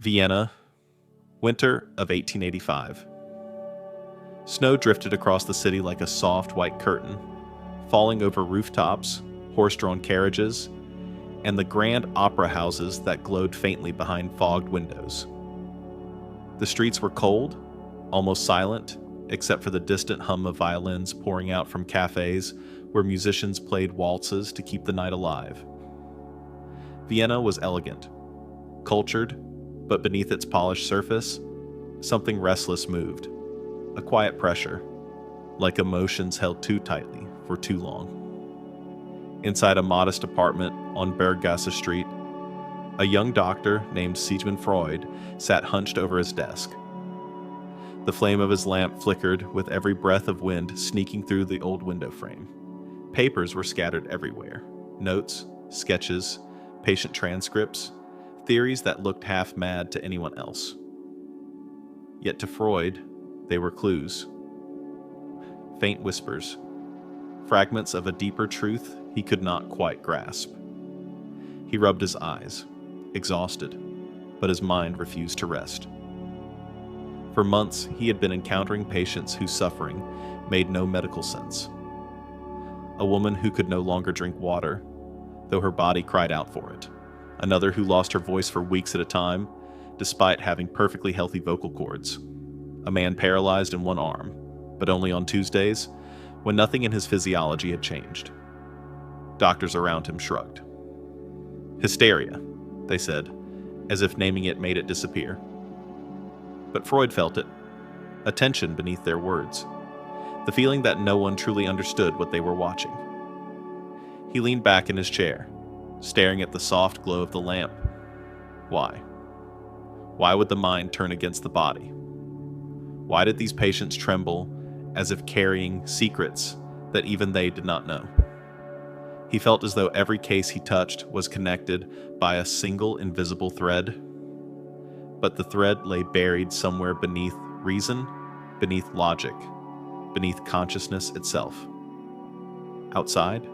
Vienna, winter of 1885. Snow drifted across the city like a soft white curtain, falling over rooftops, horse-drawn carriages, and the grand opera houses that glowed faintly behind fogged windows. The streets were cold, almost silent, except for the distant hum of violins pouring out from cafes where musicians played waltzes to keep the night alive. Vienna was elegant, cultured, but beneath its polished surface, something restless moved, a quiet pressure, like emotions held too tightly for too long. Inside a modest apartment on Berggasse Street, a young doctor named Sigmund Freud sat hunched over his desk. The flame of his lamp flickered with every breath of wind sneaking through the old window frame. Papers were scattered everywhere. Notes, sketches, patient transcripts, theories that looked half mad to anyone else. Yet to Freud, they were clues. Faint whispers, fragments of a deeper truth he could not quite grasp. He rubbed his eyes, exhausted, but his mind refused to rest. For months, he had been encountering patients whose suffering made no medical sense. A woman who could no longer drink water, though her body cried out for it. Another who lost her voice for weeks at a time, despite having perfectly healthy vocal cords. A man paralyzed in one arm, but only on Tuesdays, when nothing in his physiology had changed. Doctors around him shrugged. Hysteria, they said, as if naming it made it disappear. But Freud felt it, a tension beneath their words, the feeling that no one truly understood what they were watching. He leaned back in his chair, staring at the soft glow of the lamp. Why? Why would the mind turn against the body? Why did these patients tremble as if carrying secrets that even they did not know? He felt as though every case he touched was connected by a single invisible thread, but the thread lay buried somewhere beneath reason, beneath logic, beneath consciousness itself. Outside,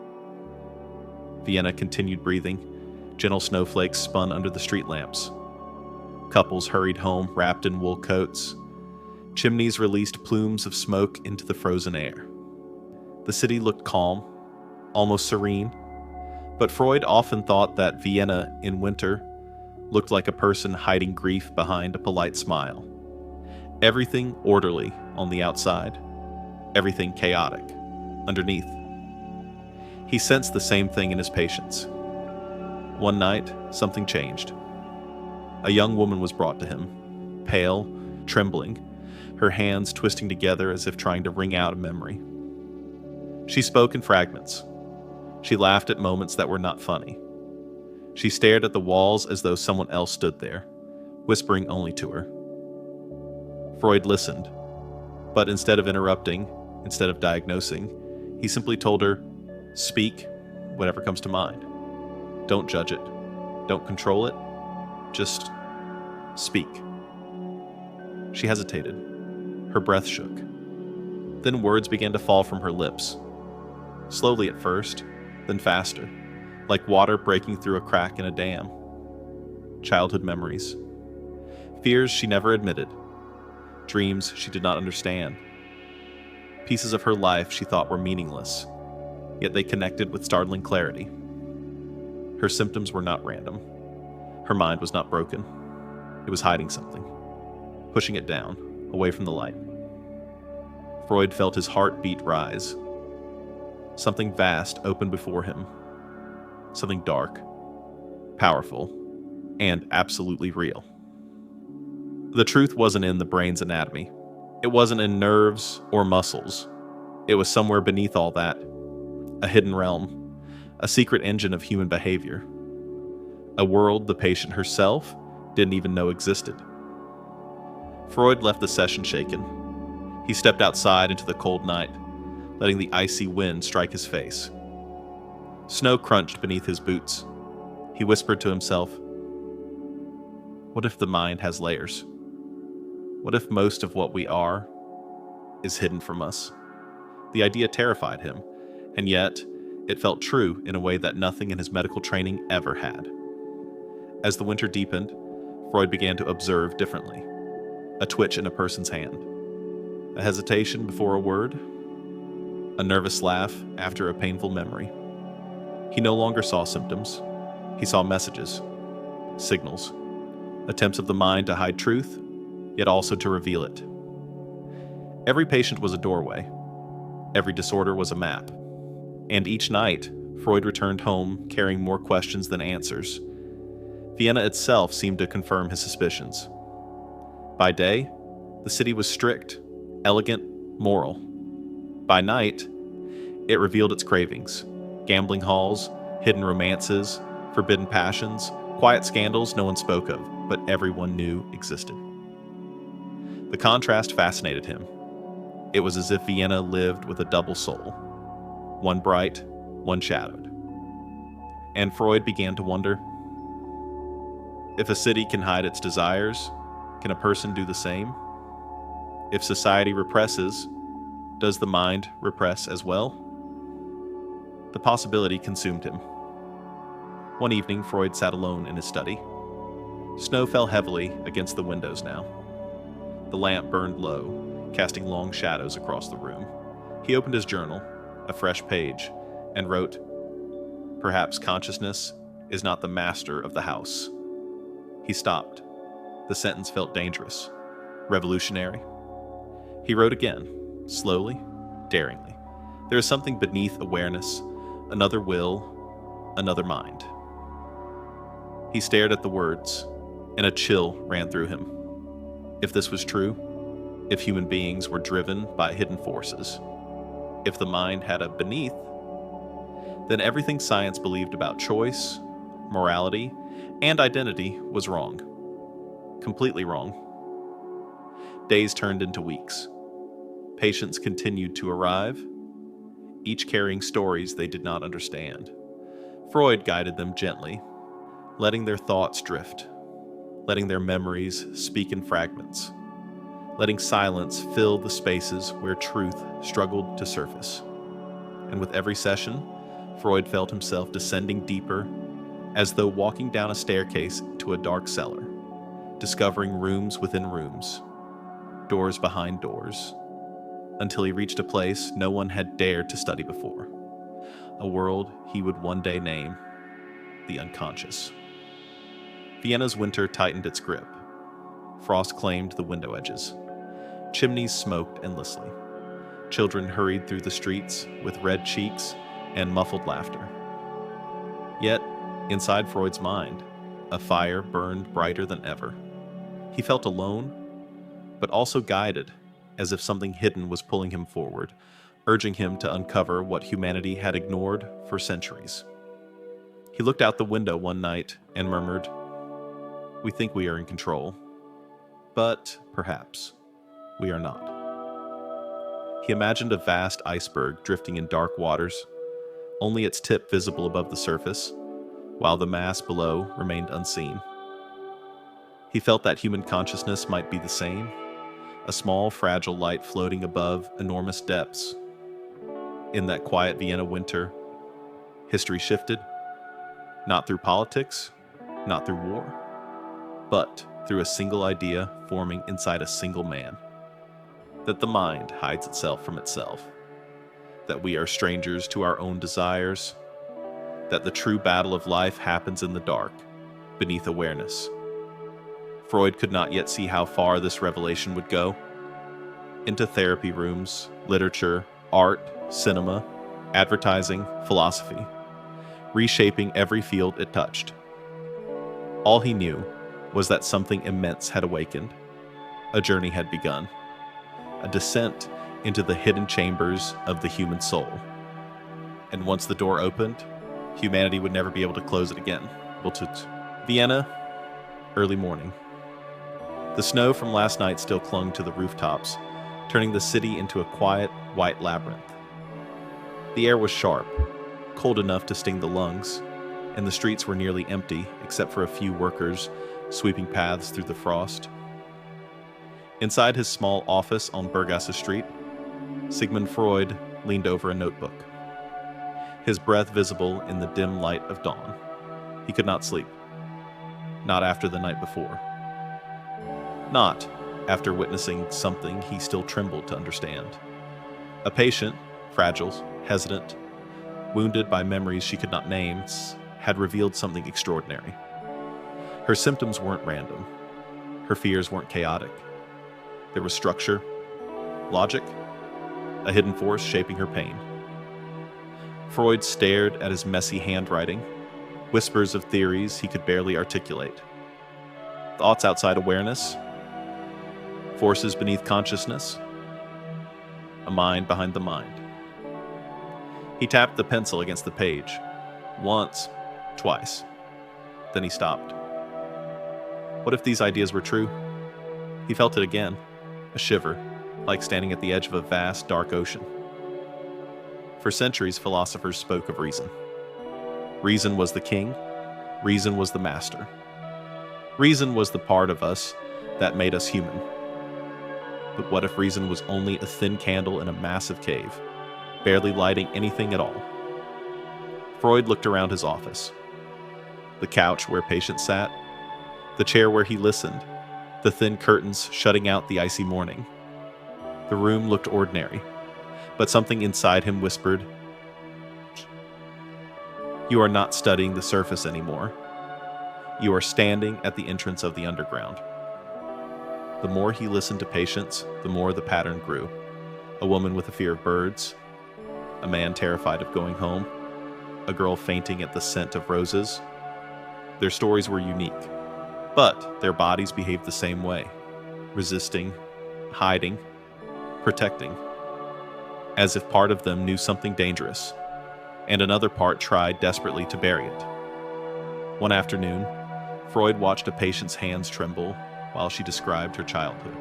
Vienna continued breathing. Gentle snowflakes spun under the street lamps. Couples hurried home wrapped in wool coats. Chimneys released plumes of smoke into the frozen air. The city looked calm, almost serene, but Freud often thought that Vienna in winter looked like a person hiding grief behind a polite smile. Everything orderly on the outside, everything chaotic underneath. He sensed the same thing in his patients. One night, something changed. A young woman was brought to him, pale, trembling, her hands twisting together as if trying to wring out a memory. She spoke in fragments. She laughed at moments that were not funny. She stared at the walls as though someone else stood there, whispering only to her. Freud listened, but instead of interrupting, instead of diagnosing, he simply told her, "Speak whatever comes to mind. Don't judge it. Don't control it. Just speak." She hesitated. Her breath shook. Then words began to fall from her lips. Slowly at first, then faster, like water breaking through a crack in a dam. Childhood memories. Fears she never admitted. Dreams she did not understand. Pieces of her life she thought were meaningless, yet they connected with startling clarity. Her symptoms were not random. Her mind was not broken. It was hiding something, pushing it down, away from the light. Freud felt his heartbeat rise. Something vast opened before him. Something dark, powerful, and absolutely real. The truth wasn't in the brain's anatomy. It wasn't in nerves or muscles. It was somewhere beneath all that. A hidden realm, a secret engine of human behavior. A world the patient herself didn't even know existed. Freud left the session shaken. He stepped outside into the cold night, letting the icy wind strike his face. Snow crunched beneath his boots. He whispered to himself, "What if the mind has layers? What if most of what we are is hidden from us?" The idea terrified him, and yet it felt true in a way that nothing in his medical training ever had. As the winter deepened, Freud began to observe differently. A twitch in a person's hand, a hesitation before a word, a nervous laugh after a painful memory. He no longer saw symptoms. He saw messages, signals, attempts of the mind to hide truth, yet also to reveal it. Every patient was a doorway. Every disorder was a map. And each night, Freud returned home carrying more questions than answers. Vienna itself seemed to confirm his suspicions. By day, the city was strict, elegant, moral. By night, it revealed its cravings: gambling halls, hidden romances, forbidden passions, quiet scandals no one spoke of, but everyone knew existed. The contrast fascinated him. It was as if Vienna lived with a double soul, one bright, one shadowed. And Freud began to wonder, if a city can hide its desires, can a person do the same? If society represses, does the mind repress as well? The possibility consumed him. One evening, Freud sat alone in his study. Snow fell heavily against the windows now. The lamp burned low, casting long shadows across the room. He opened his journal, a fresh page, and wrote, "Perhaps consciousness is not the master of the house." He stopped. The sentence felt dangerous, revolutionary. He wrote again, slowly, daringly. There is something beneath awareness, another will, another mind. He stared at the words, and a chill ran through him. If this was true, if human beings were driven by hidden forces, if the mind had a beneath, then everything science believed about choice, morality, and identity was wrong. Completely wrong. Days turned into weeks. Patients continued to arrive, each carrying stories they did not understand. Freud guided them gently, letting their thoughts drift, letting their memories speak in fragments, letting silence fill the spaces where truth struggled to surface. And with every session, Freud felt himself descending deeper, as though walking down a staircase to a dark cellar, discovering rooms within rooms, doors behind doors, until he reached a place no one had dared to study before, a world he would one day name the unconscious. Vienna's winter tightened its grip. Frost claimed the window edges. Chimneys smoked endlessly. Children hurried through the streets with red cheeks and muffled laughter. Yet, inside Freud's mind, a fire burned brighter than ever. He felt alone, but also guided, as if something hidden was pulling him forward, urging him to uncover what humanity had ignored for centuries. He looked out the window one night and murmured, "We think we are in control, but perhaps we are not." He imagined a vast iceberg drifting in dark waters, only its tip visible above the surface, while the mass below remained unseen. He felt that human consciousness might be the same, a small, fragile light floating above enormous depths. In that quiet Vienna winter, history shifted, not through politics, not through war, but through a single idea forming inside a single man: that the mind hides itself from itself, that we are strangers to our own desires, that the true battle of life happens in the dark, beneath awareness. Freud could not yet see how far this revelation would go. Into therapy rooms, literature, art, cinema, advertising, philosophy, reshaping every field it touched. All he knew was that something immense had awakened. A journey had begun, a descent into the hidden chambers of the human soul. And once the door opened, humanity would never be able to close it again. Vienna, early morning. The snow from last night still clung to the rooftops, turning the city into a quiet, white labyrinth. The air was sharp, cold enough to sting the lungs, and the streets were nearly empty except for a few workers sweeping paths through the frost. Inside his small office on Bergasse Street, Sigmund Freud leaned over a notebook, his breath visible in the dim light of dawn. He could not sleep. Not after the night before. Not after witnessing something he still trembled to understand. A patient, fragile, hesitant, wounded by memories she could not name, had revealed something extraordinary. Her symptoms weren't random. Her fears weren't chaotic. There was structure, logic, a hidden force shaping her pain. Freud stared at his messy handwriting, whispers of theories he could barely articulate. Thoughts outside awareness, forces beneath consciousness, a mind behind the mind. He tapped the pencil against the page, once, twice. Then he stopped. What if these ideas were true? He felt it again, a shiver, like standing at the edge of a vast, dark ocean. For centuries, philosophers spoke of reason. Reason was the king. Reason was the master. Reason was the part of us that made us human. But what if reason was only a thin candle in a massive cave, barely lighting anything at all? Freud looked around his office. The couch where patients sat, the chair where he listened, the thin curtains shutting out the icy morning. The room looked ordinary, but something inside him whispered, "You are not studying the surface anymore. You are standing at the entrance of the underground." The more he listened to patients, the more the pattern grew. A woman with a fear of birds, a man terrified of going home, a girl fainting at the scent of roses. Their stories were unique, but their bodies behaved the same way, resisting, hiding, protecting, as if part of them knew something dangerous, and another part tried desperately to bury it. One afternoon, Freud watched a patient's hands tremble while she described her childhood.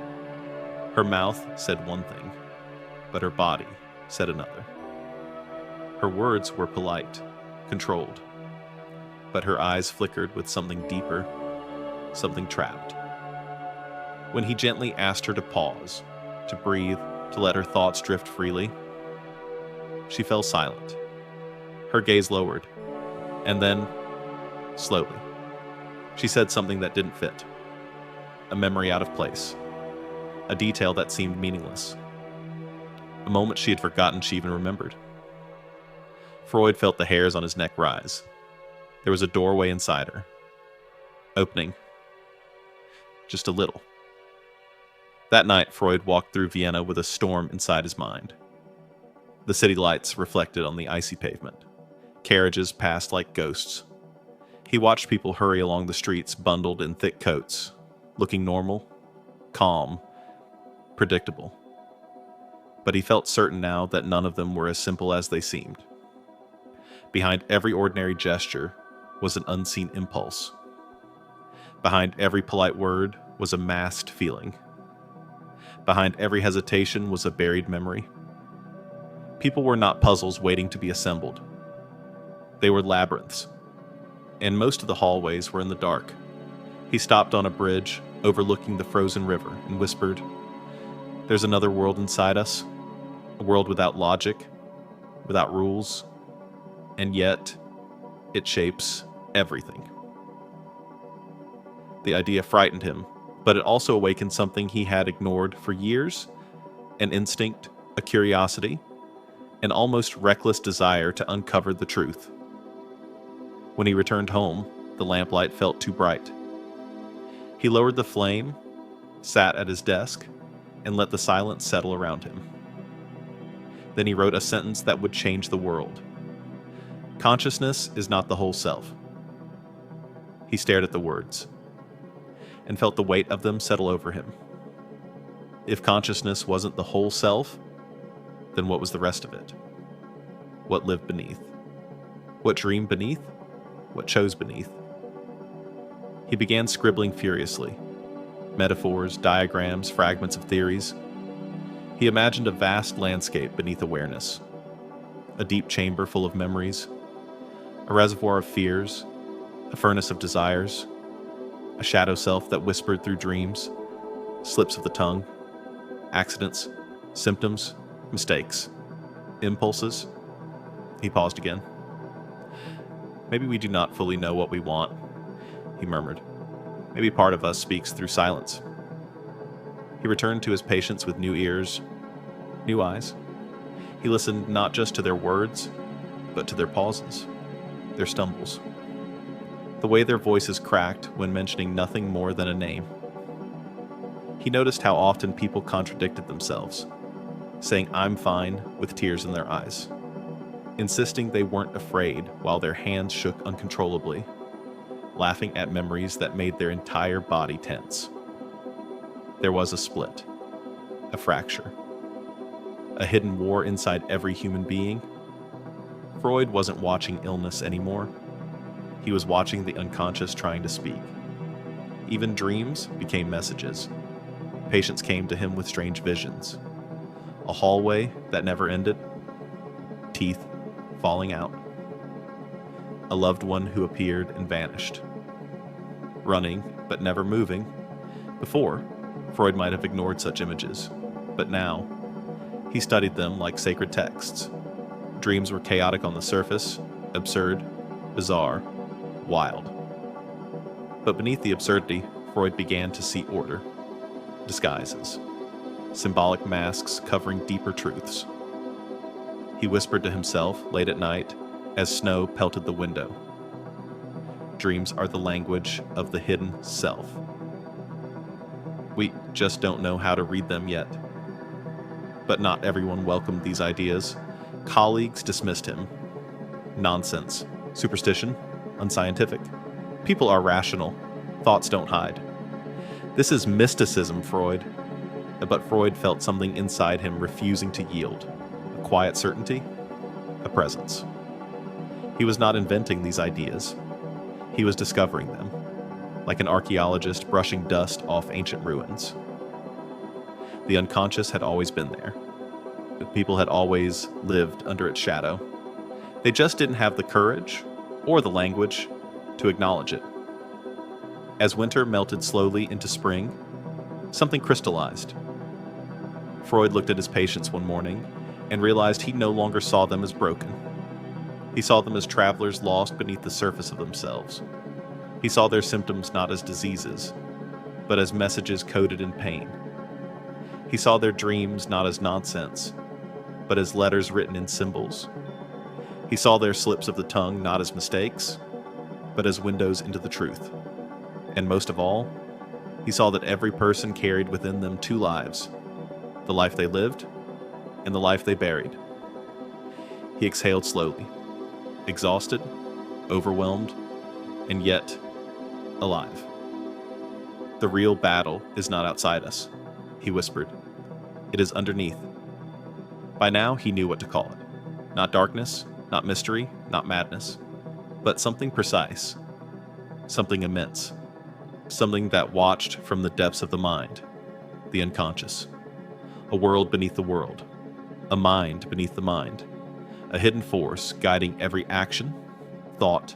Her mouth said one thing, but her body said another. Her words were polite, controlled, but her eyes flickered with something deeper, something trapped. When he gently asked her to pause, to breathe, to let her thoughts drift freely, she fell silent. Her gaze lowered, and then, slowly, she said something that didn't fit. A memory out of place. A detail that seemed meaningless. A moment she had forgotten she even remembered. Freud felt the hairs on his neck rise. There was a doorway inside her. Opening. Just a little. That night, Freud walked through Vienna with a storm inside his mind. The city lights reflected on the icy pavement. Carriages passed like ghosts. He watched people hurry along the streets bundled in thick coats, looking normal, calm, predictable. But he felt certain now that none of them were as simple as they seemed. Behind every ordinary gesture was an unseen impulse. Behind every polite word was a masked feeling. Behind every hesitation was a buried memory. People were not puzzles waiting to be assembled. They were labyrinths, and most of the hallways were in the dark. He stopped on a bridge overlooking the frozen river and whispered, "There's another world inside us, a world without logic, without rules, and yet it shapes everything." The idea frightened him, but it also awakened something he had ignored for years, an instinct, a curiosity, an almost reckless desire to uncover the truth. When he returned home, the lamplight felt too bright. He lowered the flame, sat at his desk, and let the silence settle around him. Then he wrote a sentence that would change the world. Consciousness is not the whole self. He stared at the words and felt the weight of them settle over him. If consciousness wasn't the whole self, then what was the rest of it? What lived beneath? What dreamed beneath? What chose beneath? He began scribbling furiously. Metaphors, diagrams, fragments of theories. He imagined a vast landscape beneath awareness. A deep chamber full of memories. A reservoir of fears. A furnace of desires. A shadow self that whispered through dreams. Slips of the tongue. Accidents. Symptoms. Mistakes. Impulses. He paused again. "Maybe we do not fully know what we want," he murmured. "Maybe part of us speaks through silence. He returned to his patients with new ears, new eyes. He listened not just to their words, but to their pauses, their stumbles, the way their voices cracked when mentioning nothing more than a name. He noticed how often people contradicted themselves, saying "I'm fine" with tears in their eyes, insisting they weren't afraid while their hands shook uncontrollably, laughing at memories that made their entire body tense. There was a split, a fracture, a hidden war inside every human being. Freud wasn't watching illness anymore. He was watching the unconscious trying to speak. Even dreams became messages. Patients came to him with strange visions. A hallway that never ended. Teeth falling out. A loved one who appeared and vanished. Running, but never moving. Before, Freud might have ignored such images, but now, he studied them like sacred texts. Dreams were chaotic on the surface, absurd, bizarre, wild. But beneath the absurdity, Freud began to see order, disguises, symbolic masks covering deeper truths. He whispered to himself late at night as snow pelted the window. Dreams are the language of the hidden self. We just don't know how to read them yet. But not everyone welcomed these ideas. Colleagues dismissed him. Nonsense, superstition, unscientific. People are rational. Thoughts don't hide. This is mysticism, Freud. But Freud felt something inside him refusing to yield. A quiet certainty, a presence. He was not inventing these ideas. He was discovering them, like an archaeologist brushing dust off ancient ruins. The unconscious had always been there. People had always lived under its shadow. They just didn't have the courage or the language to acknowledge it. As winter melted slowly into spring, something crystallized. Freud looked at his patients one morning and realized he no longer saw them as broken. He saw them as travelers lost beneath the surface of themselves. He saw their symptoms not as diseases, but as messages coded in pain. He saw their dreams not as nonsense, but as letters written in symbols. He saw their slips of the tongue not as mistakes, but as windows into the truth. And most of all, he saw that every person carried within them two lives, the life they lived and the life they buried. He exhaled slowly, exhausted, overwhelmed, and yet alive. The real battle is not outside us, he whispered. It is underneath. By now, he knew what to call it. Not darkness, not mystery, not madness, but something precise, something immense, something that watched from the depths of the mind, the unconscious. A world beneath the world, a mind beneath the mind, a hidden force guiding every action, thought,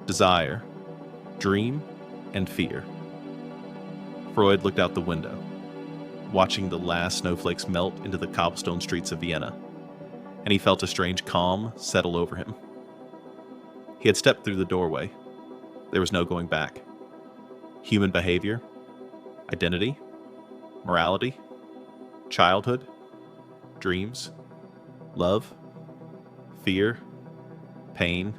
desire, dream, and fear. Freud looked out the window, watching the last snowflakes melt into the cobblestone streets of Vienna, and he felt a strange calm settle over him. He had stepped through the doorway. There was no going back. Human behavior, identity, morality, childhood, dreams, love, fear, pain.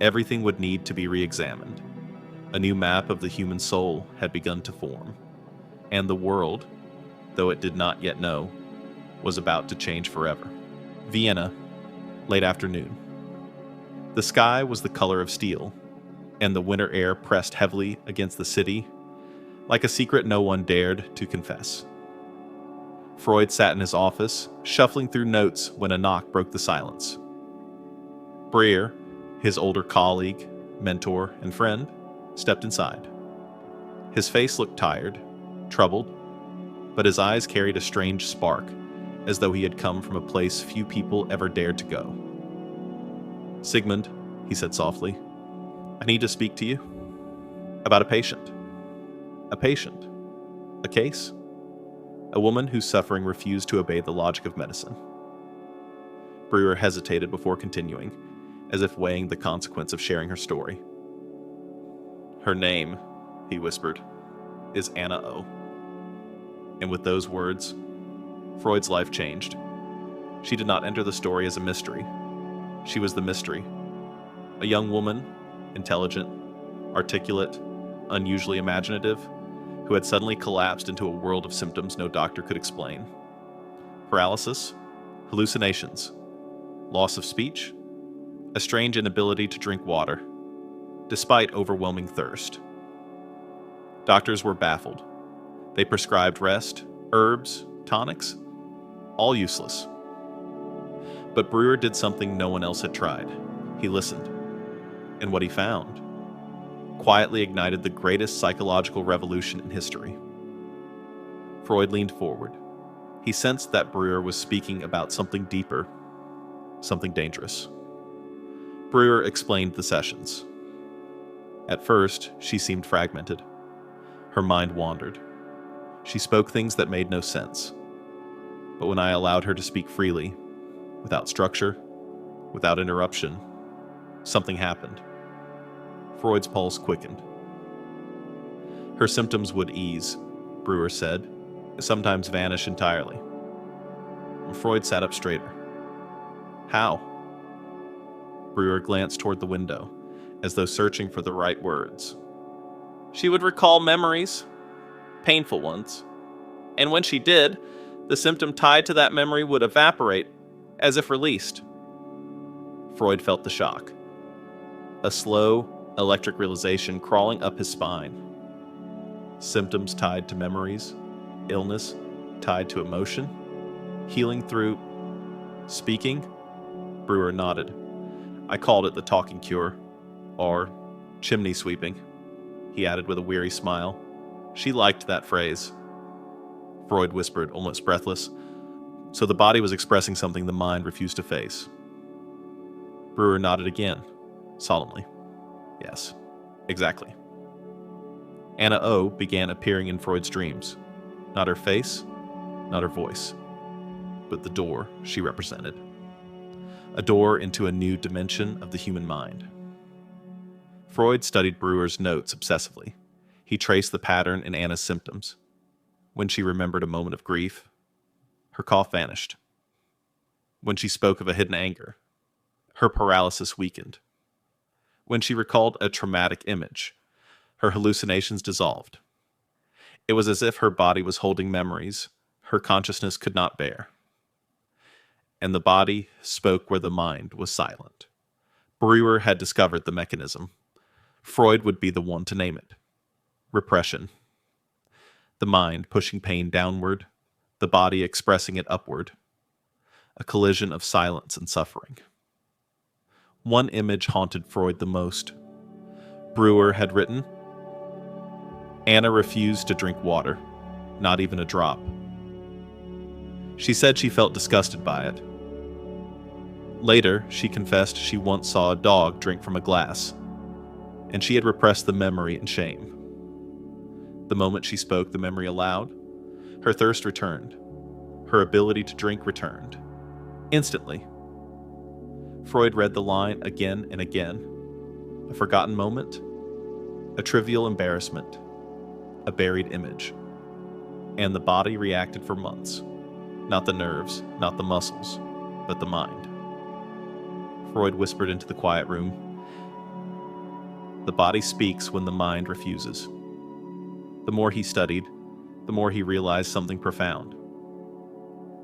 Everything would need to be re-examined. A new map of the human soul had begun to form, and the world, though it did not yet know, was about to change forever. Vienna, late afternoon. The sky was the color of steel, and the winter air pressed heavily against the city, like a secret no one dared to confess. Freud sat in his office, shuffling through notes when a knock broke the silence. Breer, his older colleague, mentor, and friend, stepped inside. His face looked tired, troubled, but his eyes carried a strange spark, as though he had come from a place few people ever dared to go. "Sigmund," he said softly, "I need to speak to you about a patient. A patient. A case. A woman whose suffering refused to obey the logic of medicine." Brewer hesitated before continuing, as if weighing the consequence of sharing her story. "Her name," he whispered, "is Anna O." And with those words, Freud's life changed. She did not enter the story as a mystery. She was the mystery. A young woman, intelligent, articulate, unusually imaginative, who had suddenly collapsed into a world of symptoms no doctor could explain. Paralysis, hallucinations, loss of speech, a strange inability to drink water, despite overwhelming thirst. Doctors were baffled. They prescribed rest, herbs, tonics, all useless. But Breuer did something no one else had tried. He listened. And what he found quietly ignited the greatest psychological revolution in history. Freud leaned forward. He sensed that Breuer was speaking about something deeper, something dangerous. Breuer explained the sessions. At first, she seemed fragmented. Her mind wandered. She spoke things that made no sense. But when I allowed her to speak freely, without structure, without interruption, something happened. Freud's pulse quickened. Her symptoms would ease, Breuer said, sometimes vanish entirely. Freud sat up straighter. How? Breuer glanced toward the window, as though searching for the right words. She would recall memories, painful ones, and when she did, the symptom tied to that memory would evaporate, as if released. Freud felt the shock. A slow, electric realization crawling up his spine. Symptoms tied to memories, illness tied to emotion, healing through speaking. Breuer nodded. I called it the talking cure, or chimney sweeping, he added with a weary smile. She liked that phrase. Freud whispered, almost breathless. So the body was expressing something the mind refused to face. Breuer nodded again, solemnly. Yes, exactly. Anna O began appearing in Freud's dreams. Not her face, not her voice, but the door she represented. A door into a new dimension of the human mind. Freud studied Breuer's notes obsessively. He traced the pattern in Anna's symptoms. When she remembered a moment of grief, her cough vanished. When she spoke of a hidden anger, her paralysis weakened. When she recalled a traumatic image, her hallucinations dissolved. It was as if her body was holding memories her consciousness could not bear. And the body spoke where the mind was silent. Breuer had discovered the mechanism. Freud would be the one to name it. Repression. The mind pushing pain downward, the body expressing it upward. A collision of silence and suffering. One image haunted Freud the most. Breuer had written, Anna refused to drink water, not even a drop. She said she felt disgusted by it. Later, she confessed she once saw a dog drink from a glass, and she had repressed the memory in shame. The moment she spoke the memory aloud, her thirst returned. Her ability to drink returned. Instantly. Freud read the line again and again. A forgotten moment, a trivial embarrassment, a buried image. And the body reacted for months. Not the nerves, not the muscles, but the mind. Freud whispered into the quiet room. The body speaks when the mind refuses. The more he studied, the more he realized something profound.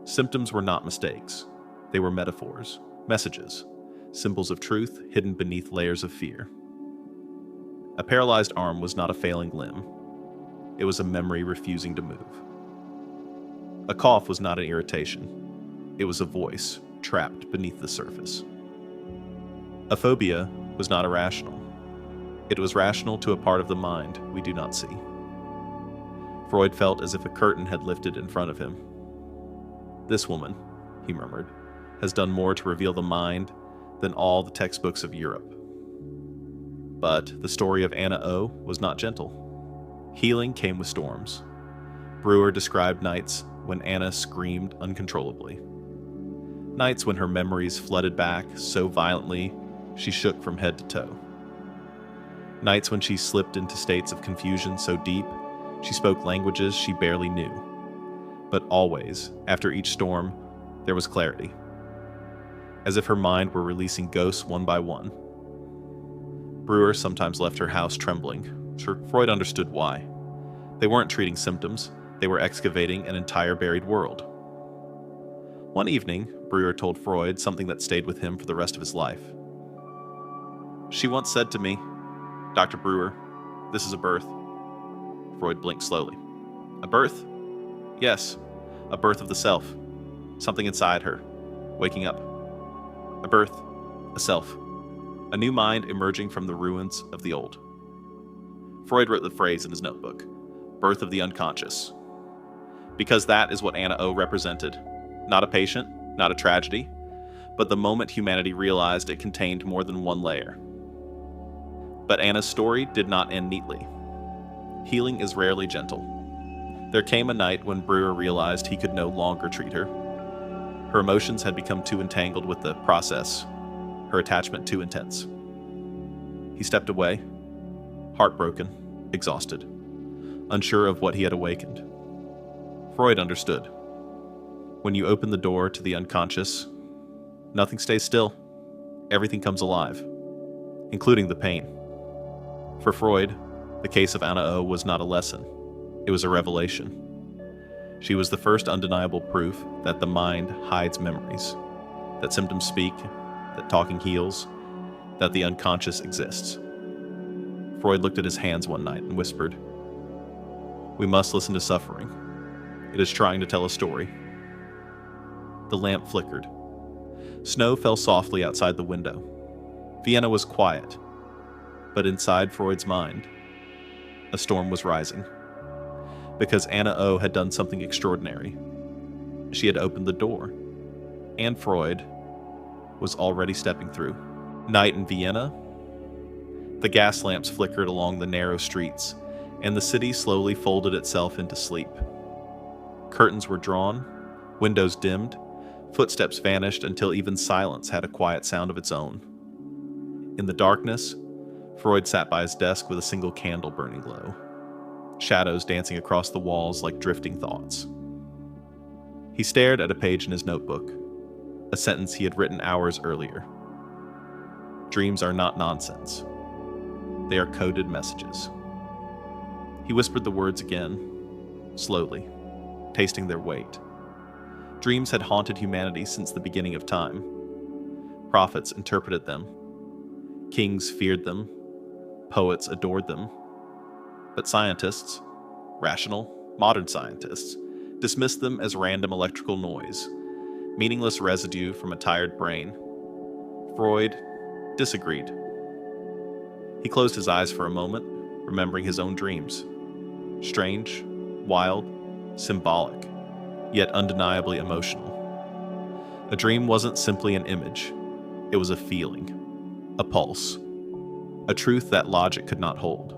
Symptoms were not mistakes. They were metaphors, messages, symbols of truth hidden beneath layers of fear. A paralyzed arm was not a failing limb. It was a memory refusing to move. A cough was not an irritation. It was a voice trapped beneath the surface. A phobia was not irrational. It was rational to a part of the mind we do not see. Freud felt as if a curtain had lifted in front of him. This woman, he murmured, has done more to reveal the mind than all the textbooks of Europe. But the story of Anna O was not gentle. Healing came with storms. Breuer described nights when Anna screamed uncontrollably. Nights when her memories flooded back so violently she shook from head to toe. Nights when she slipped into states of confusion so deep she spoke languages she barely knew. But always, after each storm, there was clarity, as if her mind were releasing ghosts one by one. Brewer sometimes left her house trembling. Freud understood why. They weren't treating symptoms, they were excavating an entire buried world. One evening, Brewer told Freud something that stayed with him for the rest of his life. "She once said to me, 'Dr. Brewer, this is a birth.'" Freud blinked slowly. "A birth?" "Yes, a birth of the self. Something inside her, waking up. A birth, a self. A new mind emerging from the ruins of the old." Freud wrote the phrase in his notebook, "birth of the unconscious," because that is what Anna O represented. Not a patient, not a tragedy, but the moment humanity realized it contained more than one layer. But Anna's story did not end neatly. Healing is rarely gentle. There came a night when Brewer realized he could no longer treat her. Her emotions had become too entangled with the process, her attachment too intense. He stepped away, heartbroken, exhausted, unsure of what he had awakened. Freud understood. When you open the door to the unconscious, nothing stays still. Everything comes alive, including the pain. For Freud, the case of Anna O was not a lesson. It was a revelation. She was the first undeniable proof that the mind hides memories, that symptoms speak, that talking heals, that the unconscious exists. Freud looked at his hands one night and whispered, "We must listen to suffering. It is trying to tell a story." The lamp flickered. Snow fell softly outside the window. Vienna was quiet, but inside Freud's mind, a storm was rising. Because Anna O had done something extraordinary. She had opened the door, and Freud was already stepping through. Night in Vienna. The gas lamps flickered along the narrow streets, and the city slowly folded itself into sleep. Curtains were drawn, windows dimmed, footsteps vanished until even silence had a quiet sound of its own. In the darkness, Freud sat by his desk with a single candle burning low, shadows dancing across the walls like drifting thoughts. He stared at a page in his notebook, a sentence he had written hours earlier. "Dreams are not nonsense. They are coded messages." He whispered the words again, slowly, tasting their weight. Dreams had haunted humanity since the beginning of time. Prophets interpreted them. Kings feared them. Poets adored them. But scientists, rational, modern scientists, dismissed them as random electrical noise, meaningless residue from a tired brain. Freud disagreed. He closed his eyes for a moment, remembering his own dreams. Strange, wild, symbolic, yet undeniably emotional. A dream wasn't simply an image. It was a feeling, a pulse, a truth that logic could not hold.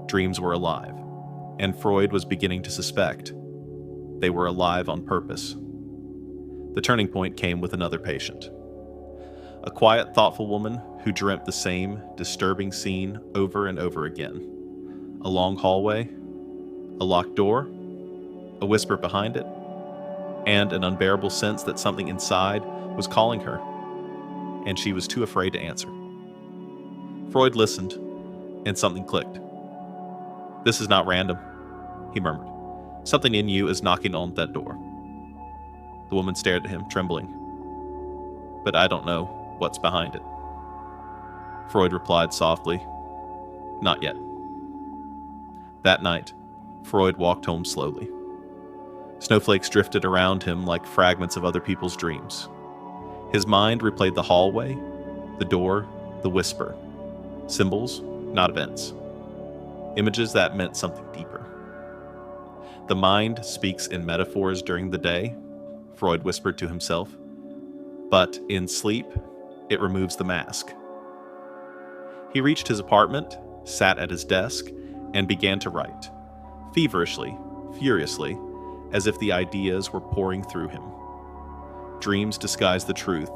Dreams were alive, and Freud was beginning to suspect they were alive on purpose. The turning point came with another patient. A quiet, thoughtful woman who dreamt the same disturbing scene over and over again. A long hallway, a locked door, a whisper behind it, and an unbearable sense that something inside was calling her, and she was too afraid to answer. Freud listened, and something clicked. "This is not random," he murmured. "Something in you is knocking on that door." The woman stared at him, trembling. "But I don't know what's behind it." Freud replied softly, "Not yet." That night, Freud walked home slowly. Snowflakes drifted around him like fragments of other people's dreams. His mind replayed the hallway, the door, the whisper. Symbols, not events. Images that meant something deeper. "The mind speaks in metaphors during the day," Freud whispered to himself. "But in sleep, it removes the mask." He reached his apartment, sat at his desk, and began to write, feverishly, furiously, as if the ideas were pouring through him. Dreams disguise the truth,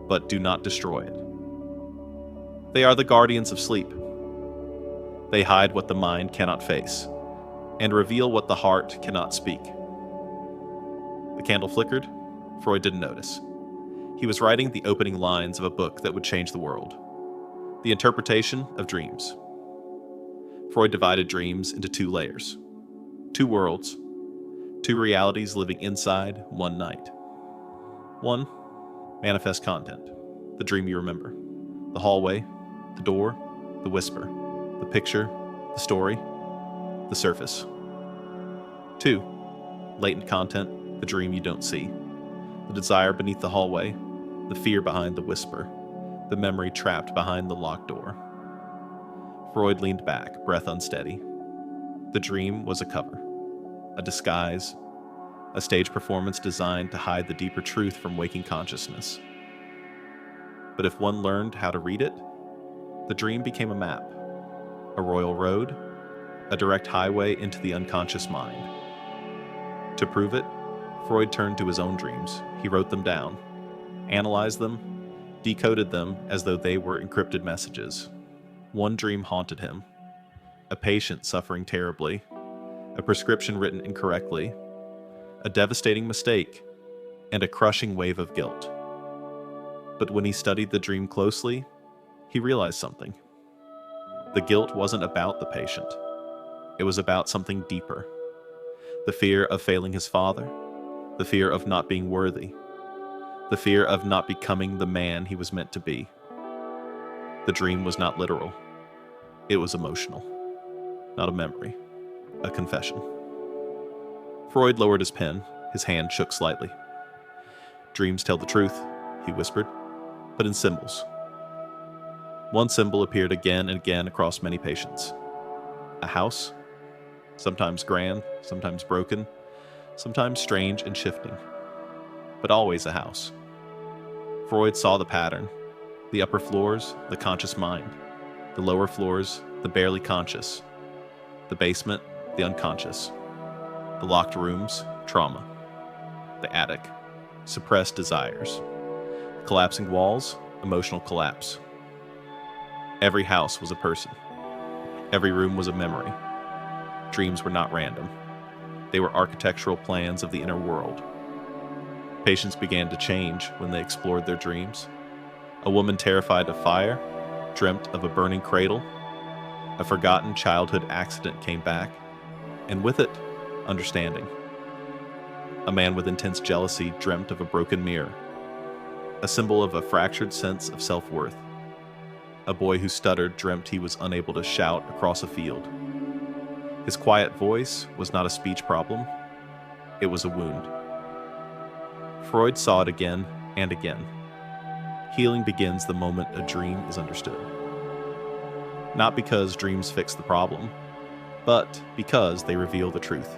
but do not destroy it. They are the guardians of sleep. They hide what the mind cannot face, and reveal what the heart cannot speak. The candle flickered. Freud didn't notice. He was writing the opening lines of a book that would change the world. The Interpretation of Dreams. Freud divided dreams into two layers. Two worlds. Two realities living inside one night. One, manifest content. The dream you remember. The hallway, the door, the whisper, the picture, the story, the surface. Two, latent content, the dream you don't see. The desire beneath the hallway, the fear behind the whisper, the memory trapped behind the locked door. Freud leaned back, breath unsteady. The dream was a cover, a disguise, a stage performance designed to hide the deeper truth from waking consciousness. But if one learned how to read it, the dream became a map, a royal road, a direct highway into the unconscious mind. To prove it, Freud turned to his own dreams. He wrote them down, analyzed them, decoded them as though they were encrypted messages. One dream haunted him: a patient suffering terribly, a prescription written incorrectly, a devastating mistake, and a crushing wave of guilt. But when he studied the dream closely, he realized something. The guilt wasn't about the patient. It was about something deeper. The fear of failing his father, the fear of not being worthy, the fear of not becoming the man he was meant to be. The dream was not literal. It was emotional. Not a memory, a confession. Freud lowered his pen. His hand shook slightly. Dreams tell the truth, he whispered, but in symbols. One symbol appeared again and again across many patients. A house, sometimes grand, sometimes broken, sometimes strange and shifting, but always a house. Freud saw the pattern. The upper floors, the conscious mind. The lower floors, the barely conscious. The basement, the unconscious. The locked rooms, trauma. The attic, suppressed desires. Collapsing walls, emotional collapse. Every house was a person. Every room was a memory. Dreams were not random. They were architectural plans of the inner world. Patients began to change when they explored their dreams. A woman terrified of fire dreamt of a burning cradle. A forgotten childhood accident came back, and with it, understanding. A man with intense jealousy dreamt of a broken mirror, a symbol of a fractured sense of self-worth. A boy who stuttered dreamt he was unable to shout across a field. His quiet voice was not a speech problem, it was a wound. Freud saw it again and again. Healing begins the moment a dream is understood. Not because dreams fix the problem, but because they reveal the truth.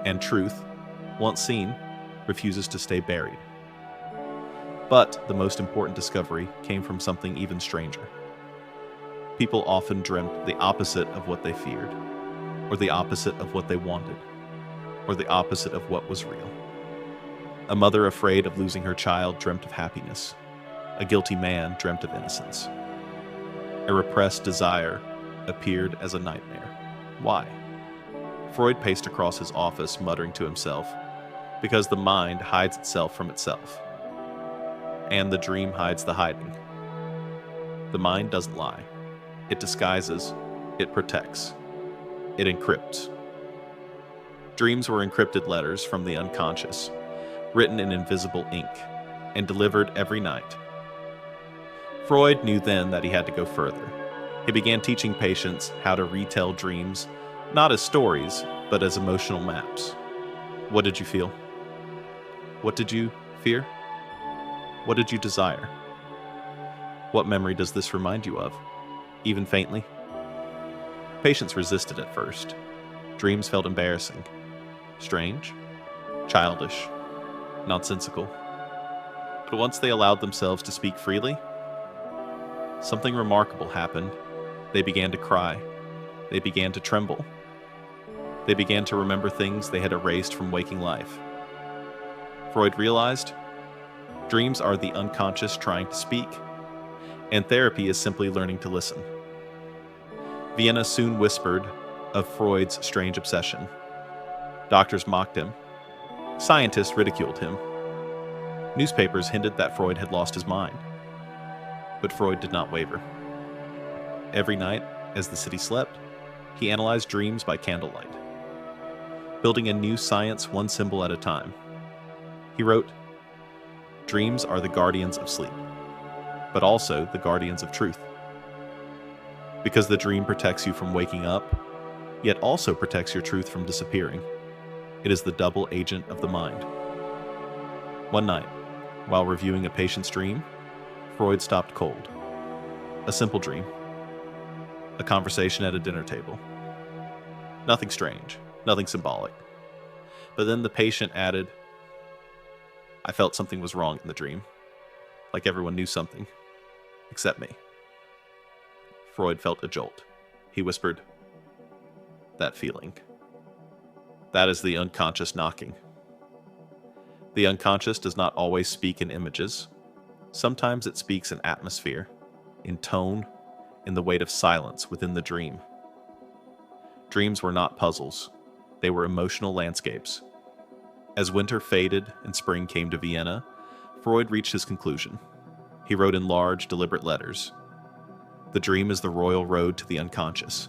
And truth, once seen, refuses to stay buried. But the most important discovery came from something even stranger. People often dreamt the opposite of what they feared, or the opposite of what they wanted, or the opposite of what was real. A mother afraid of losing her child dreamt of happiness. A guilty man dreamt of innocence. A repressed desire appeared as a nightmare. Why? Freud paced across his office, muttering to himself, because the mind hides itself from itself. And the dream hides the hiding. The mind doesn't lie. It disguises. It protects. It encrypts. Dreams were encrypted letters from the unconscious, written in invisible ink, and delivered every night. Freud knew then that he had to go further. He began teaching patients how to retell dreams, not as stories, but as emotional maps. What did you feel? What did you fear? What did you desire? What memory does this remind you of, even faintly? Patients resisted at first. Dreams felt embarrassing, strange, childish, nonsensical. But once they allowed themselves to speak freely, something remarkable happened. They began to cry. They began to tremble. They began to remember things they had erased from waking life. Freud realized dreams are the unconscious trying to speak, and therapy is simply learning to listen. Vienna soon whispered of Freud's strange obsession. Doctors mocked him. Scientists ridiculed him. Newspapers hinted that Freud had lost his mind. But Freud did not waver. Every night, as the city slept, he analyzed dreams by candlelight, building a new science one symbol at a time. He wrote, "Dreams are the guardians of sleep, but also the guardians of truth. Because the dream protects you from waking up, yet also protects your truth from disappearing. It is the double agent of the mind." One night, while reviewing a patient's dream, Freud stopped cold. A simple dream. A conversation at a dinner table. Nothing strange, nothing symbolic. But then the patient added, "I felt something was wrong in the dream, like everyone knew something, except me." Freud felt a jolt. He whispered, "That feeling. That is the unconscious knocking." The unconscious does not always speak in images. Sometimes it speaks in atmosphere, in tone, in the weight of silence within the dream. Dreams were not puzzles. They were emotional landscapes. As winter faded and spring came to Vienna, Freud reached his conclusion. He wrote in large, deliberate letters, "The dream is the royal road to the unconscious.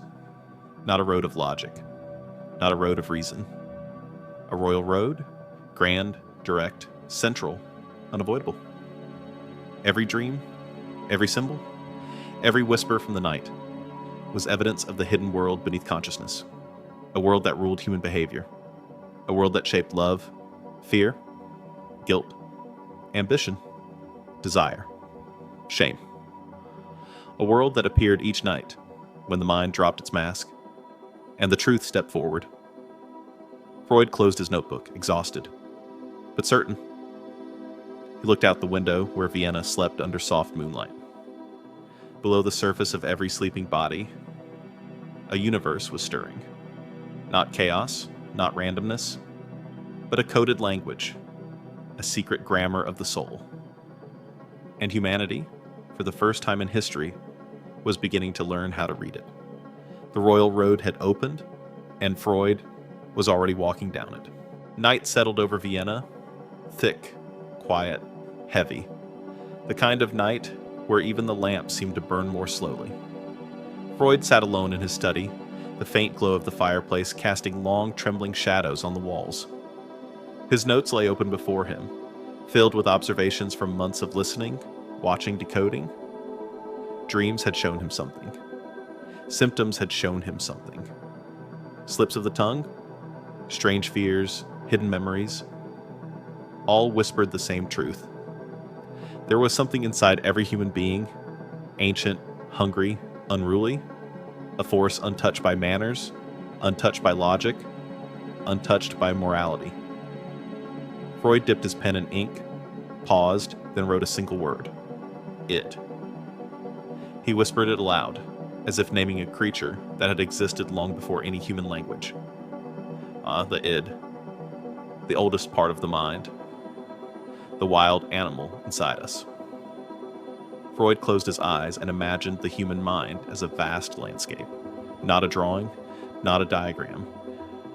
Not a road of logic, not a road of reason. A royal road, grand, direct, central, unavoidable. Every dream, every symbol, every whisper from the night was evidence of the hidden world beneath consciousness, a world that ruled human behavior, a world that shaped love, fear, guilt, ambition, desire, shame. A world that appeared each night when the mind dropped its mask and the truth stepped forward." Freud closed his notebook, exhausted, but certain. He looked out the window where Vienna slept under soft moonlight. Below the surface of every sleeping body, a universe was stirring. Not chaos, not randomness, but a coded language, a secret grammar of the soul. And humanity, for the first time in history, was beginning to learn how to read it. The royal road had opened, and Freud was already walking down it. Night settled over Vienna, thick, quiet, heavy. The kind of night where even the lamps seemed to burn more slowly. Freud sat alone in his study, the faint glow of the fireplace casting long, trembling shadows on the walls. His notes lay open before him, filled with observations from months of listening, watching, decoding. Dreams had shown him something. Symptoms had shown him something. Slips of the tongue, strange fears, hidden memories, all whispered the same truth. There was something inside every human being, ancient, hungry, unruly, a force untouched by manners, untouched by logic, untouched by morality. Freud dipped his pen in ink, paused, then wrote a single word. It. He whispered it aloud, as if naming a creature that had existed long before any human language. The id. The oldest part of the mind. The wild animal inside us. Freud closed his eyes and imagined the human mind as a vast landscape. Not a drawing, not a diagram,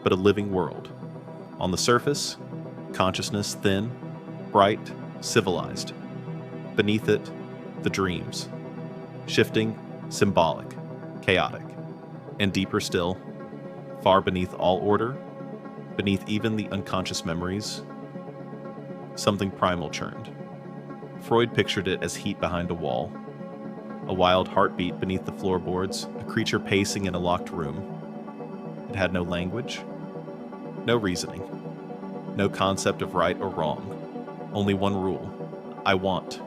but a living world. On the surface, consciousness thin, bright, civilized. Beneath it, the dreams. Shifting, symbolic, chaotic. And deeper still, far beneath all order, beneath even the unconscious memories, something primal churned. Freud pictured it as heat behind a wall, a wild heartbeat beneath the floorboards, a creature pacing in a locked room. It had no language, no reasoning, no concept of right or wrong, only one rule: I want.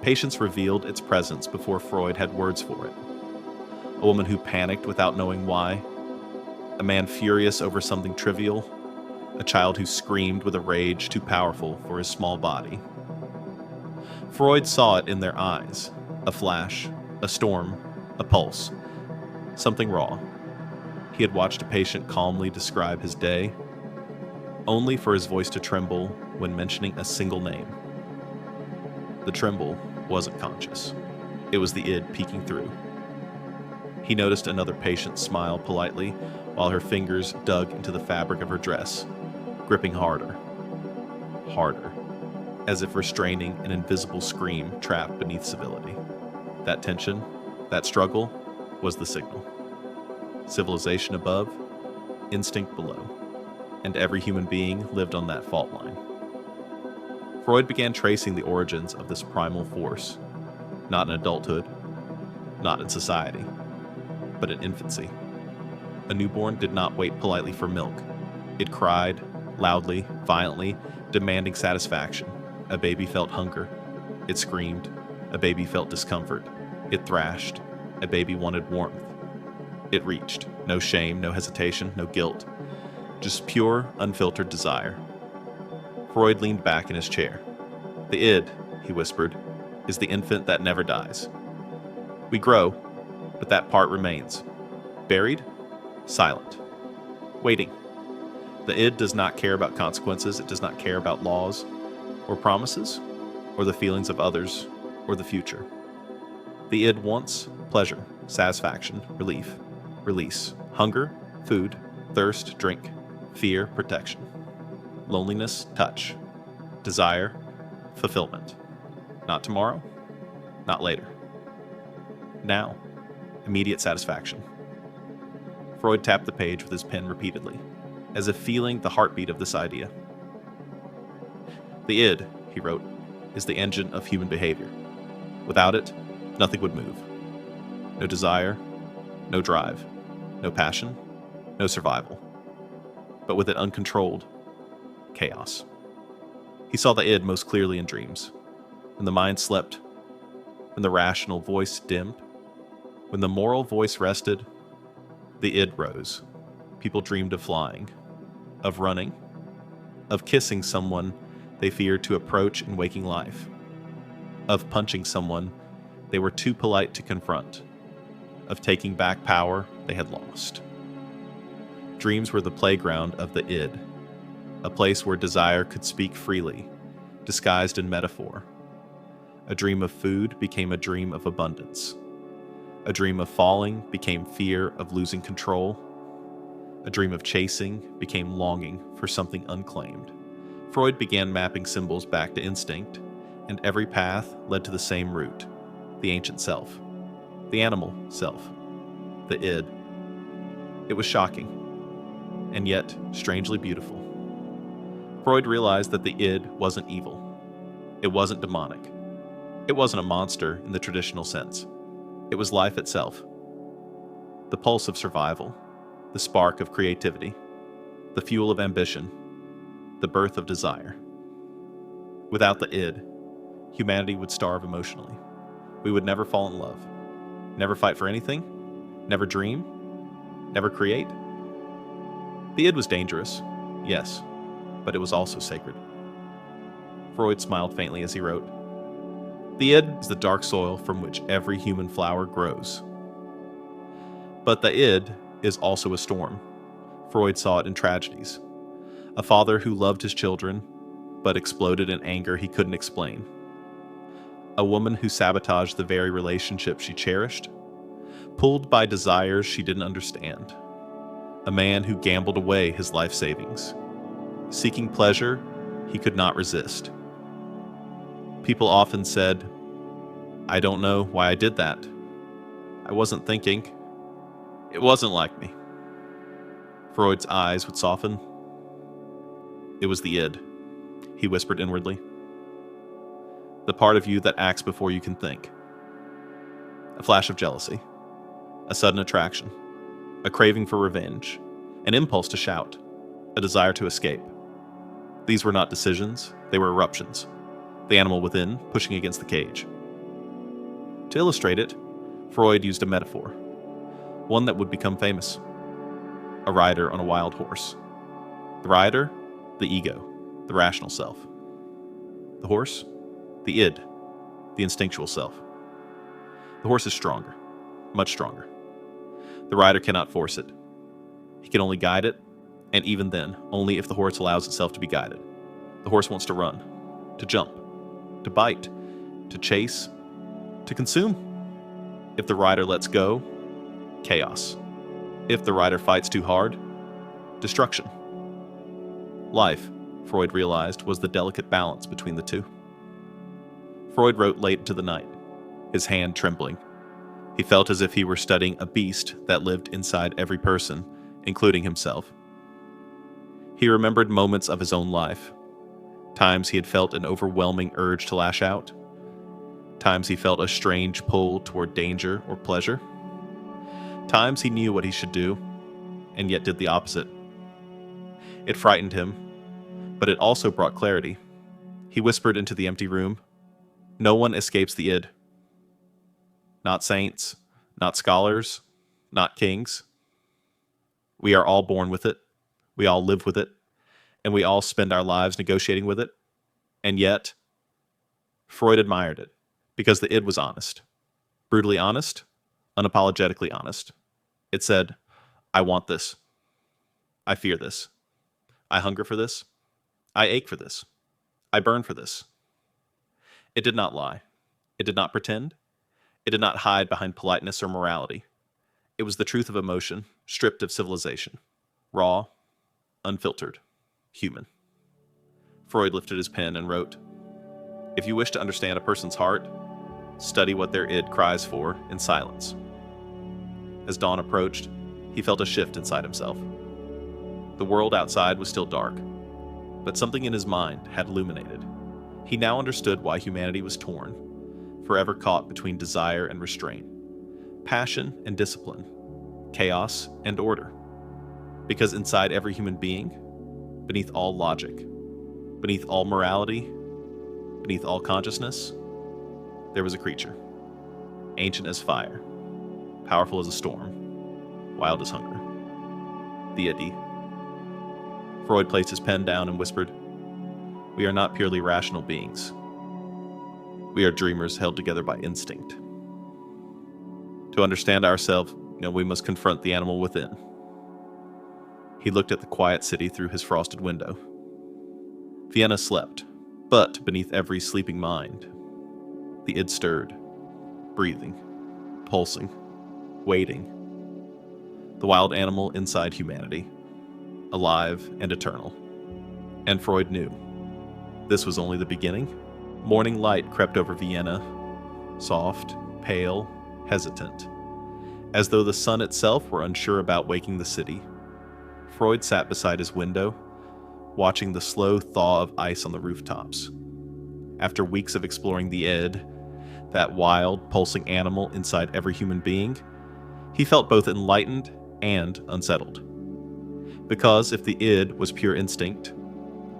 Patience revealed its presence before Freud had words for it. A woman who panicked without knowing why, a man furious over something trivial, a child who screamed with a rage too powerful for his small body. Freud saw it in their eyes, a flash, a storm, a pulse, something raw. He had watched a patient calmly describe his day, only for his voice to tremble when mentioning a single name. The tremble wasn't conscious. It was the id peeking through. He noticed another patient smile politely while her fingers dug into the fabric of her dress, gripping harder. harder, as if restraining an invisible scream trapped beneath civility. That tension, that struggle, was the signal. Civilization above, instinct below, and every human being lived on that fault line. Freud began tracing the origins of this primal force, not in adulthood, not in society, but in infancy. A newborn did not wait politely for milk. It cried, loudly, violently, demanding satisfaction. A baby felt hunger. It screamed. A baby felt discomfort. It thrashed. A baby wanted warmth. It reached. No shame, no hesitation, no guilt. Just pure, unfiltered desire. Freud leaned back in his chair. The id, he whispered, is the infant that never dies. We grow, but that part remains. Buried, silent, waiting. The id does not care about consequences. It does not care about laws or promises or the feelings of others or the future. The id wants pleasure, satisfaction, relief, release, hunger, food, thirst, drink, fear, protection, loneliness, touch, desire, fulfillment. Not tomorrow, not later. Now, immediate satisfaction. Freud tapped the page with his pen repeatedly, as if feeling the heartbeat of this idea. The id, he wrote, is the engine of human behavior. Without it, nothing would move. No desire, no drive, no passion, no survival. But with it uncontrolled, chaos. He saw the id most clearly in dreams, when the mind slept, when the rational voice dimmed, when the moral voice rested, the id rose. People dreamed of flying, of running, of kissing someone they feared to approach in waking life, of punching someone they were too polite to confront, of taking back power they had lost. Dreams were the playground of the id, a place where desire could speak freely, disguised in metaphor. A dream of food became a dream of abundance. A dream of falling became fear of losing control. A dream of chasing became longing for something unclaimed. Freud began mapping symbols back to instinct, and every path led to the same root, the ancient self, the animal self, the id. It was shocking, and yet strangely beautiful. Freud realized that the id wasn't evil. It wasn't demonic. It wasn't a monster in the traditional sense. It was life itself. The pulse of survival, the spark of creativity, the fuel of ambition, the birth of desire. Without the id, humanity would starve emotionally. We would never fall in love, never fight for anything, never dream, never create. The id was dangerous, yes, but it was also sacred. Freud smiled faintly as he wrote, "The id is the dark soil from which every human flower grows." But the id is also a storm. Freud saw it in tragedies. A father who loved his children, but exploded in anger he couldn't explain. A woman who sabotaged the very relationship she cherished, pulled by desires she didn't understand. A man who gambled away his life savings, seeking pleasure he could not resist. People often said, "I don't know why I did that. I wasn't thinking. It wasn't like me." Freud's eyes would soften. "It was the id," he whispered inwardly. "The part of you that acts before you can think." A flash of jealousy, a sudden attraction, a craving for revenge, an impulse to shout, a desire to escape. These were not decisions, they were eruptions, the animal within pushing against the cage. To illustrate it, Freud used a metaphor, one that would become famous. A rider on a wild horse. The rider, the ego, the rational self. The horse, the id, the instinctual self. The horse is stronger, much stronger. The rider cannot force it. He can only guide it, and even then, only if the horse allows itself to be guided. The horse wants to run, to jump, to bite, to chase, to consume. If the rider lets go, chaos. If the rider fights too hard, destruction. Life, Freud realized, was the delicate balance between the two. Freud wrote late into the night, his hand trembling. He felt as if he were studying a beast that lived inside every person, including himself. He remembered moments of his own life, times he had felt an overwhelming urge to lash out, times he felt a strange pull toward danger or pleasure, times he knew what he should do, and yet did the opposite. It frightened him, but it also brought clarity. He whispered into the empty room, "No one escapes the id. Not saints, not scholars, not kings. We are all born with it. We all live with it. And we all spend our lives negotiating with it. And yet, Freud admired it because the id was honest. Brutally honest, unapologetically honest. It said, I want this. I fear this. I hunger for this. I ache for this. I burn for this. It did not lie. It did not pretend. It did not hide behind politeness or morality. It was the truth of emotion, stripped of civilization. Raw, unfiltered, human. Freud lifted his pen and wrote, "If you wish to understand a person's heart, study what their id cries for in silence." As dawn approached, he felt a shift inside himself. The world outside was still dark, but something in his mind had illuminated. He now understood why humanity was torn, forever caught between desire and restraint, passion and discipline, chaos and order. Because inside every human being, beneath all logic, beneath all morality, beneath all consciousness, there was a creature, ancient as fire, powerful as a storm, wild as hunger. The Adi. Freud placed his pen down and whispered, "We are not purely rational beings. We are dreamers held together by instinct. To understand ourselves, we must confront the animal within." He looked at the quiet city through his frosted window. Vienna slept, but beneath every sleeping mind, the id stirred, breathing, pulsing, waiting. The wild animal inside humanity, alive and eternal. And Freud knew this was only the beginning. Morning light crept over Vienna, soft, pale, hesitant, as though the sun itself were unsure about waking the city. Freud sat beside his window, watching the slow thaw of ice on the rooftops. After weeks of exploring the id, that wild, pulsing animal inside every human being, he felt both enlightened and unsettled. Because if the id was pure instinct,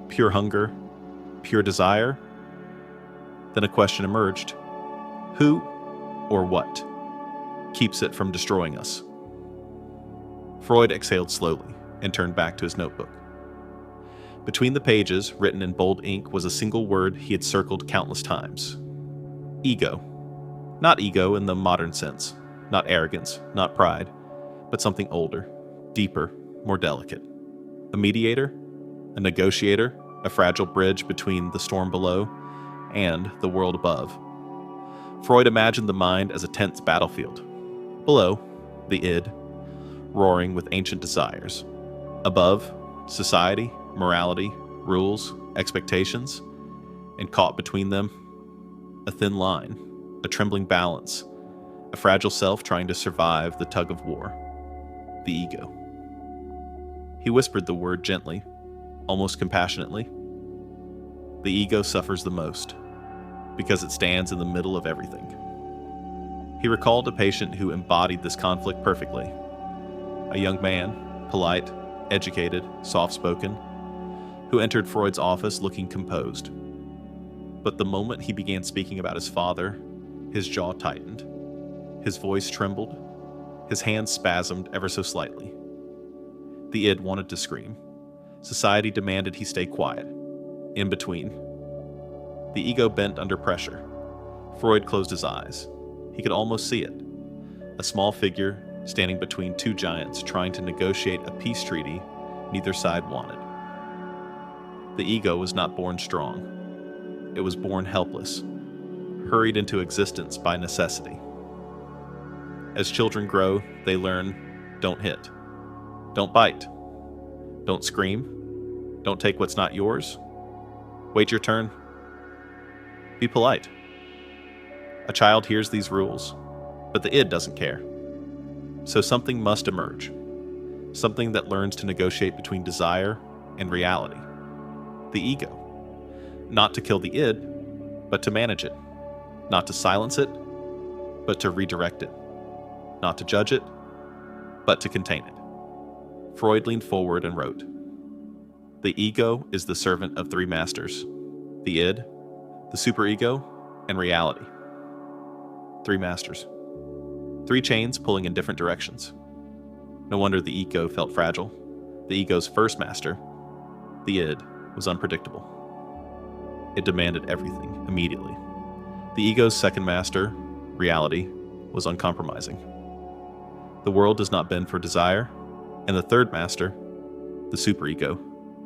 pure hunger, pure desire, then a question emerged. Who or what keeps it from destroying us? Freud exhaled slowly and turned back to his notebook. Between the pages, written in bold ink, was a single word he had circled countless times. Ego. Not ego in the modern sense, not arrogance, not pride, but something older, deeper, more delicate. A mediator, a negotiator, a fragile bridge between the storm below and the world above. Freud imagined the mind as a tense battlefield. Below, the id, roaring with ancient desires. Above, society, morality, rules, expectations, and caught between them, a thin line, a trembling balance, a fragile self trying to survive the tug of war, the ego. He whispered the word gently, almost compassionately. The ego suffers the most, because it stands in the middle of everything. He recalled a patient who embodied this conflict perfectly. A young man, polite, educated, soft-spoken, who entered Freud's office looking composed. But the moment he began speaking about his father, his jaw tightened, his voice trembled, his hands spasmed ever so slightly. The id wanted to scream. Society demanded he stay quiet. In between. The ego bent under pressure. Freud closed his eyes. He could almost see it. A small figure standing between two giants trying to negotiate a peace treaty neither side wanted. The ego was not born strong. It was born helpless, hurried into existence by necessity. As children grow, they learn, don't hit, don't bite, don't scream, Don't take what's not yours. Wait your turn. Be polite. A child hears these rules, but the id doesn't care. So something must emerge. Something that learns to negotiate between desire and reality. The ego. Not to kill the id, but to manage it. Not to silence it, but to redirect it. Not to judge it, but to contain it. Freud leaned forward and wrote, "The ego is the servant of three masters, the id, the superego, and reality." Three masters. Three chains pulling in different directions. No wonder the ego felt fragile. The ego's first master, the id, was unpredictable. It demanded everything immediately. The ego's second master, reality, was uncompromising. The world does not bend for desire, and the third master, the superego,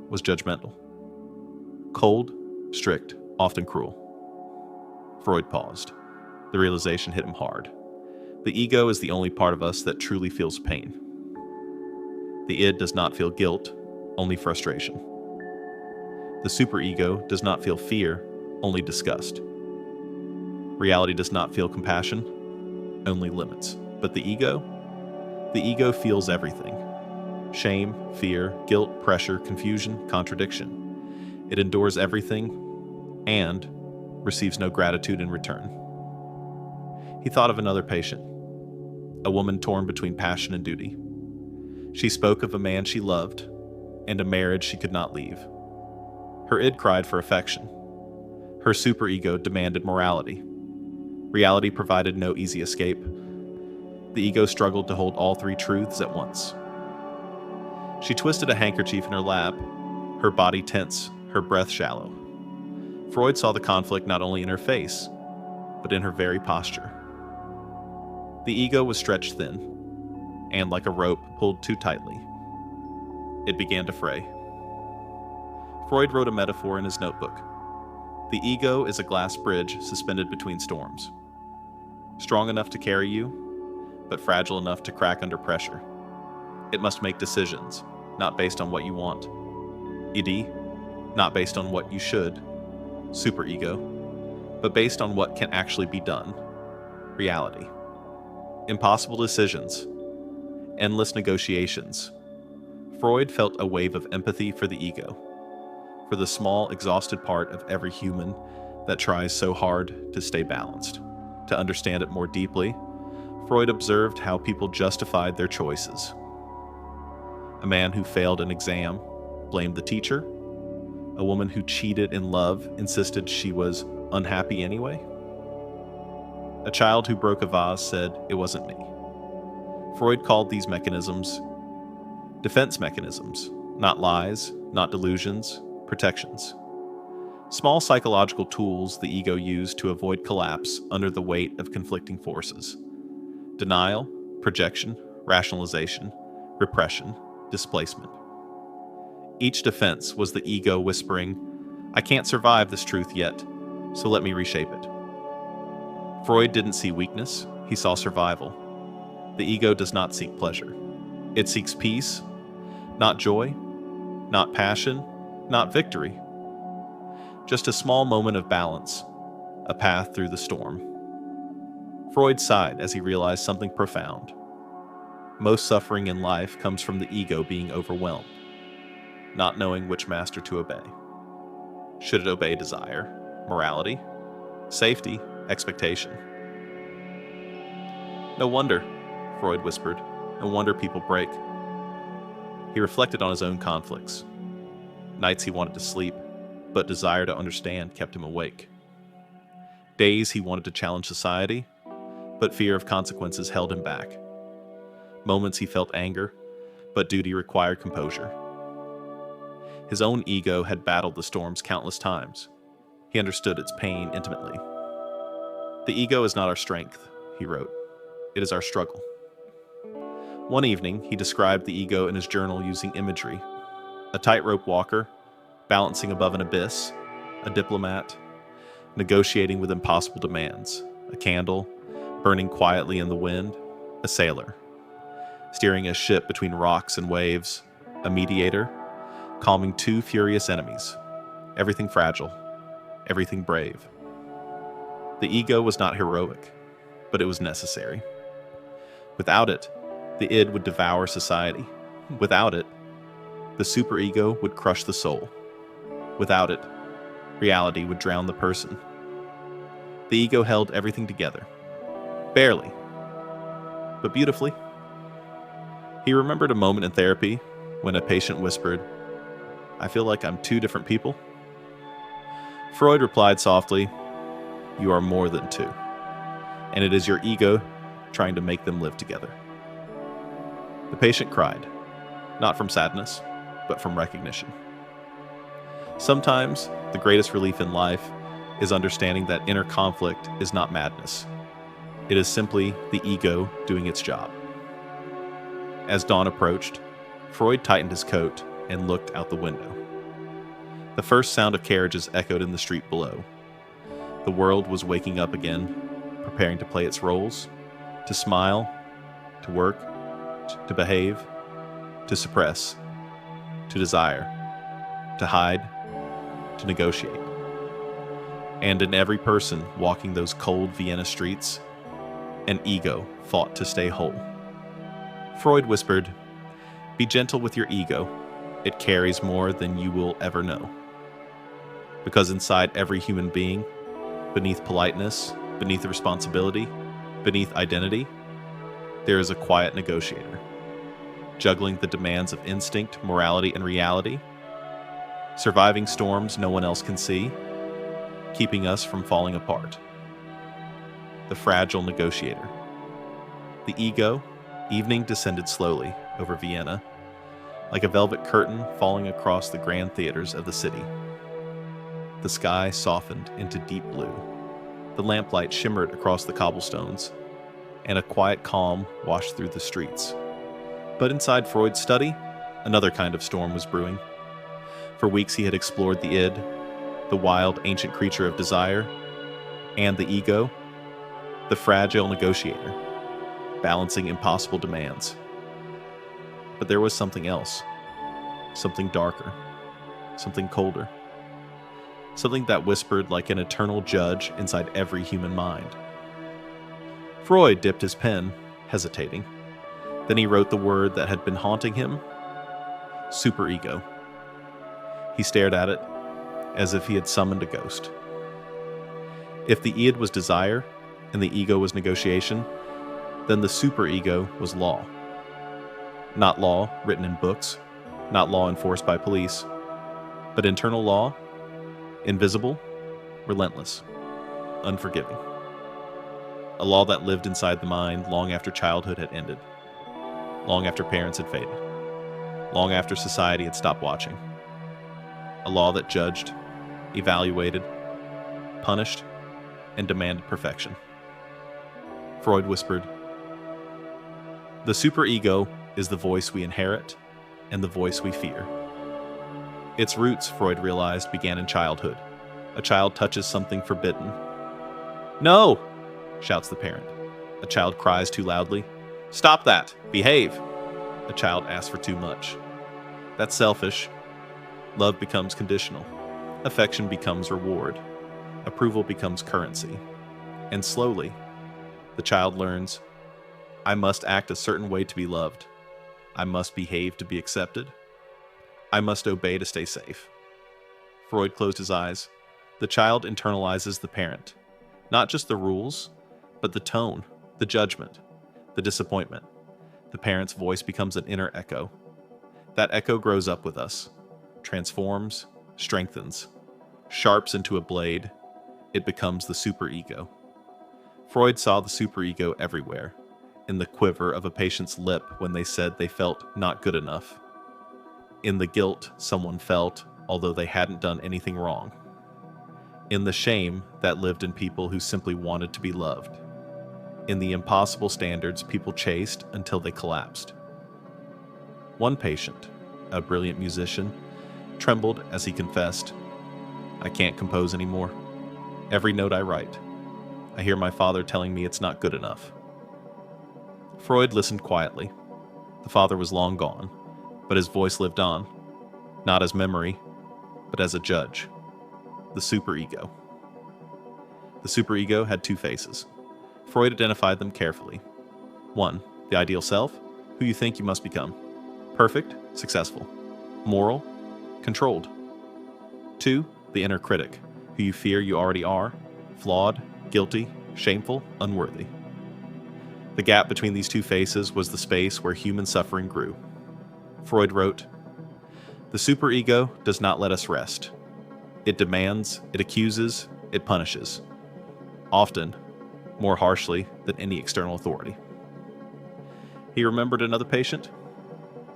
was judgmental. Cold, strict, often cruel. Freud paused. The realization hit him hard. The ego is the only part of us that truly feels pain. The id does not feel guilt, only frustration. The superego does not feel fear, only disgust. Reality does not feel compassion, only limits. But the ego feels everything. Shame, fear, guilt, pressure, confusion, contradiction. It endures everything and receives no gratitude in return. He thought of another patient, a woman torn between passion and duty. She spoke of a man she loved and a marriage she could not leave. Her id cried for affection. Her superego demanded morality. Reality provided no easy escape. The ego struggled to hold all three truths at once. She twisted a handkerchief in her lap, her body tense, her breath shallow. Freud saw the conflict not only in her face, but in her very posture. The ego was stretched thin, and like a rope pulled too tightly. It began to fray. Freud wrote a metaphor in his notebook. The ego is a glass bridge suspended between storms. Strong enough to carry you, but fragile enough to crack under pressure. It must make decisions, not based on what you want. Id, not based on what you should. Superego, but based on what can actually be done. Reality. Impossible decisions. Endless negotiations. Freud felt a wave of empathy for the ego, for the small, exhausted part of every human that tries so hard to stay balanced. To understand it more deeply, Freud observed how people justified their choices. A man who failed an exam blamed the teacher. A woman who cheated in love insisted she was unhappy anyway. A child who broke a vase said, "It wasn't me." Freud called these mechanisms defense mechanisms, not lies, not delusions, protections. Small psychological tools the ego used to avoid collapse under the weight of conflicting forces. Denial, projection, rationalization, repression, displacement. Each defense was the ego whispering, "I can't survive this truth yet, so let me reshape it." Freud didn't see weakness, he saw survival. The ego does not seek pleasure. It seeks peace, not joy, not passion, not victory. Just a small moment of balance, a path through the storm. Freud sighed as he realized something profound. Most suffering in life comes from the ego being overwhelmed, not knowing which master to obey. Should it obey desire, morality, safety, expectation? "No wonder," Freud whispered. "No wonder people break." He reflected on his own conflicts. Nights he wanted to sleep, but desire to understand kept him awake. Days he wanted to challenge society, but fear of consequences held him back. Moments he felt anger, but duty required composure. His own ego had battled the storms countless times. He understood its pain intimately. "The ego is not our strength," he wrote. "It is our struggle." One evening, he described the ego in his journal using imagery. A tightrope walker, balancing above an abyss, a diplomat, negotiating with impossible demands, a candle, burning quietly in the wind, a sailor, steering a ship between rocks and waves, a mediator, calming two furious enemies, everything fragile, everything brave. The ego was not heroic, but it was necessary. Without it, the id would devour society. Without it, the superego would crush the soul. Without it, reality would drown the person. The ego held everything together. Barely, but beautifully. He remembered a moment in therapy when a patient whispered, "I feel like I'm two different people." Freud replied softly, "You are more than two, and it is your ego trying to make them live together." The patient cried, not from sadness, but from recognition. Sometimes the greatest relief in life is understanding that inner conflict is not madness. It is simply the ego doing its job. As dawn approached, Freud tightened his coat and looked out the window. The first sound of carriages echoed in the street below. The world was waking up again, preparing to play its roles, to smile, to work, to behave, to suppress, to desire, to hide, to negotiate. And in every person walking those cold Vienna streets, an ego fought to stay whole. Freud whispered, "Be gentle with your ego. It carries more than you will ever know." Because inside every human being, beneath politeness, beneath responsibility, beneath identity, there is a quiet negotiator, juggling the demands of instinct, morality, and reality, surviving storms no one else can see, keeping us from falling apart. The fragile negotiator. The ego. Evening descended slowly over Vienna, like a velvet curtain falling across the grand theaters of the city. The sky softened into deep blue. The lamplight shimmered across the cobblestones, and a quiet calm washed through the streets. But inside Freud's study, another kind of storm was brewing. For weeks he had explored the id, the wild, ancient creature of desire, and the ego, the fragile negotiator, balancing impossible demands. But there was something else, something darker, something colder, something that whispered like an eternal judge inside every human mind. Freud dipped his pen, hesitating. Then he wrote the word that had been haunting him, superego. He stared at it as if he had summoned a ghost. If the id was desire and the ego was negotiation, then the superego was law. Not law written in books, not law enforced by police, but internal law, invisible, relentless, unforgiving. A law that lived inside the mind long after childhood had ended, long after parents had faded, long after society had stopped watching. A law that judged, evaluated, punished, and demanded perfection. Freud whispered, "The superego is the voice we inherit and the voice we fear." Its roots, Freud realized, began in childhood. A child touches something forbidden. "No!" shouts the parent. A child cries too loudly. "Stop that! Behave!" A child asks for too much. That's selfish. Love becomes conditional. Affection becomes reward. Approval becomes currency. And slowly, the child learns, I must act a certain way to be loved. I must behave to be accepted. I must obey to stay safe. Freud closed his eyes. The child internalizes the parent. Not just the rules, but the tone, the judgment, the disappointment. The parent's voice becomes an inner echo. That echo grows up with us, transforms, strengthens, sharps into a blade. It becomes the superego. Freud saw the superego everywhere, in the quiver of a patient's lip when they said they felt not good enough, in the guilt someone felt although they hadn't done anything wrong, in the shame that lived in people who simply wanted to be loved, in the impossible standards people chased until they collapsed. One patient, a brilliant musician, trembled as he confessed, "I can't compose anymore. Every note I write, I hear my father telling me it's not good enough." Freud listened quietly. The father was long gone, but his voice lived on. not as memory, but as a judge, the superego. The superego had two faces. Freud identified them carefully. One, the ideal self, who you think you must become. Perfect, successful. Moral, controlled. Two, the inner critic, who you fear you already are, flawed, guilty, shameful, unworthy. The gap between these two faces was the space where human suffering grew. Freud wrote, "The superego does not let us rest. It demands, it accuses, it punishes. Often, more harshly than any external authority." He remembered another patient,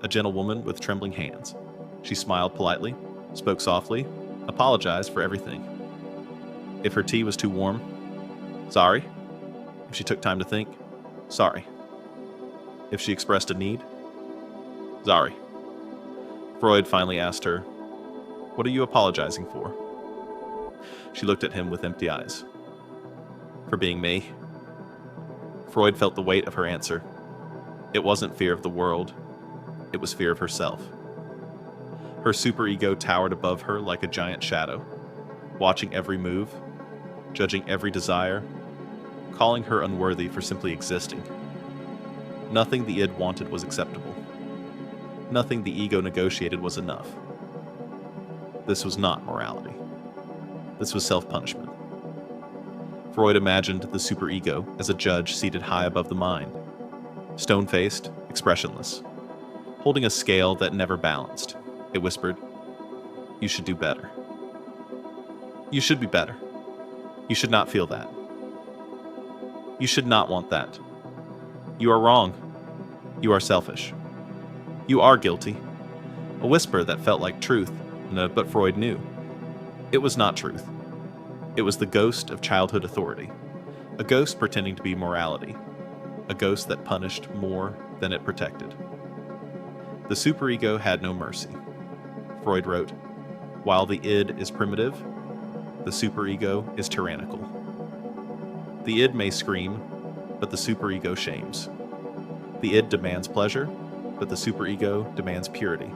a gentle woman with trembling hands. She smiled politely, spoke softly, apologized for everything. If her tea was too warm, sorry. If she took time to think, sorry. If she expressed a need, sorry. Freud finally asked her, "What are you apologizing for?" She looked at him with empty eyes. "For being me." Freud felt the weight of her answer. It wasn't fear of the world, it was fear of herself. Her superego towered above her like a giant shadow, watching every move, judging every desire, calling her unworthy for simply existing. Nothing the id wanted was acceptable. Nothing the ego negotiated was enough. This was not morality. This was self-punishment. Freud imagined the superego as a judge seated high above the mind, stone-faced, expressionless, holding a scale that never balanced. It whispered, "You should do better. You should be better. You should not feel that. You should not want that. You are wrong. You are selfish. You are guilty." A whisper that felt like truth, but Freud knew. It was not truth. It was the ghost of childhood authority, a ghost pretending to be morality, a ghost that punished more than it protected. The superego had no mercy. Freud wrote, "While the id is primitive, the superego is tyrannical. The id may scream, but the superego shames. The id demands pleasure, but the superego demands purity.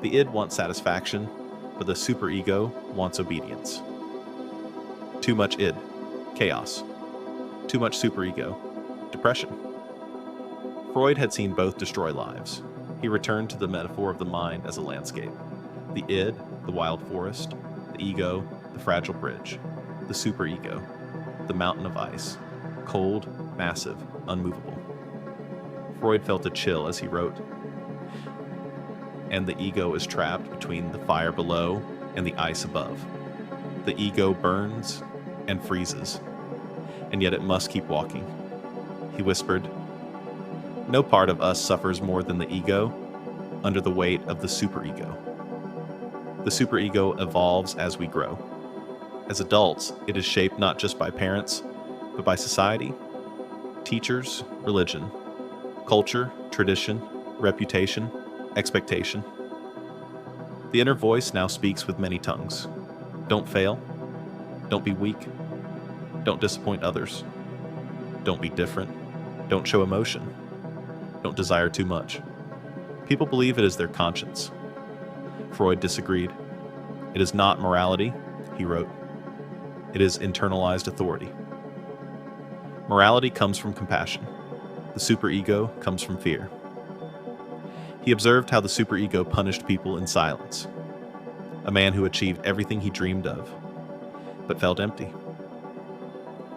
The id wants satisfaction, but the superego wants obedience. Too much id, chaos. Too much superego, depression." Freud had seen both destroy lives. He returned to the metaphor of the mind as a landscape. The id, the wild forest, the ego, the fragile bridge, the superego, the mountain of ice, cold, massive, unmovable. Freud felt a chill as he wrote, "And the ego is trapped between the fire below and the ice above. The ego burns and freezes, and yet it must keep walking." He whispered, "No part of us suffers more than the ego under the weight of the superego. The superego evolves as we grow. As adults, it is shaped not just by parents, but by society, teachers, religion, culture, tradition, reputation, expectation. The inner voice now speaks with many tongues. Don't fail. Don't be weak. Don't disappoint others. Don't be different. Don't show emotion. Don't desire too much. People believe it is their conscience." Freud disagreed. "It is not morality," he wrote. "It is internalized authority. Morality comes from compassion. The superego comes from fear." He observed how the superego punished people in silence. A man who achieved everything he dreamed of, but felt empty.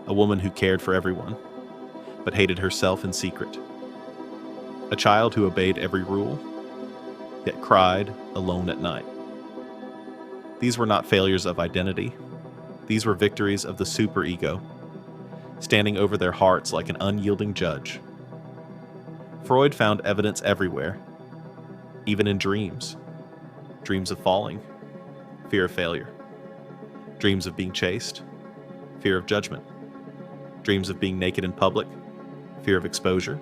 A woman who cared for everyone, but hated herself in secret. A child who obeyed every rule, yet cried alone at night. These were not failures of identity. These were victories of the superego, standing over their hearts like an unyielding judge. Freud found evidence everywhere, even in dreams. Dreams of falling, fear of failure. Dreams of being chased, fear of judgment. Dreams of being naked in public, fear of exposure.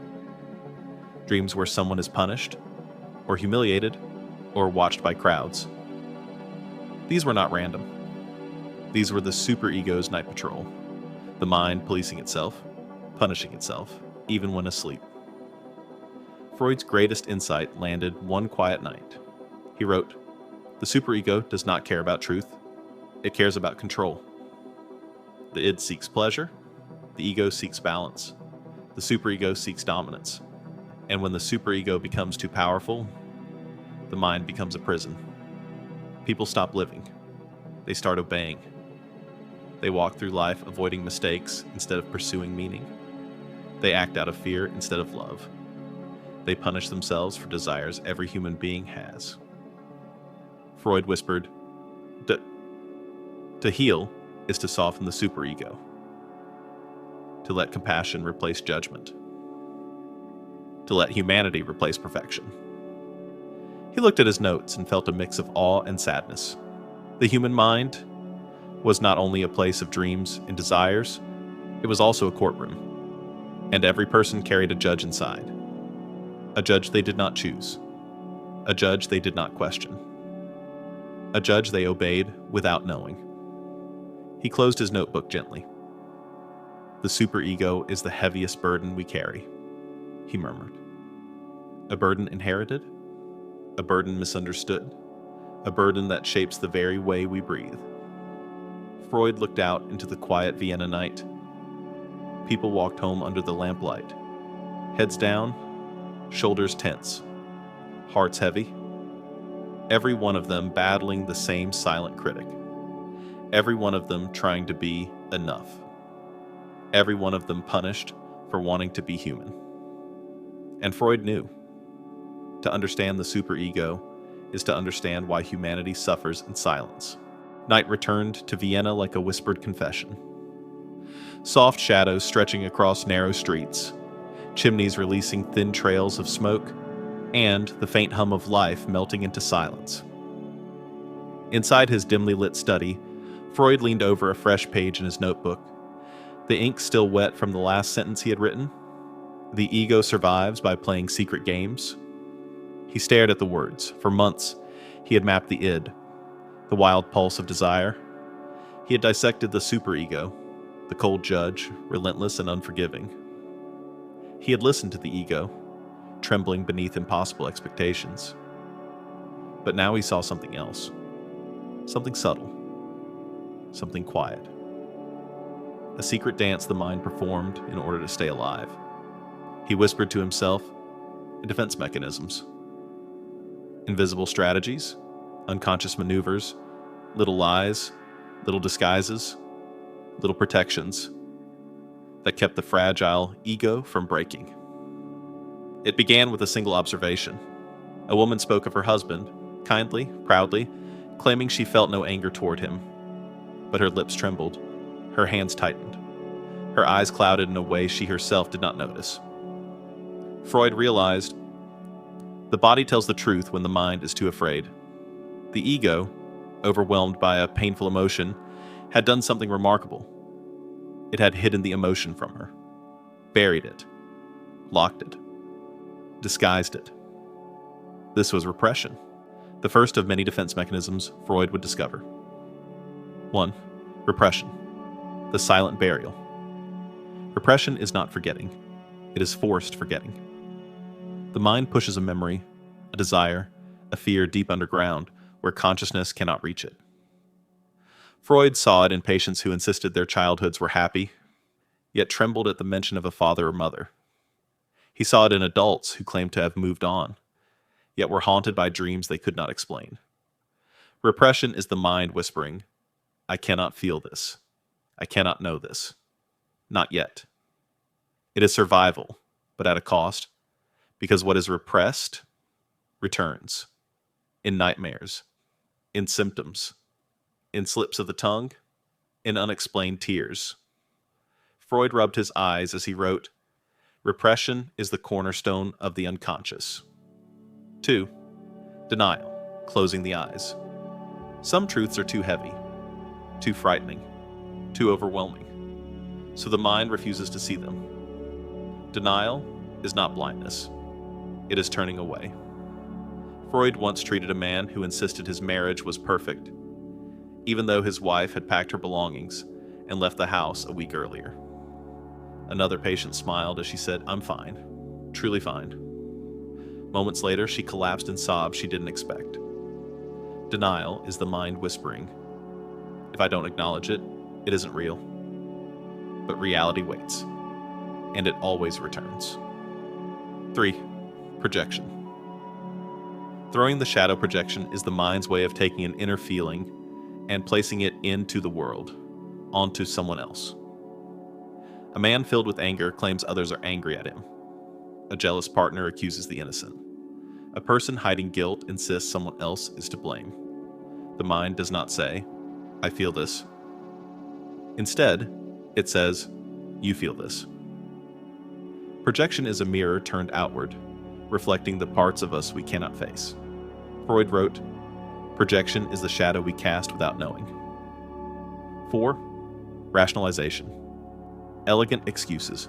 Dreams where someone is punished, or humiliated, or watched by crowds. These were not random. These were the superego's night patrol, the mind policing itself, punishing itself, even when asleep. Freud's greatest insight landed one quiet night. He wrote, The superego does not care about truth. It cares about control. The id seeks pleasure. The ego seeks balance. The superego seeks dominance. And when the superego becomes too powerful, the mind becomes a prison. People stop living. They start obeying. They walk through life avoiding mistakes instead of pursuing meaning. They act out of fear instead of love. They punish themselves for desires every human being has. Freud whispered, to heal is to soften the superego, to let compassion replace judgment, to let humanity replace perfection. He looked at his notes and felt a mix of awe and sadness. The human mind was not only a place of dreams and desires, it was also a courtroom, and every person carried a judge inside. A judge they did not choose. A judge they did not question. A judge they obeyed without knowing. He closed his notebook gently. The superego is the heaviest burden we carry, he murmured. A burden inherited? A burden misunderstood? A burden that shapes the very way we breathe. Freud looked out into the quiet Vienna night. People walked home under the lamplight, heads down, shoulders tense, hearts heavy, every one of them battling the same silent critic, every one of them trying to be enough, every one of them punished for wanting to be human. And Freud knew. To understand the superego is to understand why humanity suffers in silence. Night returned to Vienna like a whispered confession. Soft shadows stretching across narrow streets, chimneys releasing thin trails of smoke, and the faint hum of life melting into silence. Inside his dimly lit study, Freud leaned over a fresh page in his notebook, the ink still wet from the last sentence he had written. The ego survives by playing secret games. He stared at the words. For months, he had mapped the id, the wild pulse of desire. He had dissected the superego, the cold judge, relentless and unforgiving. He had listened to the ego, trembling beneath impossible expectations. But now he saw something else. Something subtle. Something quiet. A secret dance the mind performed in order to stay alive. He whispered to himself, defense mechanisms. Invisible strategies, unconscious maneuvers, little lies, little disguises, little protections that kept the fragile ego from breaking. It began with a single observation. A woman spoke of her husband, kindly, proudly, claiming she felt no anger toward him. But her lips trembled, her hands tightened, her eyes clouded in a way she herself did not notice. Freud realized the body tells the truth when the mind is too afraid. The ego, overwhelmed by a painful emotion, had done something remarkable. It had hidden the emotion from her, buried it, locked it, disguised it. This was repression, the first of many defense mechanisms Freud would discover. 1. Repression, the silent burial. Repression is not forgetting. It is forced forgetting. The mind pushes a memory, a desire, a fear deep underground where consciousness cannot reach it. Freud saw it in patients who insisted their childhoods were happy, yet trembled at the mention of a father or mother. He saw it in adults who claimed to have moved on, yet were haunted by dreams they could not explain. Repression is the mind whispering, I cannot feel this. I cannot know this. Not yet. It is survival, but at a cost, because what is repressed returns. In nightmares, in symptoms, in slips of the tongue, in unexplained tears. Freud rubbed his eyes as he wrote, repression is the cornerstone of the unconscious. 2. Denial, closing the eyes. Some truths are too heavy, too frightening, too overwhelming, so the mind refuses to see them. Denial is not blindness. It is turning away. Freud once treated a man who insisted his marriage was perfect, even though his wife had packed her belongings and left the house a week earlier. Another patient smiled as she said, I'm fine, truly fine. Moments later, she collapsed in sobs she didn't expect. Denial is the mind whispering, if I don't acknowledge it, it isn't real. But reality waits, and it always returns. 3. Projection. Throwing the shadow projection is the mind's way of taking an inner feeling and placing it into the world, onto someone else. A man filled with anger claims others are angry at him. A jealous partner accuses the innocent. A person hiding guilt insists someone else is to blame. The mind does not say, I feel this. Instead, it says, you feel this. Projection is a mirror turned outward, reflecting the parts of us we cannot face. Freud wrote, projection is the shadow we cast without knowing. 4. Rationalization. Elegant excuses.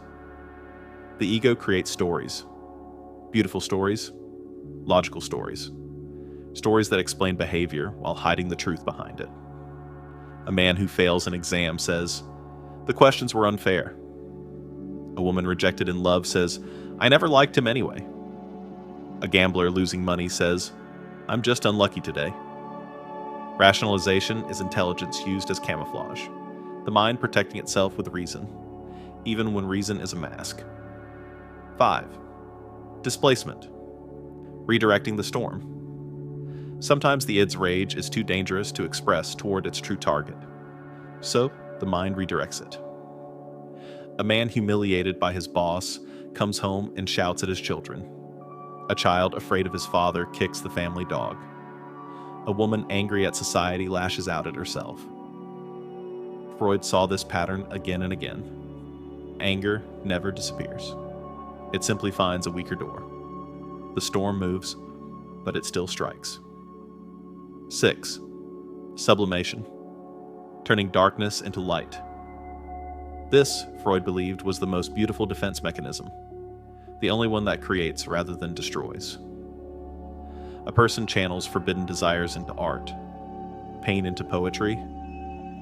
The ego creates stories. Beautiful stories, logical stories. Stories that explain behavior while hiding the truth behind it. A man who fails an exam says, the questions were unfair. A woman rejected in love says, I never liked him anyway. A gambler losing money says, I'm just unlucky today. Rationalization is intelligence used as camouflage, the mind protecting itself with reason, even when reason is a mask. 5. Displacement. Redirecting the storm. Sometimes the id's rage is too dangerous to express toward its true target, so the mind redirects it. A man humiliated by his boss comes home and shouts at his children. A child afraid of his father kicks the family dog. A woman angry at society lashes out at herself. Freud saw this pattern again and again. Anger never disappears. It simply finds a weaker door. The storm moves, but it still strikes. 6. Sublimation. Turning darkness into light. This, Freud believed, was the most beautiful defense mechanism, the only one that creates rather than destroys. A person channels forbidden desires into art, pain into poetry,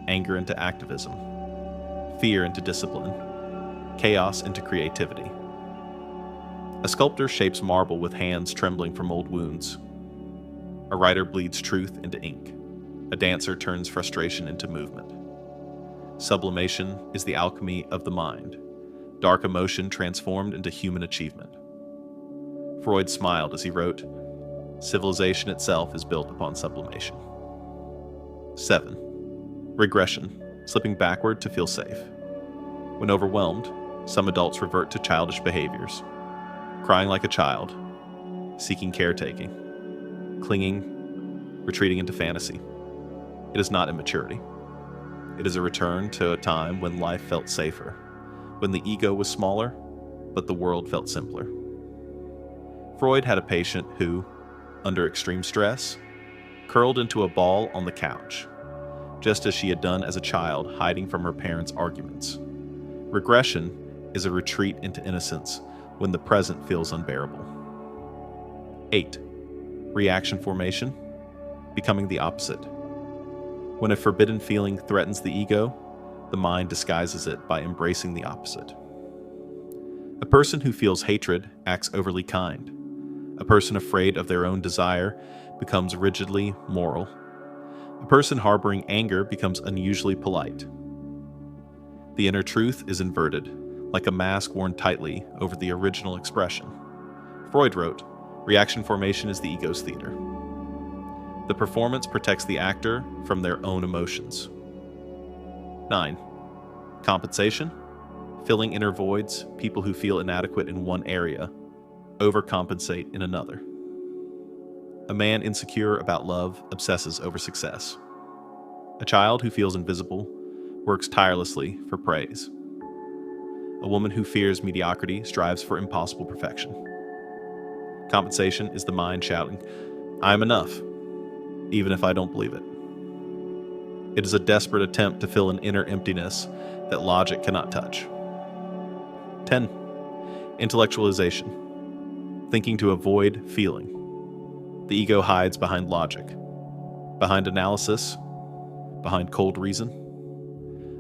anger into activism, fear into discipline, chaos into creativity. A sculptor shapes marble with hands trembling from old wounds. A writer bleeds truth into ink. A dancer turns frustration into movement. Sublimation is the alchemy of the mind, dark emotion transformed into human achievement. Freud smiled as he wrote, civilization itself is built upon sublimation. 7. Regression, slipping backward to feel safe. When overwhelmed, some adults revert to childish behaviors, crying like a child, seeking caretaking, clinging, retreating into fantasy. It is not immaturity. It is a return to a time when life felt safer, when the ego was smaller, but the world felt simpler. Freud had a patient who, under extreme stress, curled into a ball on the couch, just as she had done as a child, hiding from her parents' arguments. Regression is a retreat into innocence when the present feels unbearable. 8. Reaction formation, becoming the opposite. When a forbidden feeling threatens the ego, the mind disguises it by embracing the opposite. A person who feels hatred acts overly kind. A person afraid of their own desire becomes rigidly moral. A person harboring anger becomes unusually polite. The inner truth is inverted, like a mask worn tightly over the original expression. Freud wrote, reaction formation is the ego's theater. The performance protects the actor from their own emotions. 9. Compensation, filling inner voids. People who feel inadequate in one area overcompensate in another. A man insecure about love obsesses over success. A child who feels invisible works tirelessly for praise. A woman who fears mediocrity strives for impossible perfection. Compensation is the mind shouting, I'm enough, even if I don't believe it. It is a desperate attempt to fill an inner emptiness that logic cannot touch. 10. Intellectualization, thinking to avoid feeling. The ego hides behind logic, behind analysis, behind cold reason.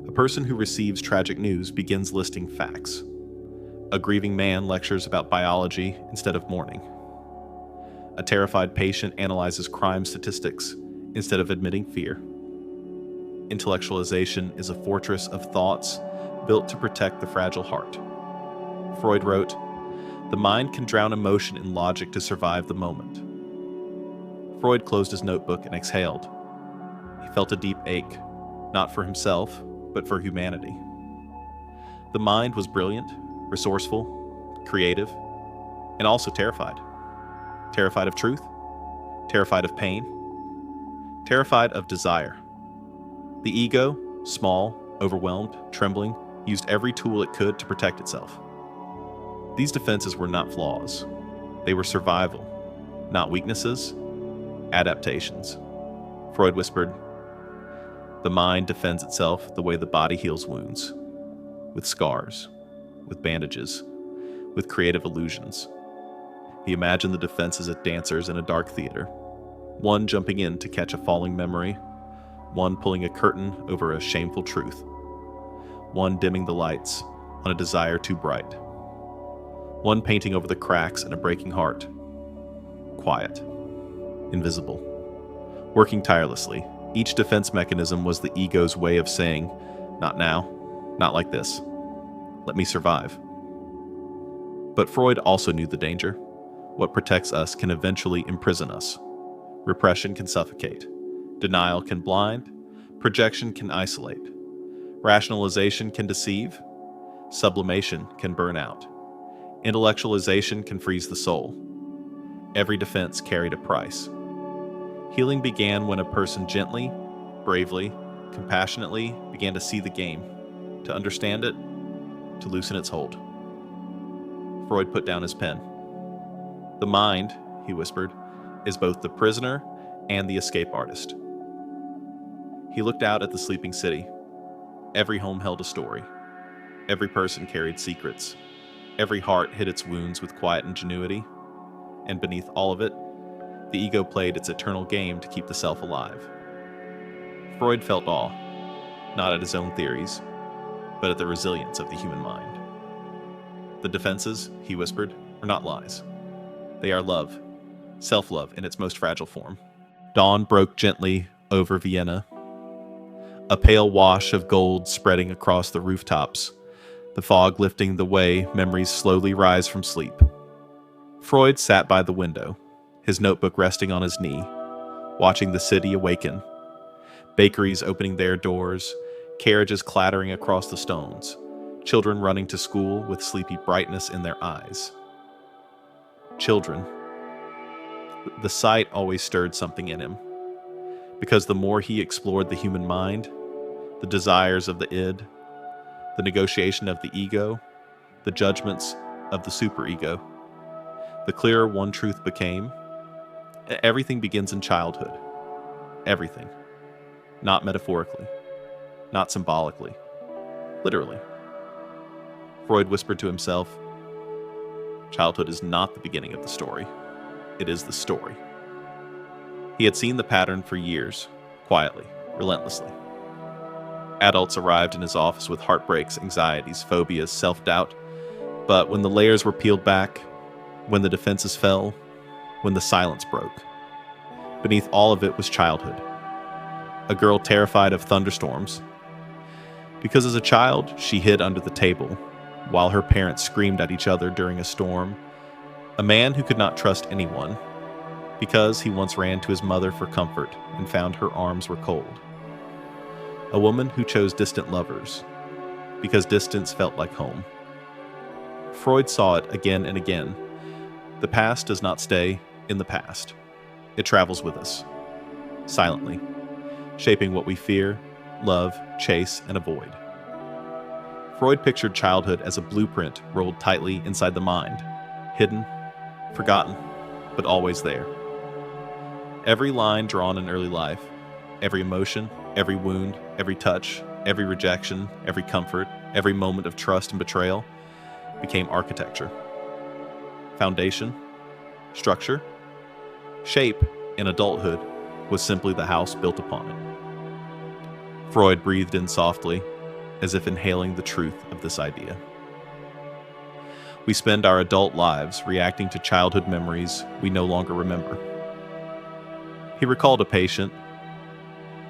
A person who receives tragic news begins listing facts. A grieving man lectures about biology instead of mourning. A terrified patient analyzes crime statistics instead of admitting fear. Intellectualization is a fortress of thoughts built to protect the fragile heart. Freud wrote, "The mind can drown emotion in logic to survive the moment." Freud closed his notebook and exhaled. He felt a deep ache, not for himself, but for humanity. The mind was brilliant, resourceful, creative, and also terrified. Terrified of truth, terrified of pain, terrified of desire. The ego, small, overwhelmed, trembling, used every tool it could to protect itself. These defenses were not flaws. They were survival, not weaknesses, adaptations. Freud whispered, "The mind defends itself the way the body heals wounds, with scars, with bandages, with creative illusions." He imagined the defenses as dancers in a dark theater, one jumping in to catch a falling memory, one pulling a curtain over a shameful truth, one dimming the lights on a desire too bright, one painting over the cracks in a breaking heart. Quiet, invisible, working tirelessly. Each defense mechanism was the ego's way of saying, "Not now, not like this. Let me survive." But Freud also knew the danger. What protects us can eventually imprison us. Repression can suffocate. Denial can blind. Projection can isolate. Rationalization can deceive. Sublimation can burn out. Intellectualization can freeze the soul. Every defense carried a price. Healing began when a person gently, bravely, compassionately began to see the game, to understand it, to loosen its hold. Freud put down his pen. "The mind," he whispered, "is both the prisoner and the escape artist." He looked out at the sleeping city. Every home held a story. Every person carried secrets. Every heart hid its wounds with quiet ingenuity. And beneath all of it, the ego played its eternal game to keep the self alive. Freud felt awe, not at his own theories, but at the resilience of the human mind. "The defenses," he whispered, "are not lies. They are love, self-love in its most fragile form." Dawn broke gently over Vienna, a pale wash of gold spreading across the rooftops, the fog lifting the way memories slowly rise from sleep. Freud sat by the window, his notebook resting on his knee, watching the city awaken. Bakeries opening their doors, carriages clattering across the stones, children running to school with sleepy brightness in their eyes. Children. The sight always stirred something in him, because the more he explored the human mind, the desires of the id, the negotiation of the ego, the judgments of the superego, the clearer one truth became. Everything begins in childhood. Everything. Not metaphorically. Not symbolically. Literally. Freud whispered to himself, "Childhood is not the beginning of the story. It is the story." He had seen the pattern for years, quietly, relentlessly. Adults arrived in his office with heartbreaks, anxieties, phobias, self-doubt. But when the layers were peeled back, when the defenses fell, when the silence broke, beneath all of it was childhood. A girl terrified of thunderstorms. Because as a child, she hid under the table, while her parents screamed at each other during a storm. A man who could not trust anyone, because he once ran to his mother for comfort and found her arms were cold. A woman who chose distant lovers, because distance felt like home. Freud saw it again and again. The past does not stay in the past. It travels with us, silently, shaping what we fear, love, chase, and avoid. Freud pictured childhood as a blueprint rolled tightly inside the mind, hidden, forgotten, but always there. Every line drawn in early life, every emotion, every wound, every touch, every rejection, every comfort, every moment of trust and betrayal became architecture. Foundation, structure, shape in adulthood was simply the house built upon it. Freud breathed in softly, as if inhaling the truth of this idea. We spend our adult lives reacting to childhood memories we no longer remember. He recalled a patient,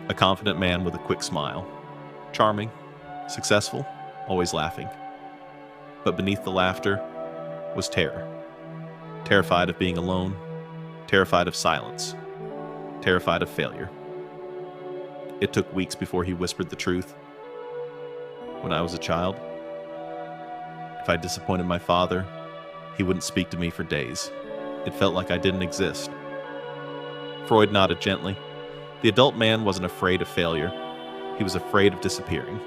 A confident man with a quick smile. Charming, successful, always laughing. But beneath the laughter was terror. Terrified of being alone, terrified of silence, terrified of failure. It took weeks before he whispered the truth. When I was a child, if I disappointed my father, he wouldn't speak to me for days. It felt like I didn't exist. Freud nodded gently. The adult man wasn't afraid of failure. He was afraid of disappearing,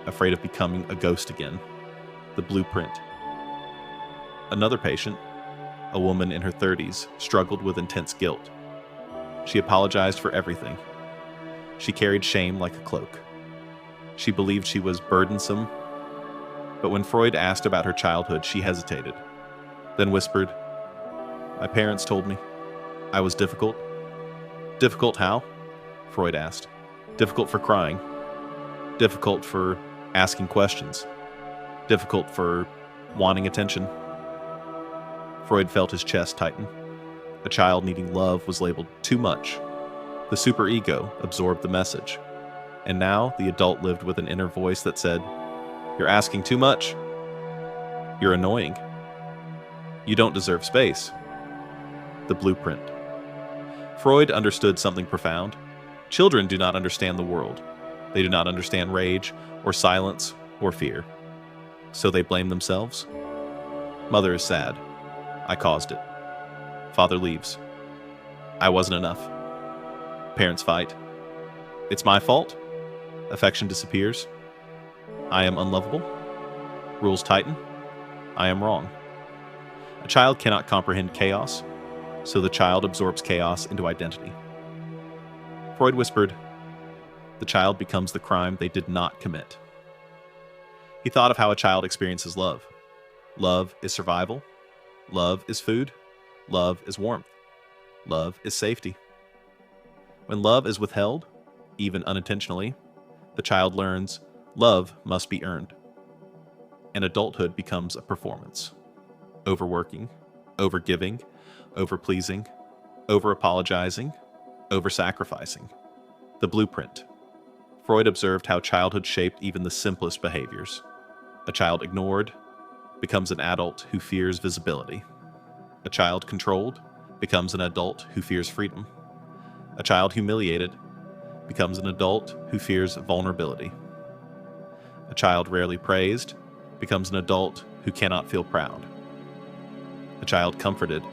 afraid of becoming a ghost again. The blueprint. Another patient, a woman in her 30s, struggled with intense guilt. She apologized for everything. She carried shame like a cloak. She believed she was burdensome, but when Freud asked about her childhood, she hesitated, then whispered, "My parents told me I was difficult." "Difficult how?" Freud asked. "Difficult for crying. Difficult for asking questions. Difficult for wanting attention." Freud felt his chest tighten. A child needing love was labeled too much. The superego absorbed the message. And now the adult lived with an inner voice that said, "You're asking too much. You're annoying. You don't deserve space." The blueprint. Freud understood something profound. Children do not understand the world. They do not understand rage, or silence, or fear. So they blame themselves. Mother is sad. I caused it. Father leaves. I wasn't enough. Parents fight. It's my fault. Affection disappears. I am unlovable. Rules tighten. I am wrong. A child cannot comprehend chaos, so the child absorbs chaos into identity. Freud whispered, "The child becomes the crime they did not commit." He thought of how a child experiences love. Love is survival. Love is food. Love is warmth. Love is safety. When love is withheld, even unintentionally, the child learns love must be earned. And adulthood becomes a performance. Overworking, overgiving, overpleasing, over-apologizing, over-sacrificing. The blueprint. Freud observed how childhood shaped even the simplest behaviors. A child ignored becomes an adult who fears visibility. A child controlled becomes an adult who fears freedom. A child humiliated becomes an adult who fears vulnerability. A child rarely praised becomes an adult who cannot feel proud. A child comforted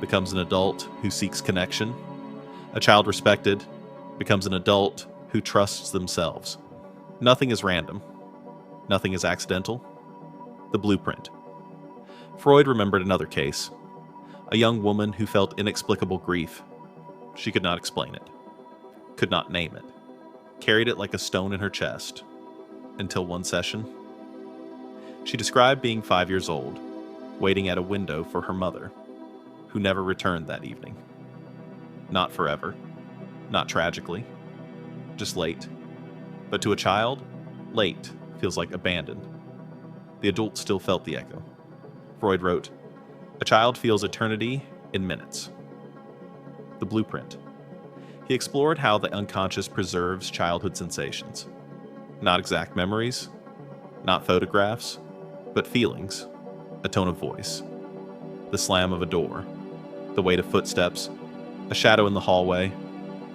becomes an adult who seeks connection. A child respected becomes an adult who trusts themselves. Nothing is random. Nothing is accidental. The blueprint. Freud remembered another case. A young woman who felt inexplicable grief. She could not explain it. Could not name it. Carried it like a stone in her chest. Until one session. She described being 5 years old, waiting at a window for her mother, who never returned that evening. Not forever. Not tragically. Just late. But to a child, late feels like abandoned. The adult still felt the echo. Freud wrote, "A child feels eternity in minutes." The blueprint. He explored how the unconscious preserves childhood sensations. Not exact memories, not photographs, but feelings, a tone of voice, the slam of a door, the weight of footsteps, a shadow in the hallway,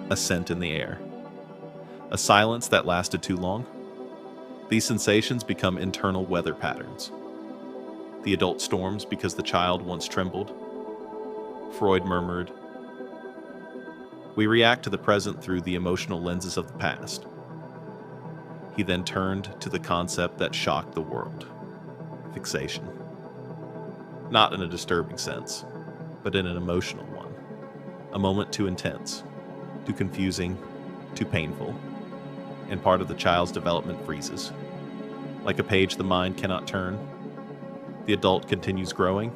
a scent in the air, a silence that lasted too long. These sensations become internal weather patterns. The adult storms because the child once trembled. Freud murmured, "We react to the present through the emotional lenses of the past." He then turned to the concept that shocked the world: fixation. Not in a disturbing sense, but in an emotional one. A moment too intense, too confusing, too painful, and part of the child's development freezes. Like a page the mind cannot turn, the adult continues growing,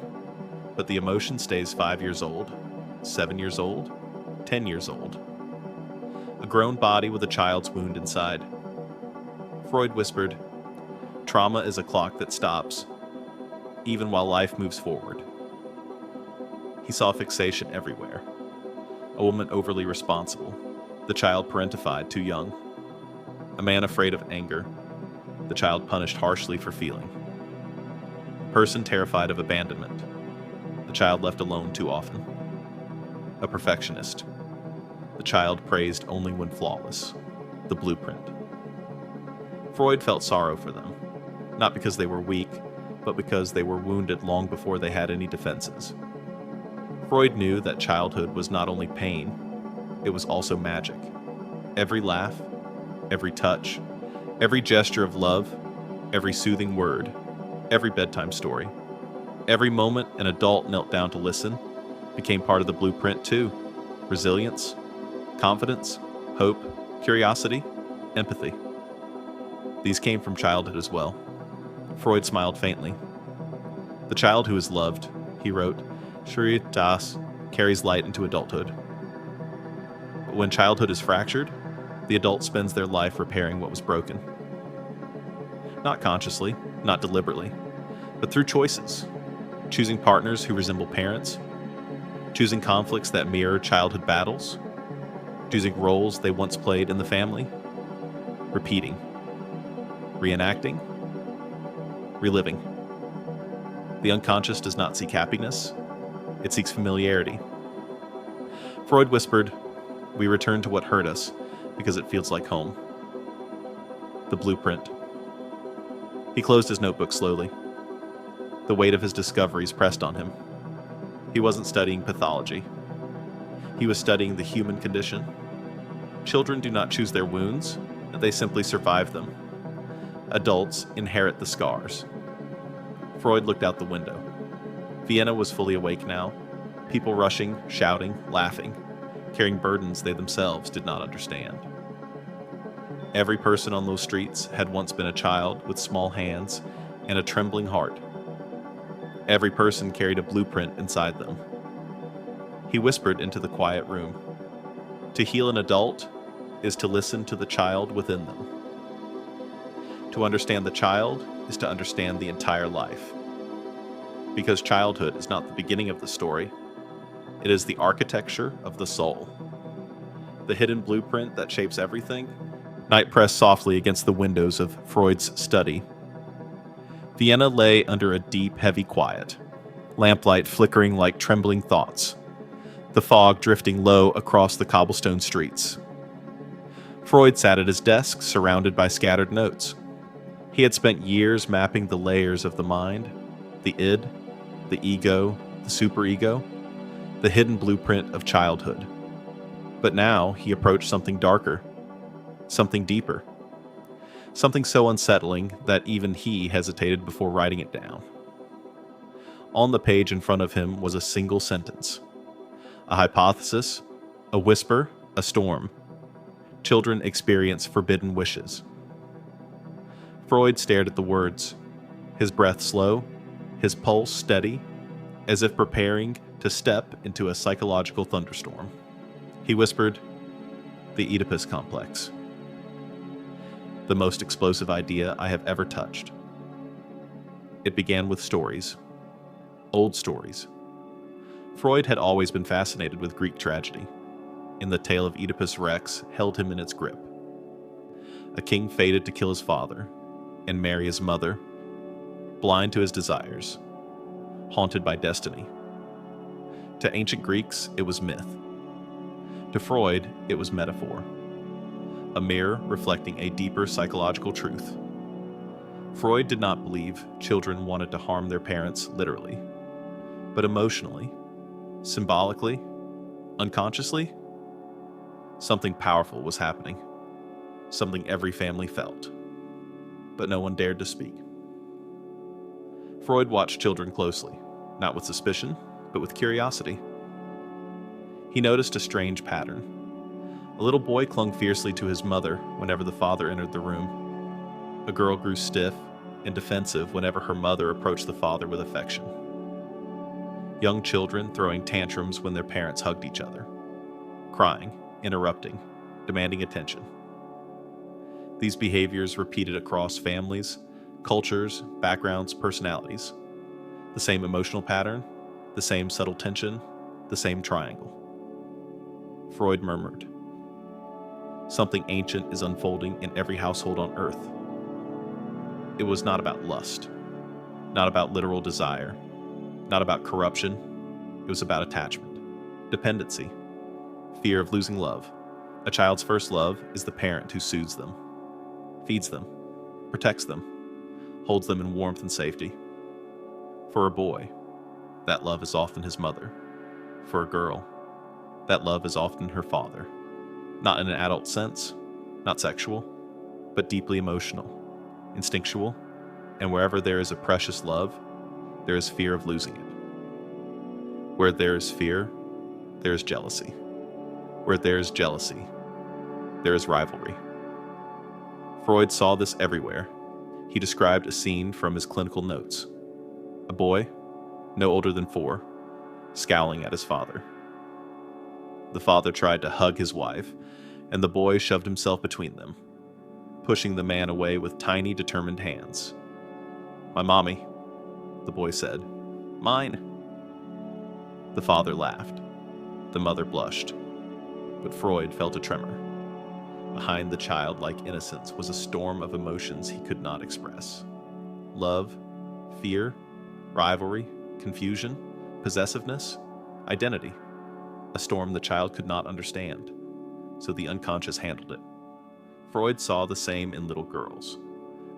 but the emotion stays 5 years old, 7 years old, 10 years old. A grown body with a child's wound inside. Freud whispered, "Trauma is a clock that stops, even while life moves forward." He saw fixation everywhere. A woman overly responsible, The child parentified too young. A man afraid of anger. The child punished harshly for feeling. Person terrified of abandonment. The child left alone too often. A perfectionist. The child praised only when flawless. The blueprint. Freud felt sorrow for them, not because they were weak, but because they were wounded long before they had any defenses. Freud knew that childhood was not only pain, it was also magic. Every laugh, every touch, every gesture of love, every soothing word, every bedtime story, every moment an adult knelt down to listen became part of the blueprint too. Resilience, confidence, hope, curiosity, empathy. These came from childhood as well. Freud smiled faintly. The child who is loved, he wrote, das carries light into adulthood. But when childhood is fractured, the adult spends their life repairing what was broken. Not consciously, not deliberately, but through choices. Choosing partners who resemble parents, choosing conflicts that mirror childhood battles, choosing roles they once played in the family, repeating, reenacting, reliving. The unconscious does not seek happiness, it seeks familiarity. Freud whispered, "We return to what hurt us because it feels like home." The blueprint. He closed his notebook slowly. The weight of his discoveries pressed on him. He wasn't studying pathology. He was studying the human condition. Children do not choose their wounds, they simply survive them. Adults inherit the scars. Freud looked out the window. Vienna was fully awake now. People rushing, shouting, laughing, carrying burdens they themselves did not understand. Every person on those streets had once been a child with small hands and a trembling heart. Every person carried a blueprint inside them. He whispered into the quiet room. To heal an adult is to listen to the child within them. To understand the child is to understand the entire life. Because childhood is not the beginning of the story, it is the architecture of the soul. The hidden blueprint that shapes everything. Night pressed softly against the windows of Freud's study. Vienna lay under a deep, heavy quiet, lamplight flickering like trembling thoughts, the fog drifting low across the cobblestone streets. Freud sat at his desk, surrounded by scattered notes. He had spent years mapping the layers of the mind, the id, the ego, the superego, the hidden blueprint of childhood. But now he approached something darker, something deeper, something so unsettling that even he hesitated before writing it down. On the page in front of him was a single sentence, a hypothesis, a whisper, a storm. Children experience forbidden wishes. Freud stared at the words, his breath slow, his pulse steady, as if preparing to step into a psychological thunderstorm. He whispered, "The Oedipus complex. The most explosive idea I have ever touched." It began with stories, old stories. Freud had always been fascinated with Greek tragedy, and the tale of Oedipus Rex held him in its grip. A king fated to kill his father and marry his mother, blind to his desires, haunted by destiny. To ancient Greeks, it was myth. To Freud, it was metaphor, a mirror reflecting a deeper psychological truth. Freud did not believe children wanted to harm their parents literally, but emotionally, symbolically, unconsciously, something powerful was happening, something every family felt, but no one dared to speak. Freud watched children closely, not with suspicion, but with curiosity. He noticed a strange pattern. A little boy clung fiercely to his mother whenever the father entered the room. A girl grew stiff and defensive whenever her mother approached the father with affection. Young children throwing tantrums when their parents hugged each other, crying, interrupting, demanding attention. These behaviors repeated across families, cultures, backgrounds, personalities. The same emotional pattern, the same subtle tension, the same triangle. Freud murmured, Something ancient is unfolding in every household on earth. It was not about lust, not about literal desire, not about corruption. It was about attachment, dependency, fear of losing love. A child's first love is the parent who soothes them, feeds them, protects them, holds them in warmth and safety. For a boy, that love is often his mother. For a girl, that love is often her father. Not in an adult sense, not sexual, but deeply emotional, instinctual, and wherever there is a precious love, there is fear of losing it. Where there is fear, there is jealousy. Where there is jealousy, there is rivalry. Freud saw this everywhere. He described a scene from his clinical notes. A boy, no older than 4, scowling at his father. The father tried to hug his wife, and the boy shoved himself between them, pushing the man away with tiny, determined hands. "My mommy," the boy said. "Mine." The father laughed. The mother blushed. But Freud felt a tremor. Behind the childlike innocence was a storm of emotions he could not express. Love, fear, rivalry, confusion, possessiveness, identity. A storm the child could not understand, so the unconscious handled it. Freud saw the same in little girls.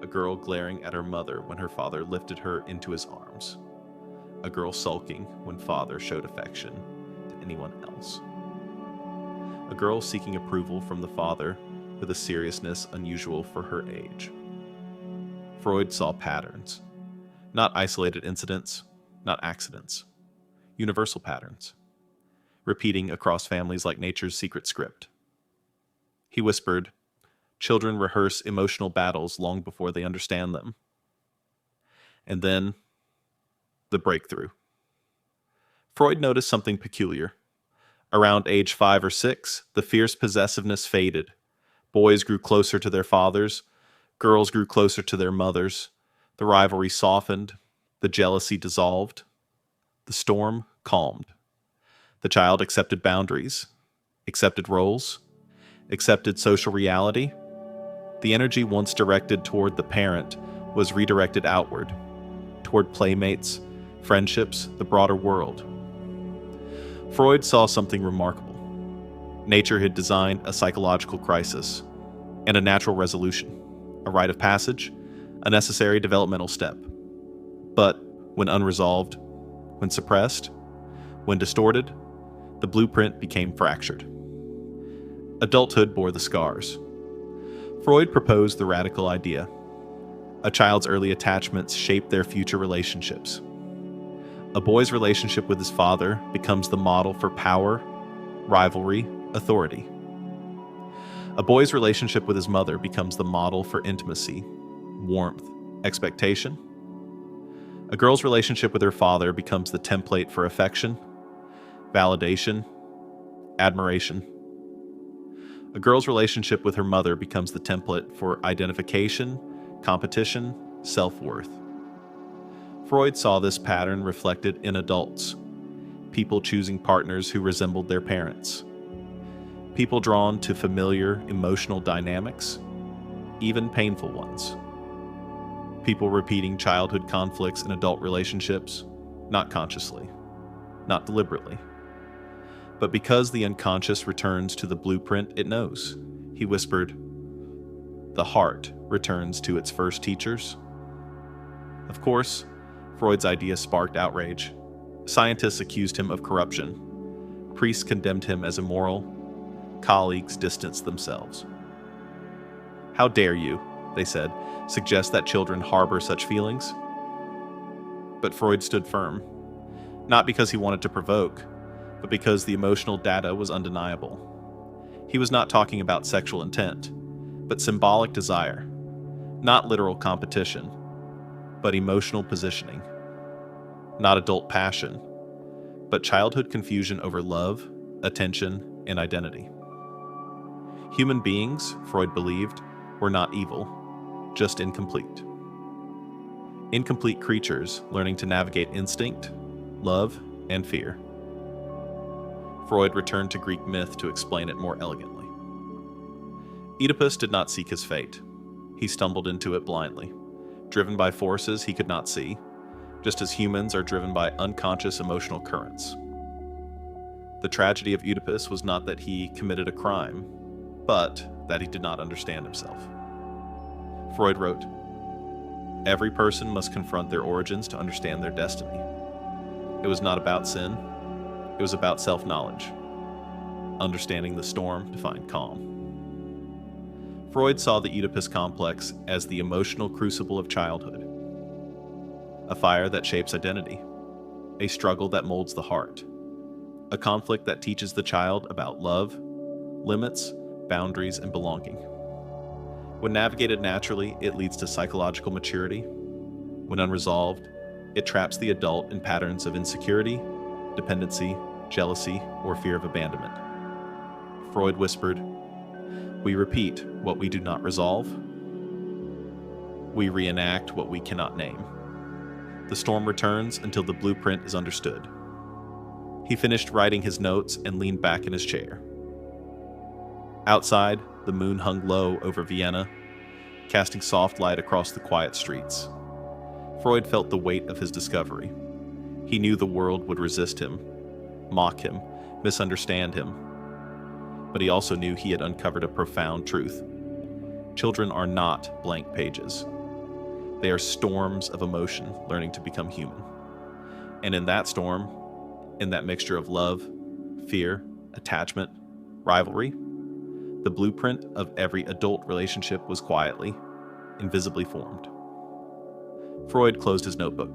A girl glaring at her mother when her father lifted her into his arms. A girl sulking when father showed affection to anyone else. A girl seeking approval from the father with a seriousness unusual for her age. Freud saw patterns, not isolated incidents, not accidents, universal patterns, repeating across families like nature's secret script. He whispered, "Children rehearse emotional battles long before they understand them." And then, the breakthrough. Freud noticed something peculiar. Around age 5 or 6, the fierce possessiveness faded. Boys grew closer to their fathers. Girls grew closer to their mothers. The rivalry softened. The jealousy dissolved. The storm calmed. The child accepted boundaries, accepted roles, accepted social reality. The energy once directed toward the parent was redirected outward, toward playmates, friendships, the broader world. Freud saw something remarkable. Nature had designed a psychological crisis and a natural resolution, a rite of passage, a necessary developmental step. But when unresolved, when suppressed, when distorted, the blueprint became fractured. Adulthood bore the scars. Freud proposed the radical idea. A child's early attachments shape their future relationships. A boy's relationship with his father becomes the model for power, rivalry, authority. A boy's relationship with his mother becomes the model for intimacy, warmth, expectation. A girl's relationship with her father becomes the template for affection, validation, admiration. A girl's relationship with her mother becomes the template for identification, competition, self-worth. Freud saw this pattern reflected in adults, people choosing partners who resembled their parents, people drawn to familiar emotional dynamics, even painful ones, people repeating childhood conflicts in adult relationships, not consciously, not deliberately. But because the unconscious returns to the blueprint it knows, he whispered, "The heart returns to its first teachers." Of course, Freud's idea sparked outrage. Scientists accused him of corruption. Priests condemned him as immoral. Colleagues distanced themselves. "How dare you," they said, "suggest that children harbor such feelings?" But Freud stood firm, not because he wanted to provoke, but because the emotional data was undeniable. He was not talking about sexual intent, but symbolic desire, not literal competition, but emotional positioning, not adult passion, but childhood confusion over love, attention, and identity. Human beings, Freud believed, were not evil, just incomplete. Incomplete creatures learning to navigate instinct, love, and fear. Freud returned to Greek myth to explain it more elegantly. Oedipus did not seek his fate. He stumbled into it blindly, driven by forces he could not see, just as humans are driven by unconscious emotional currents. The tragedy of Oedipus was not that he committed a crime, but that he did not understand himself. Freud wrote, "Every person must confront their origins to understand their destiny." It was not about sin, it was about self-knowledge, understanding the storm to find calm. Freud saw the Oedipus complex as the emotional crucible of childhood, a fire that shapes identity, a struggle that molds the heart, a conflict that teaches the child about love, limits, boundaries, and belonging. When navigated naturally, it leads to psychological maturity. When unresolved, it traps the adult in patterns of insecurity, dependency, jealousy, or fear of abandonment. Freud whispered, "We repeat what we do not resolve. We reenact what we cannot name. The storm returns until the blueprint is understood." He finished writing his notes and leaned back in his chair. Outside, the moon hung low over Vienna, casting soft light across the quiet streets. Freud felt the weight of his discovery. He knew the world would resist him, mock him, misunderstand him. But he also knew he had uncovered a profound truth. Children are not blank pages. They are storms of emotion learning to become human. And in that storm, in that mixture of love, fear, attachment, rivalry, the blueprint of every adult relationship was quietly, invisibly formed. Freud closed his notebook.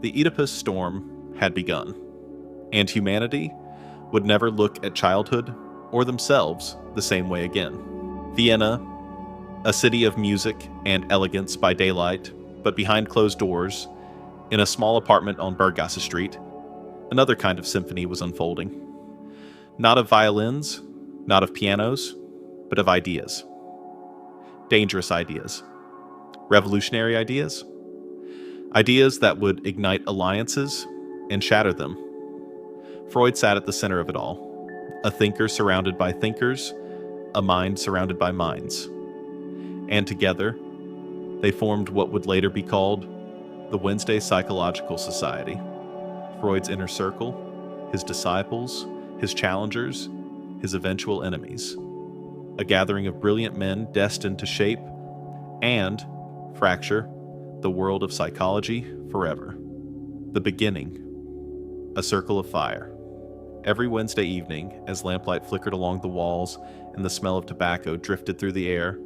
The Oedipus storm had begun, and humanity would never look at childhood or themselves the same way again. Vienna, a city of music and elegance by daylight, but behind closed doors, in a small apartment on Berggasse Street, another kind of symphony was unfolding. Not of violins, not of pianos, but of ideas. Dangerous ideas. Revolutionary ideas. Ideas that would ignite alliances and shatter them. Freud sat at the center of it all, a thinker surrounded by thinkers, a mind surrounded by minds. And together, they formed what would later be called the Wednesday Psychological Society. Freud's inner circle, his disciples, his challengers, his eventual enemies. A gathering of brilliant men destined to shape and fracture the world of psychology forever. The beginning, a circle of fire. Every Wednesday evening, as lamplight flickered along the walls and the smell of tobacco drifted through the air,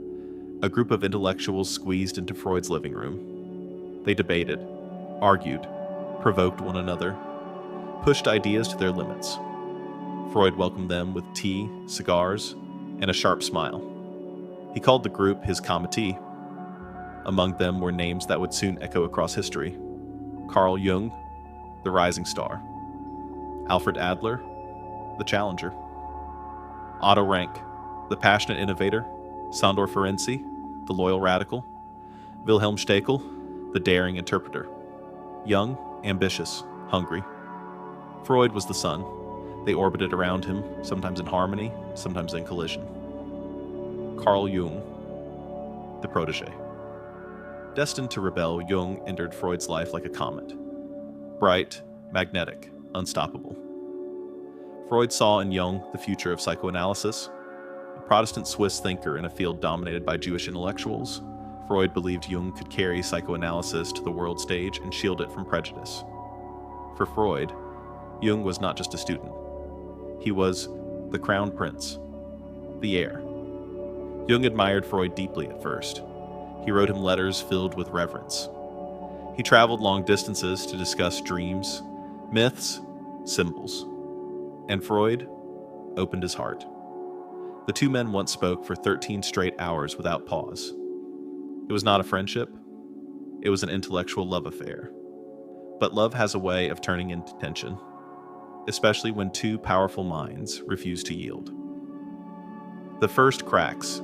a group of intellectuals squeezed into Freud's living room. They debated, argued, provoked one another, pushed ideas to their limits. Freud welcomed them with tea, cigars, and a sharp smile. He called the group his committee. Among them were names that would soon echo across history. Carl Jung, the rising star. Alfred Adler, the challenger. Otto Rank, the passionate innovator. Sandor Ferenczi, the loyal radical. Wilhelm Stekel, the daring interpreter. Young, ambitious, hungry. Freud was the sun. They orbited around him, sometimes in harmony, sometimes in collision. Carl Jung, the protege. Destined to rebel, Jung entered Freud's life like a comet. Bright, magnetic, unstoppable. Freud saw in Jung the future of psychoanalysis. A Protestant Swiss thinker in a field dominated by Jewish intellectuals, Freud believed Jung could carry psychoanalysis to the world stage and shield it from prejudice. For Freud, Jung was not just a student. He was the crown prince, the heir. Jung admired Freud deeply at first. He wrote him letters filled with reverence. He traveled long distances to discuss dreams, myths, symbols. And Freud opened his heart. The two men once spoke for 13 straight hours without pause. It was not a friendship. It was an intellectual love affair. But love has a way of turning into tension, especially when two powerful minds refuse to yield. The first cracks.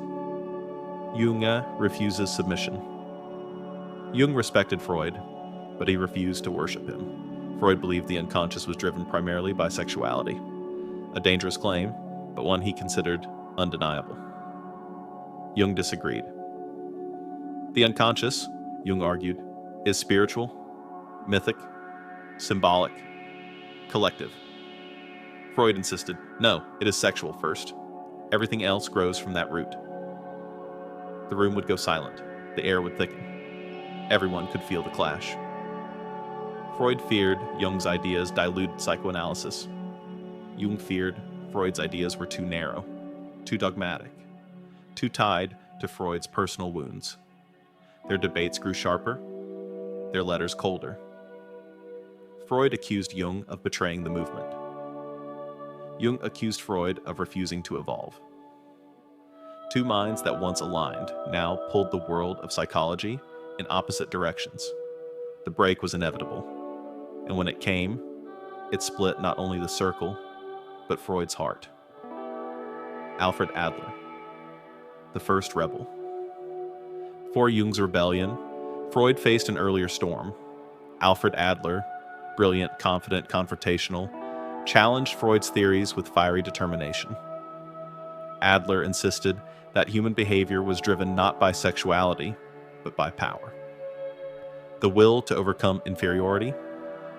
Jung refuses submission. Jung respected Freud, but he refused to worship him. Freud believed the unconscious was driven primarily by sexuality, a dangerous claim, but one he considered undeniable. Jung disagreed. The unconscious, Jung argued, is spiritual, mythic, symbolic, collective. Freud insisted, no, it is sexual first. Everything else grows from that root. The room would go silent. The air would thicken. Everyone could feel the clash. Freud feared Jung's ideas diluted psychoanalysis. Jung feared Freud's ideas were too narrow, too dogmatic, too tied to Freud's personal wounds. Their debates grew sharper, their letters colder. Freud accused Jung of betraying the movement. Jung accused Freud of refusing to evolve. Two minds that once aligned now pulled the world of psychology in opposite directions. The break was inevitable, and when it came, it split not only the circle, but Freud's heart. Alfred Adler, the first rebel. Before Jung's rebellion, Freud faced an earlier storm. Alfred Adler, brilliant, confident, confrontational, challenged Freud's theories with fiery determination. Adler insisted that human behavior was driven not by sexuality, but by power. The will to overcome inferiority,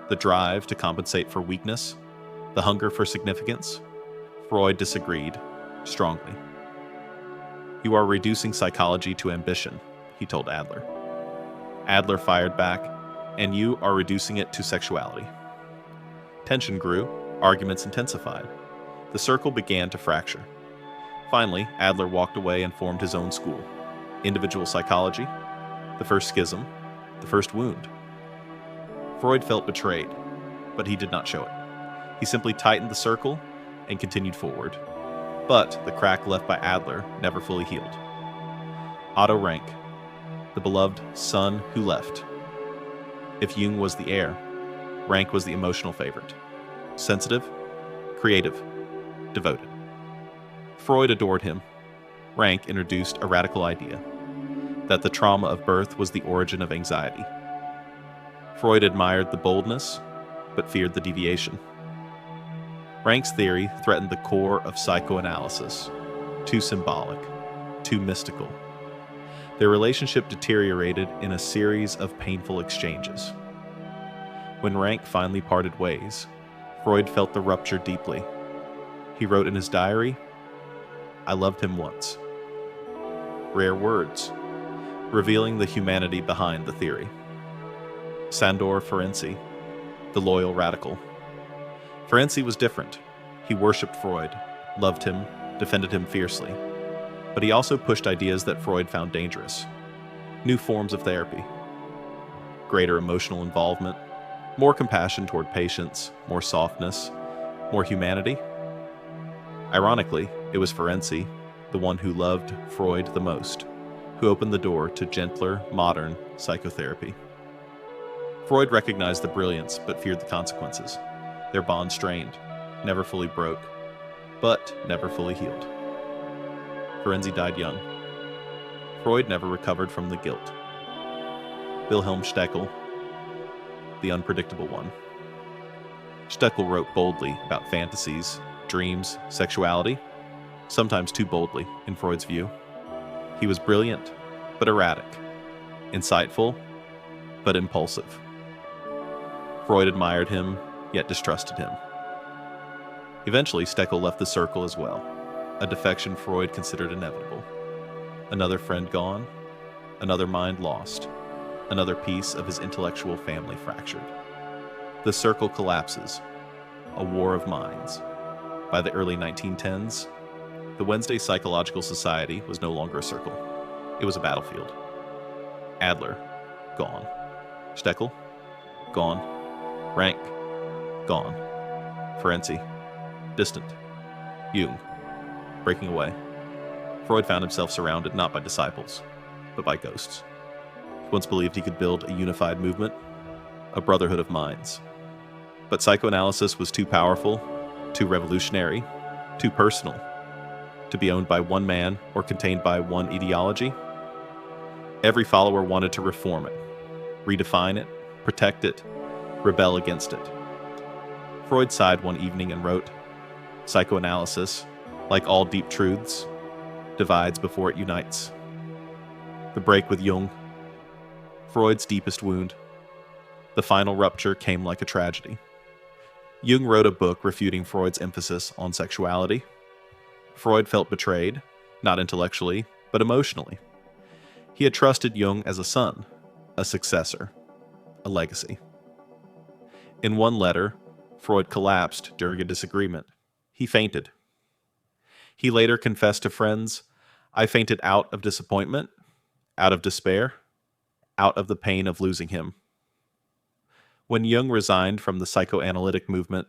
the drive to compensate for weakness, the hunger for significance. Freud disagreed strongly. You are reducing psychology to ambition, he told Adler. Adler fired back, and you are reducing it to sexuality. Tension grew, arguments intensified. The circle began to fracture. Finally, Adler walked away and formed his own school. Individual psychology, the first schism, the first wound. Freud felt betrayed, but he did not show it. He simply tightened the circle and continued forward. But the crack left by Adler never fully healed. Otto Rank, the beloved son who left. If Jung was the heir, Rank was the emotional favorite. Sensitive, creative, devoted. Freud adored him. Rank introduced a radical idea, that the trauma of birth was the origin of anxiety. Freud admired the boldness, but feared the deviation. Rank's theory threatened the core of psychoanalysis, too symbolic, too mystical. Their relationship deteriorated in a series of painful exchanges. When Rank finally parted ways, Freud felt the rupture deeply. He wrote in his diary, "I loved him once." Rare words, revealing the humanity behind the theory. Sandor Ferenczi, the loyal radical. Ferenczi was different. He worshipped Freud, loved him, defended him fiercely. But he also pushed ideas that Freud found dangerous. New forms of therapy. Greater emotional involvement, more compassion toward patients, more softness, more humanity. Ironically, it was Ferenczi, the one who loved Freud the most, who opened the door to gentler, modern psychotherapy. Freud recognized the brilliance but feared the consequences. Their bond strained, never fully broke, but never fully healed. Ferenczi died young. Freud never recovered from the guilt. Wilhelm Steckel, the unpredictable one. Steckel wrote boldly about fantasies, dreams, sexuality, sometimes too boldly, in Freud's view. He was brilliant, but erratic, insightful, but impulsive. Freud admired him, yet distrusted him. Eventually, Steckel left the circle as well, a defection Freud considered inevitable. Another friend gone, another mind lost, another piece of his intellectual family fractured. The circle collapses, a war of minds. By the early 1910s, the Wednesday Psychological Society was no longer a circle. It was a battlefield. Adler, gone. Steckel, gone. Rank, gone. Ferenczi, distant. Jung, breaking away. Freud found himself surrounded not by disciples, but by ghosts. He once believed he could build a unified movement, a brotherhood of minds. But psychoanalysis was too powerful, too revolutionary, too personal, to be owned by one man or contained by one ideology. Every follower wanted to reform it, redefine it, protect it, rebel against it. Freud sighed one evening and wrote, "Psychoanalysis, like all deep truths, divides before it unites. The break with Jung, Freud's deepest wound. The final rupture came like a tragedy. Jung wrote a book refuting Freud's emphasis on sexuality. Freud felt betrayed, not intellectually, but emotionally. He had trusted Jung as a son, a successor, a legacy. In one letter, Freud collapsed during a disagreement. He fainted. He later confessed to friends, "I fainted out of disappointment, out of despair, out of the pain of losing him." When Jung resigned from the psychoanalytic movement,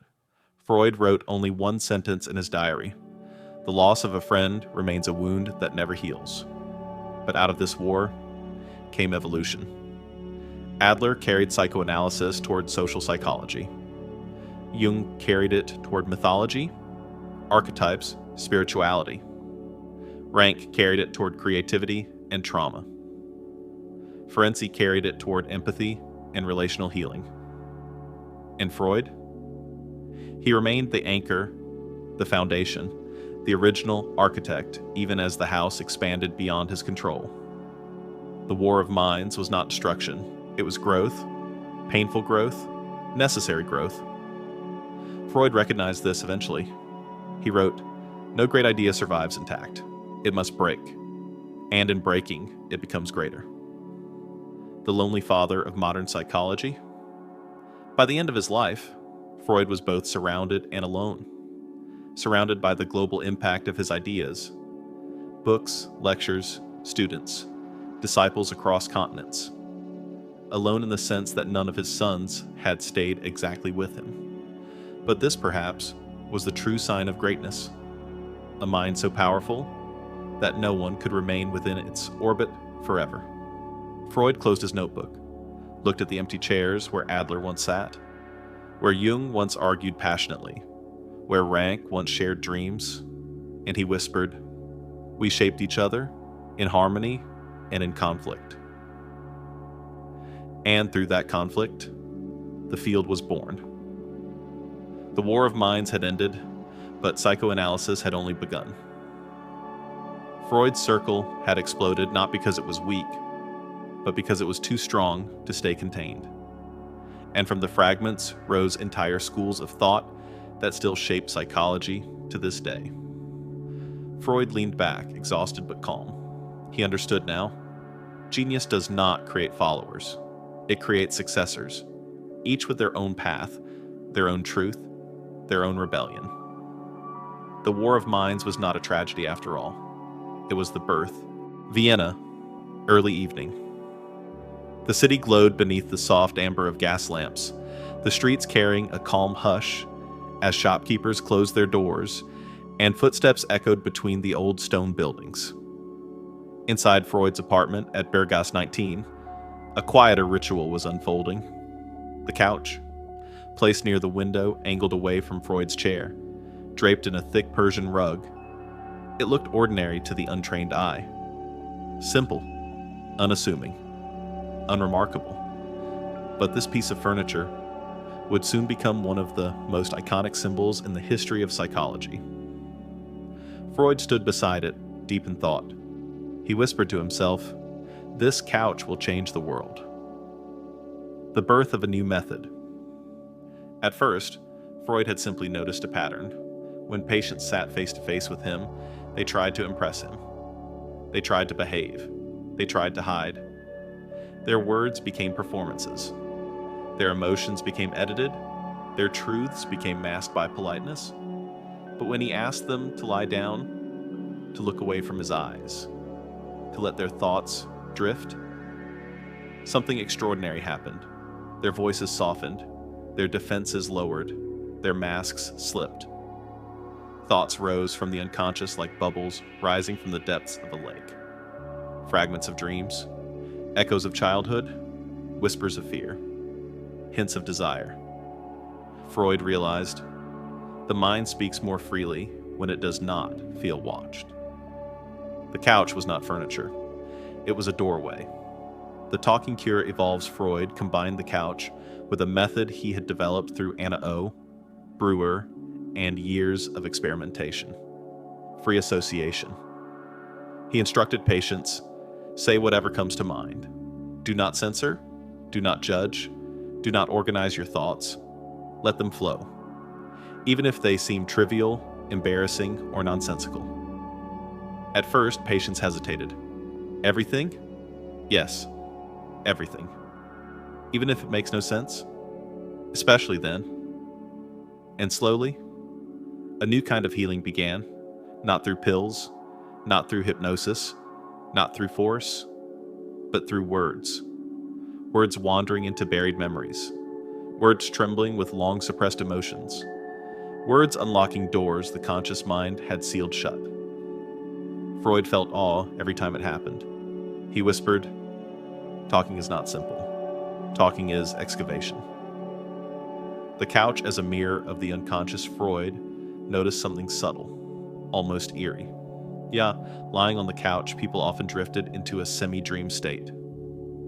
Freud wrote only one sentence in his diary: "The loss of a friend remains a wound that never heals." But out of this war came evolution. Adler carried psychoanalysis toward social psychology. Jung carried it toward mythology, archetypes, spirituality. Rank carried it toward creativity and trauma. Ferenczi carried it toward empathy and relational healing. And Freud? He remained the anchor, the foundation, the original architect, even as the house expanded beyond his control. The war of minds was not destruction. It was growth, painful growth, necessary growth. Freud recognized this eventually. He wrote, "No great idea survives intact. It must break. And in breaking, it becomes greater." The lonely father of modern psychology. By the end of his life, Freud was both surrounded and alone. Surrounded by the global impact of his ideas. Books, lectures, students, disciples across continents. Alone in the sense that none of his sons had stayed exactly with him. But this, perhaps, was the true sign of greatness. A mind so powerful that no one could remain within its orbit forever. Freud closed his notebook, looked at the empty chairs where Adler once sat, where Jung once argued passionately, where Rank once shared dreams, and he whispered, "We shaped each other in harmony and in conflict." And through that conflict, the field was born. The war of minds had ended, but psychoanalysis had only begun. Freud's circle had exploded not because it was weak, but because it was too strong to stay contained. And from the fragments rose entire schools of thought that still shape psychology to this day. Freud leaned back, exhausted but calm. He understood now. Genius does not create followers. It creates successors, each with their own path, their own truth, their own rebellion. The War of Minds was not a tragedy after all. It was the birth. Vienna, early evening. The city glowed beneath the soft amber of gas lamps, the streets carrying a calm hush as shopkeepers closed their doors and footsteps echoed between the old stone buildings. Inside Freud's apartment at Berghaus 19, a quieter ritual was unfolding. The couch, placed near the window, angled away from Freud's chair, draped in a thick Persian rug. It looked ordinary to the untrained eye. Simple, unassuming, unremarkable. But this piece of furniture would soon become one of the most iconic symbols in the history of psychology. Freud stood beside it, deep in thought. He whispered to himself, "This couch will change the world." The birth of a new method. At first, Freud had simply noticed a pattern. When patients sat face to face with him, they tried to impress him. They tried to behave. They tried to hide. Their words became performances. Their emotions became edited. Their truths became masked by politeness. But when he asked them to lie down, to look away from his eyes, to let their thoughts drift, something extraordinary happened. Their voices softened, their defenses lowered, their masks slipped. Thoughts rose from the unconscious like bubbles rising from the depths of a lake. Fragments of dreams, echoes of childhood, whispers of fear, hints of desire. Freud realized, the mind speaks more freely when it does not feel watched. The couch was not furniture. It was a doorway. The talking cure evolves Freud combined the couch with a method he had developed through Anna O, Brewer, and years of experimentation. Free association. He instructed patients, say whatever comes to mind. Do not censor, do not judge, do not organize your thoughts. Let them flow, even if they seem trivial, embarrassing, or nonsensical. At first, patients hesitated. Everything? Yes, everything. Even if it makes no sense? Especially then. And slowly, a new kind of healing began, not through pills, not through hypnosis, not through force, but through words. Words wandering into buried memories. Words trembling with long-suppressed emotions. Words unlocking doors the conscious mind had sealed shut. Freud felt awe every time it happened. He whispered, "Talking is not simple. Talking is excavation." The couch as a mirror of the unconscious Freud noticed something subtle, almost eerie. Yeah, lying on the couch, people often drifted into a semi-dream state.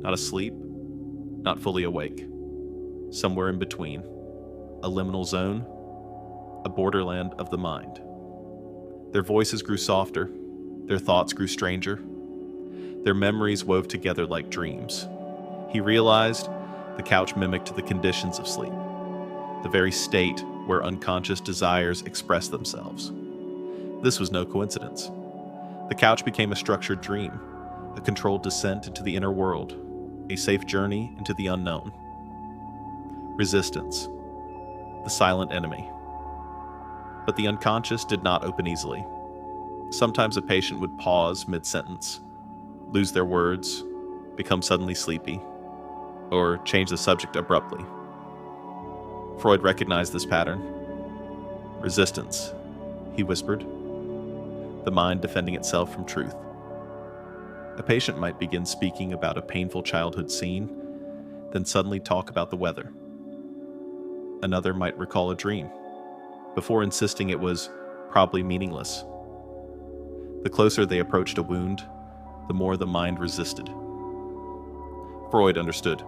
Not asleep, not fully awake. Somewhere in between. A liminal zone, a borderland of the mind. Their voices grew softer, their thoughts grew stranger, their memories wove together like dreams. He realized the couch mimicked the conditions of sleep, the very state where unconscious desires express themselves. This was no coincidence. The couch became a structured dream, a controlled descent into the inner world, a safe journey into the unknown. Resistance, the silent enemy. But the unconscious did not open easily. Sometimes a patient would pause mid-sentence, lose their words, become suddenly sleepy, or change the subject abruptly. Freud recognized this pattern. Resistance, he whispered, the mind defending itself from truth. A patient might begin speaking about a painful childhood scene, then suddenly talk about the weather. Another might recall a dream, before insisting it was probably meaningless. The closer they approached a wound, the more the mind resisted. Freud understood.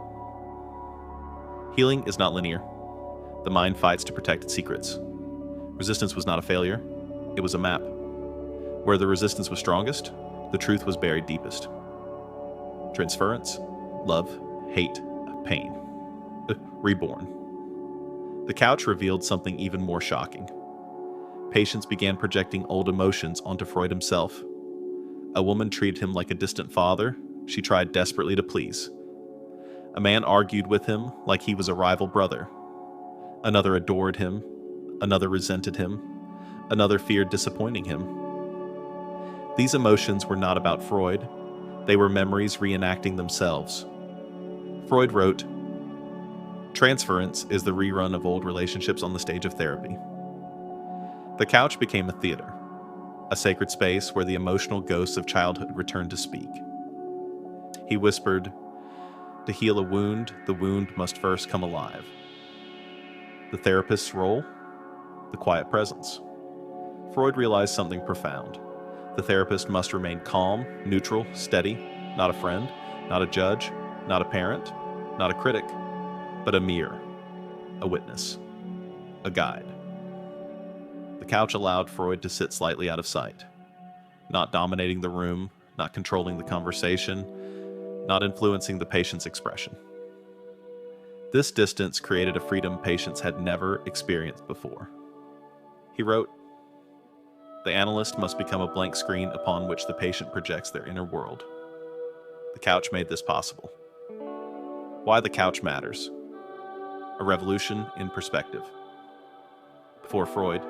Healing is not linear. The mind fights to protect its secrets. Resistance was not a failure, it was a map. Where the resistance was strongest, the truth was buried deepest. Transference, love, hate, pain. Reborn. The couch revealed something even more shocking. Patients began projecting old emotions onto Freud himself. A woman treated him like a distant father she tried desperately to please. A man argued with him like he was a rival brother. Another adored him. Another resented him. Another feared disappointing him. These emotions were not about Freud. They were memories reenacting themselves. Freud wrote, "Transference is the rerun of old relationships on the stage of therapy." The couch became a theater, a sacred space where the emotional ghosts of childhood returned to speak. He whispered, "To heal a wound, the wound must first come alive." The therapist's role? The quiet presence. Freud realized something profound. The therapist must remain calm, neutral, steady, not a friend, not a judge, not a parent, not a critic, but a mirror, a witness, a guide. The couch allowed Freud to sit slightly out of sight, not dominating the room, not controlling the conversation, not influencing the patient's expression. This distance created a freedom patients had never experienced before. He wrote, "The analyst must become a blank screen upon which the patient projects their inner world." The couch made this possible. Why the couch matters. A revolution in perspective. Before Freud,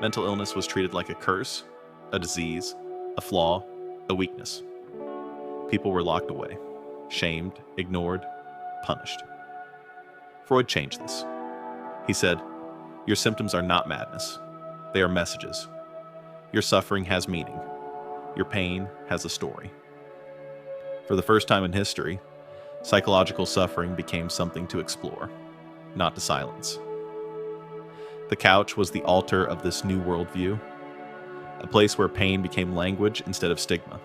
mental illness was treated like a curse, a disease, a flaw, a weakness. People were locked away, shamed, ignored, punished. Freud changed this. He said, "Your symptoms are not madness. They are messages. Your suffering has meaning. Your pain has a story." For the first time in history, psychological suffering became something to explore, not to silence. The couch was the altar of this new worldview, a place where pain became language instead of stigma,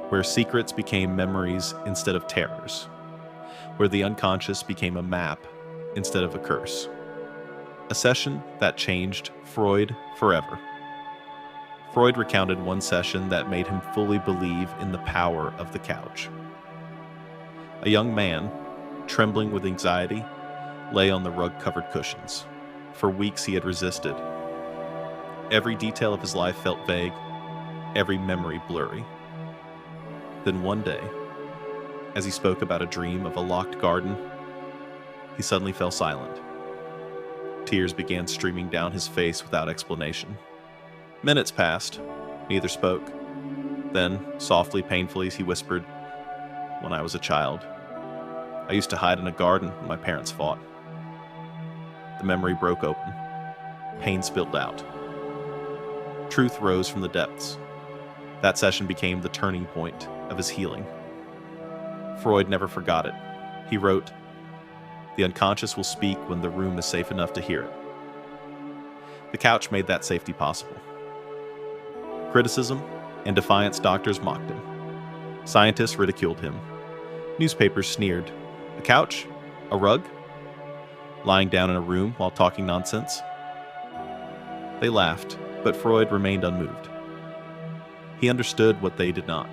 where secrets became memories instead of terrors, where the unconscious became a map instead of a curse. A session that changed Freud forever. Freud recounted one session that made him fully believe in the power of the couch. A young man, trembling with anxiety, lay on the rug-covered cushions. For weeks he had resisted. Every detail of his life felt vague, every memory blurry. Then one day, as he spoke about a dream of a locked garden, he suddenly fell silent. Tears began streaming down his face without explanation. Minutes passed. Neither spoke. Then, softly, painfully, he whispered, "When I was a child, I used to hide in a garden when my parents fought." The memory broke open. Pain spilled out. Truth rose from the depths. That session became the turning point of his healing. Freud never forgot it. He wrote, "The unconscious will speak when the room is safe enough to hear it." The couch made that safety possible. Criticism and defiance doctors mocked him. Scientists ridiculed him. Newspapers sneered. A couch? A rug? Lying down in a room while talking nonsense? They laughed, but Freud remained unmoved. He understood what they did not.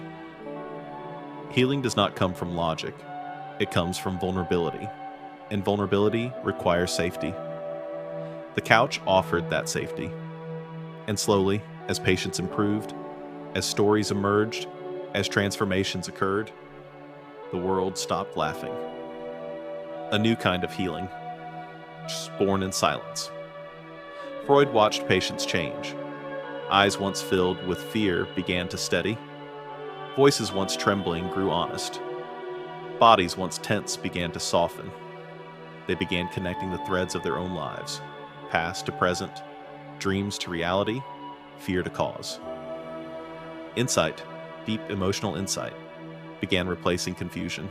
Healing does not come from logic. It comes from vulnerability, and vulnerability requires safety. The couch offered that safety. And slowly, as patients improved, as stories emerged, as transformations occurred, the world stopped laughing. A new kind of healing, born in silence. Freud watched patients change. Eyes once filled with fear began to steady. Voices once trembling grew honest. Bodies once tense began to soften. They began connecting the threads of their own lives, past to present, dreams to reality, fear to cause. Insight, deep emotional insight, began replacing confusion.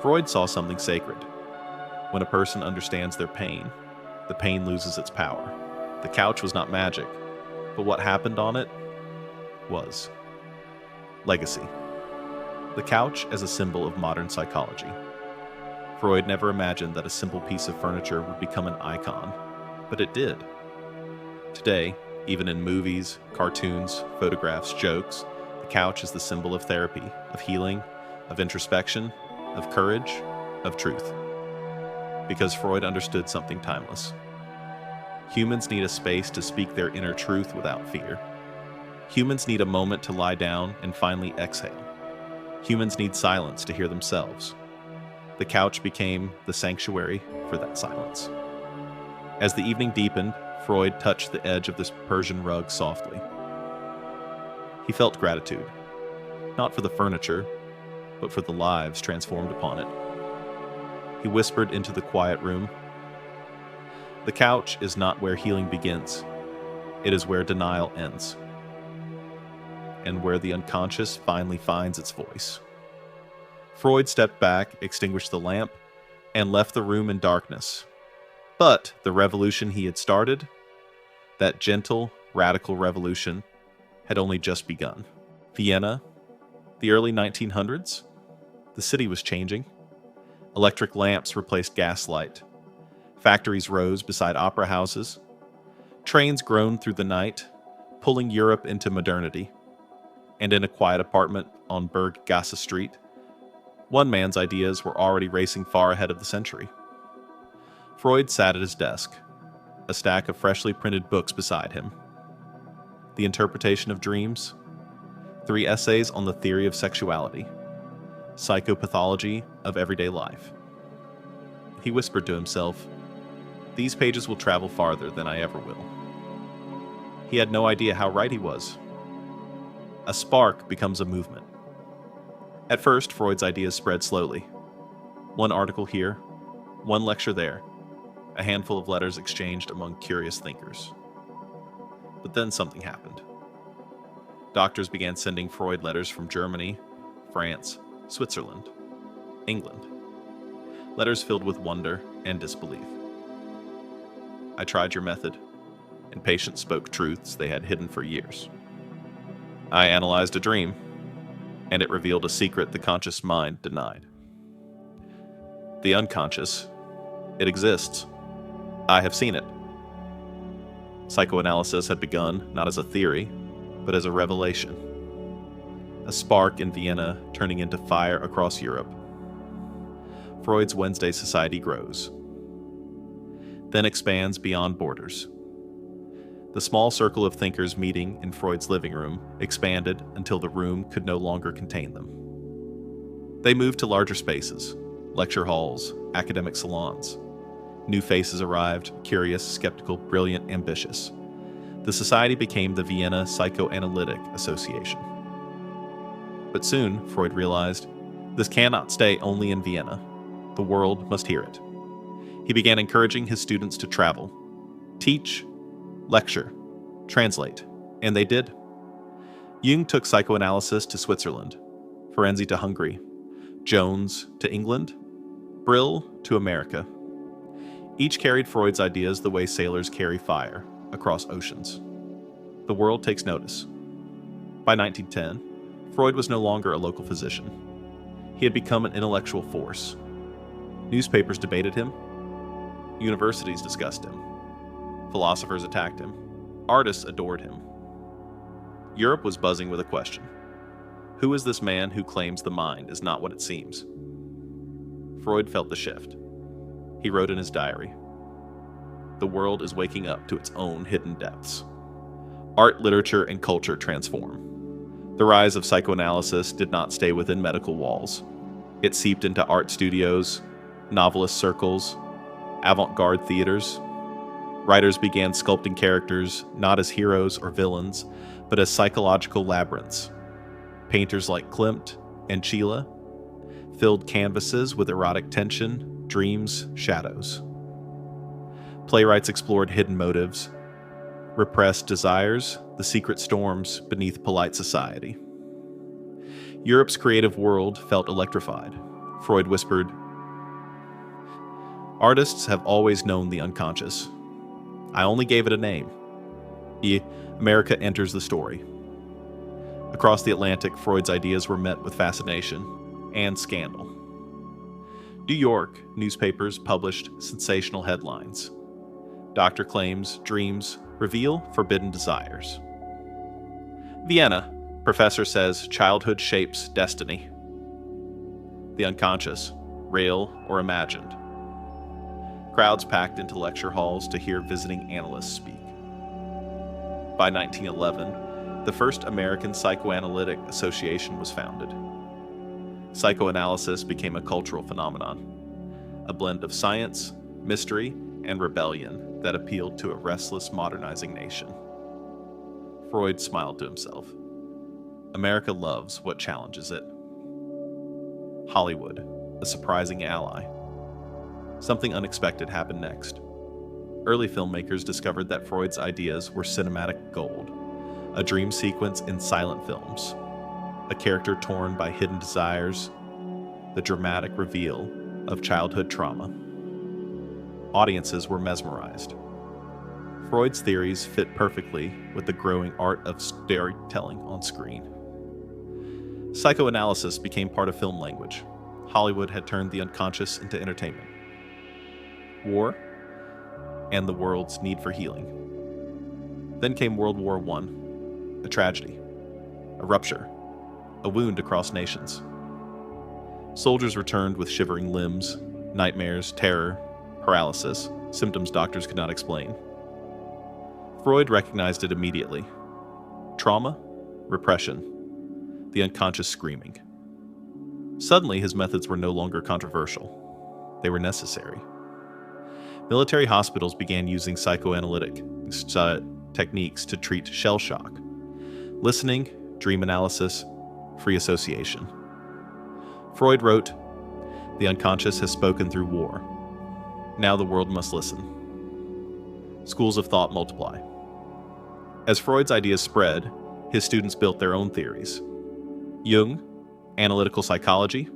Freud saw something sacred. When a person understands their pain, the pain loses its power. The couch was not magic, but what happened on it was legacy. The couch as a symbol of modern psychology. Freud never imagined that a simple piece of furniture would become an icon, but it did. Today, even in movies, cartoons, photographs, jokes, the couch is the symbol of therapy, of healing, of introspection, of courage, of truth. Because Freud understood something timeless. Humans need a space to speak their inner truth without fear. Humans need a moment to lie down and finally exhale. Humans need silence to hear themselves. The couch became the sanctuary for that silence. As the evening deepened, Freud touched the edge of this Persian rug softly. He felt gratitude, not for the furniture, but for the lives transformed upon it. He whispered into the quiet room, "The couch is not where healing begins. It is where denial ends, and where the unconscious finally finds its voice." Freud stepped back, extinguished the lamp, and left the room in darkness. But the revolution he had started, that gentle, radical revolution, had only just begun. Vienna, the early 1900s, the city was changing. Electric lamps replaced gaslight. Factories rose beside opera houses. Trains groaned through the night, pulling Europe into modernity. And in a quiet apartment on Berggasse Street, one man's ideas were already racing far ahead of the century. Freud sat at his desk, a stack of freshly printed books beside him. The Interpretation of Dreams, 3 essays on the theory of sexuality, Psychopathology of Everyday Life. He whispered to himself, "These pages will travel farther than I ever will." He had no idea how right he was. A spark becomes a movement. At first, Freud's ideas spread slowly. One article here, one lecture there, a handful of letters exchanged among curious thinkers. But then something happened. Doctors began sending Freud letters from Germany, France, Switzerland, England. Letters filled with wonder and disbelief. "I tried your method, and patients spoke truths they had hidden for years. I analyzed a dream, and it revealed a secret the conscious mind denied. The unconscious, it exists. I have seen it." Psychoanalysis had begun not as a theory, but as a revelation. A spark in Vienna turning into fire across Europe. Freud's Wednesday Society grows, then expands beyond borders. The small circle of thinkers meeting in Freud's living room expanded until the room could no longer contain them. They moved to larger spaces, lecture halls, academic salons. New faces arrived, curious, skeptical, brilliant, ambitious. The society became the Vienna Psychoanalytic Association. But soon, Freud realized, this cannot stay only in Vienna. The world must hear it. He began encouraging his students to travel, teach, lecture, translate, and they did. Jung took psychoanalysis to Switzerland, Ferenczi to Hungary, Jones to England, Brill to America. Each carried Freud's ideas the way sailors carry fire across oceans. The world takes notice. By 1910, Freud was no longer a local physician. He had become an intellectual force. Newspapers debated him. Universities discussed him. Philosophers attacked him. Artists adored him. Europe was buzzing with a question. Who is this man who claims the mind is not what it seems? Freud felt the shift. He wrote in his diary, "The world is waking up to its own hidden depths." Art, literature, and culture transform. The rise of psychoanalysis did not stay within medical walls. It seeped into art studios, novelist circles, avant-garde theaters. Writers began sculpting characters not as heroes or villains, but as psychological labyrinths. Painters like Klimt and Schiele filled canvases with erotic tension, dreams, shadows. Playwrights explored hidden motives, repressed desires, the secret storms beneath polite society. Europe's creative world felt electrified. Freud whispered, "Artists have always known the unconscious. I only gave it a name. America enters the story." Across the Atlantic, Freud's ideas were met with fascination and scandal. New York newspapers published sensational headlines. Doctor claims dreams reveal forbidden desires. Vienna, professor says childhood shapes destiny. The unconscious, real or imagined. Crowds packed into lecture halls to hear visiting analysts speak. By 1911, the first American Psychoanalytic Association was founded. Psychoanalysis became a cultural phenomenon, a blend of science, mystery, and rebellion that appealed to a restless, modernizing nation. Freud smiled to himself. America loves what challenges it. Hollywood, a surprising ally. Something unexpected happened next. Early filmmakers discovered that Freud's ideas were cinematic gold, a dream sequence in silent films, a character torn by hidden desires, the dramatic reveal of childhood trauma. Audiences were mesmerized. Freud's theories fit perfectly with the growing art of storytelling on screen. Psychoanalysis became part of film language. Hollywood had turned the unconscious into entertainment. War and the world's need for healing. Then came World War I, a tragedy, a rupture, a wound across nations. Soldiers returned with shivering limbs, nightmares, terror, paralysis, symptoms doctors could not explain. Freud recognized it immediately. Trauma, repression, the unconscious screaming. Suddenly, his methods were no longer controversial. They were necessary. Military hospitals began using psychoanalytic techniques to treat shell shock. Listening, dream analysis, free association. Freud wrote, "The unconscious has spoken through war. Now the world must listen." Schools of thought multiply. As Freud's ideas spread, his students built their own theories. Jung, analytical psychology,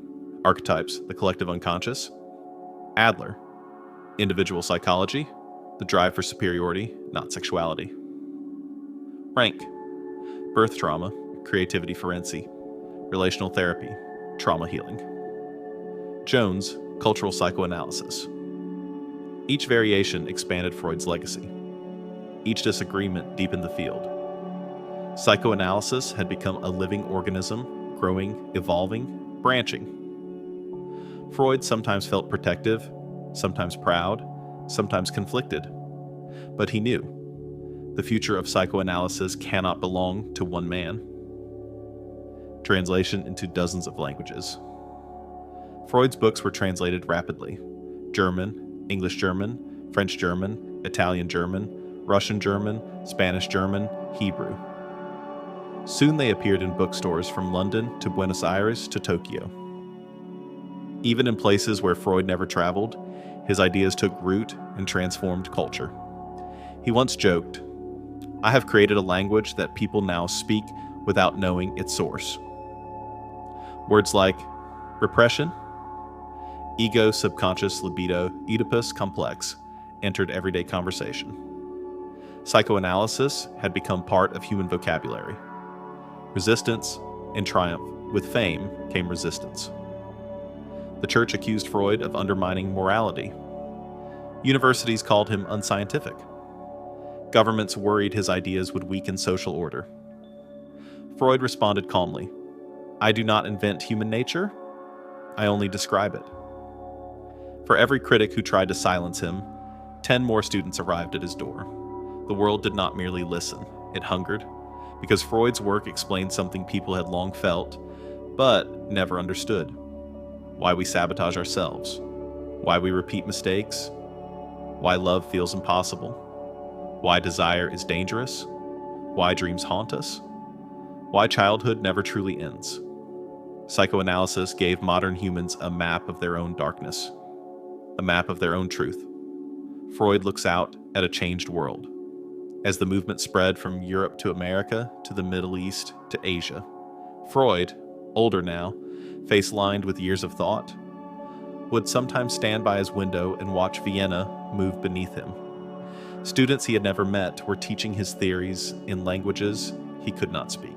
archetypes, the collective unconscious. Adler, individual psychology, the drive for superiority, not sexuality. Rank, birth trauma, creativity Ferenczi, relational therapy, trauma healing. Jones, cultural psychoanalysis. Each variation expanded Freud's legacy. Each disagreement deepened the field. Psychoanalysis had become a living organism, growing, evolving, branching. Freud sometimes felt protective, sometimes proud, sometimes conflicted. But he knew the future of psychoanalysis cannot belong to one man. Translation into dozens of languages. Freud's books were translated rapidly: German, English German, French German, Italian German, Russian German, Spanish German, Hebrew. Soon they appeared in bookstores from London to Buenos Aires to Tokyo. Even in places where Freud never traveled, his ideas took root and transformed culture. He once joked, "I have created a language that people now speak without knowing its source." Words like repression, ego, subconscious, libido, Oedipus complex entered everyday conversation. Psychoanalysis had become part of human vocabulary. Resistance and triumph. With fame came resistance. The church accused Freud of undermining morality. Universities called him unscientific. Governments worried his ideas would weaken social order. Freud responded calmly, "I do not invent human nature, I only describe it." For every critic who tried to silence him, 10 more students arrived at his door. The world did not merely listen, it hungered, because Freud's work explained something people had long felt, but never understood. Why we sabotage ourselves, why we repeat mistakes, why love feels impossible, why desire is dangerous, why dreams haunt us, why childhood never truly ends. Psychoanalysis gave modern humans a map of their own darkness, a map of their own truth. Freud looks out at a changed world. As the movement spread from Europe to America, to the Middle East, to Asia, Freud, older now, face lined with years of thought, would sometimes stand by his window and watch Vienna move beneath him. Students he had never met were teaching his theories in languages he could not speak.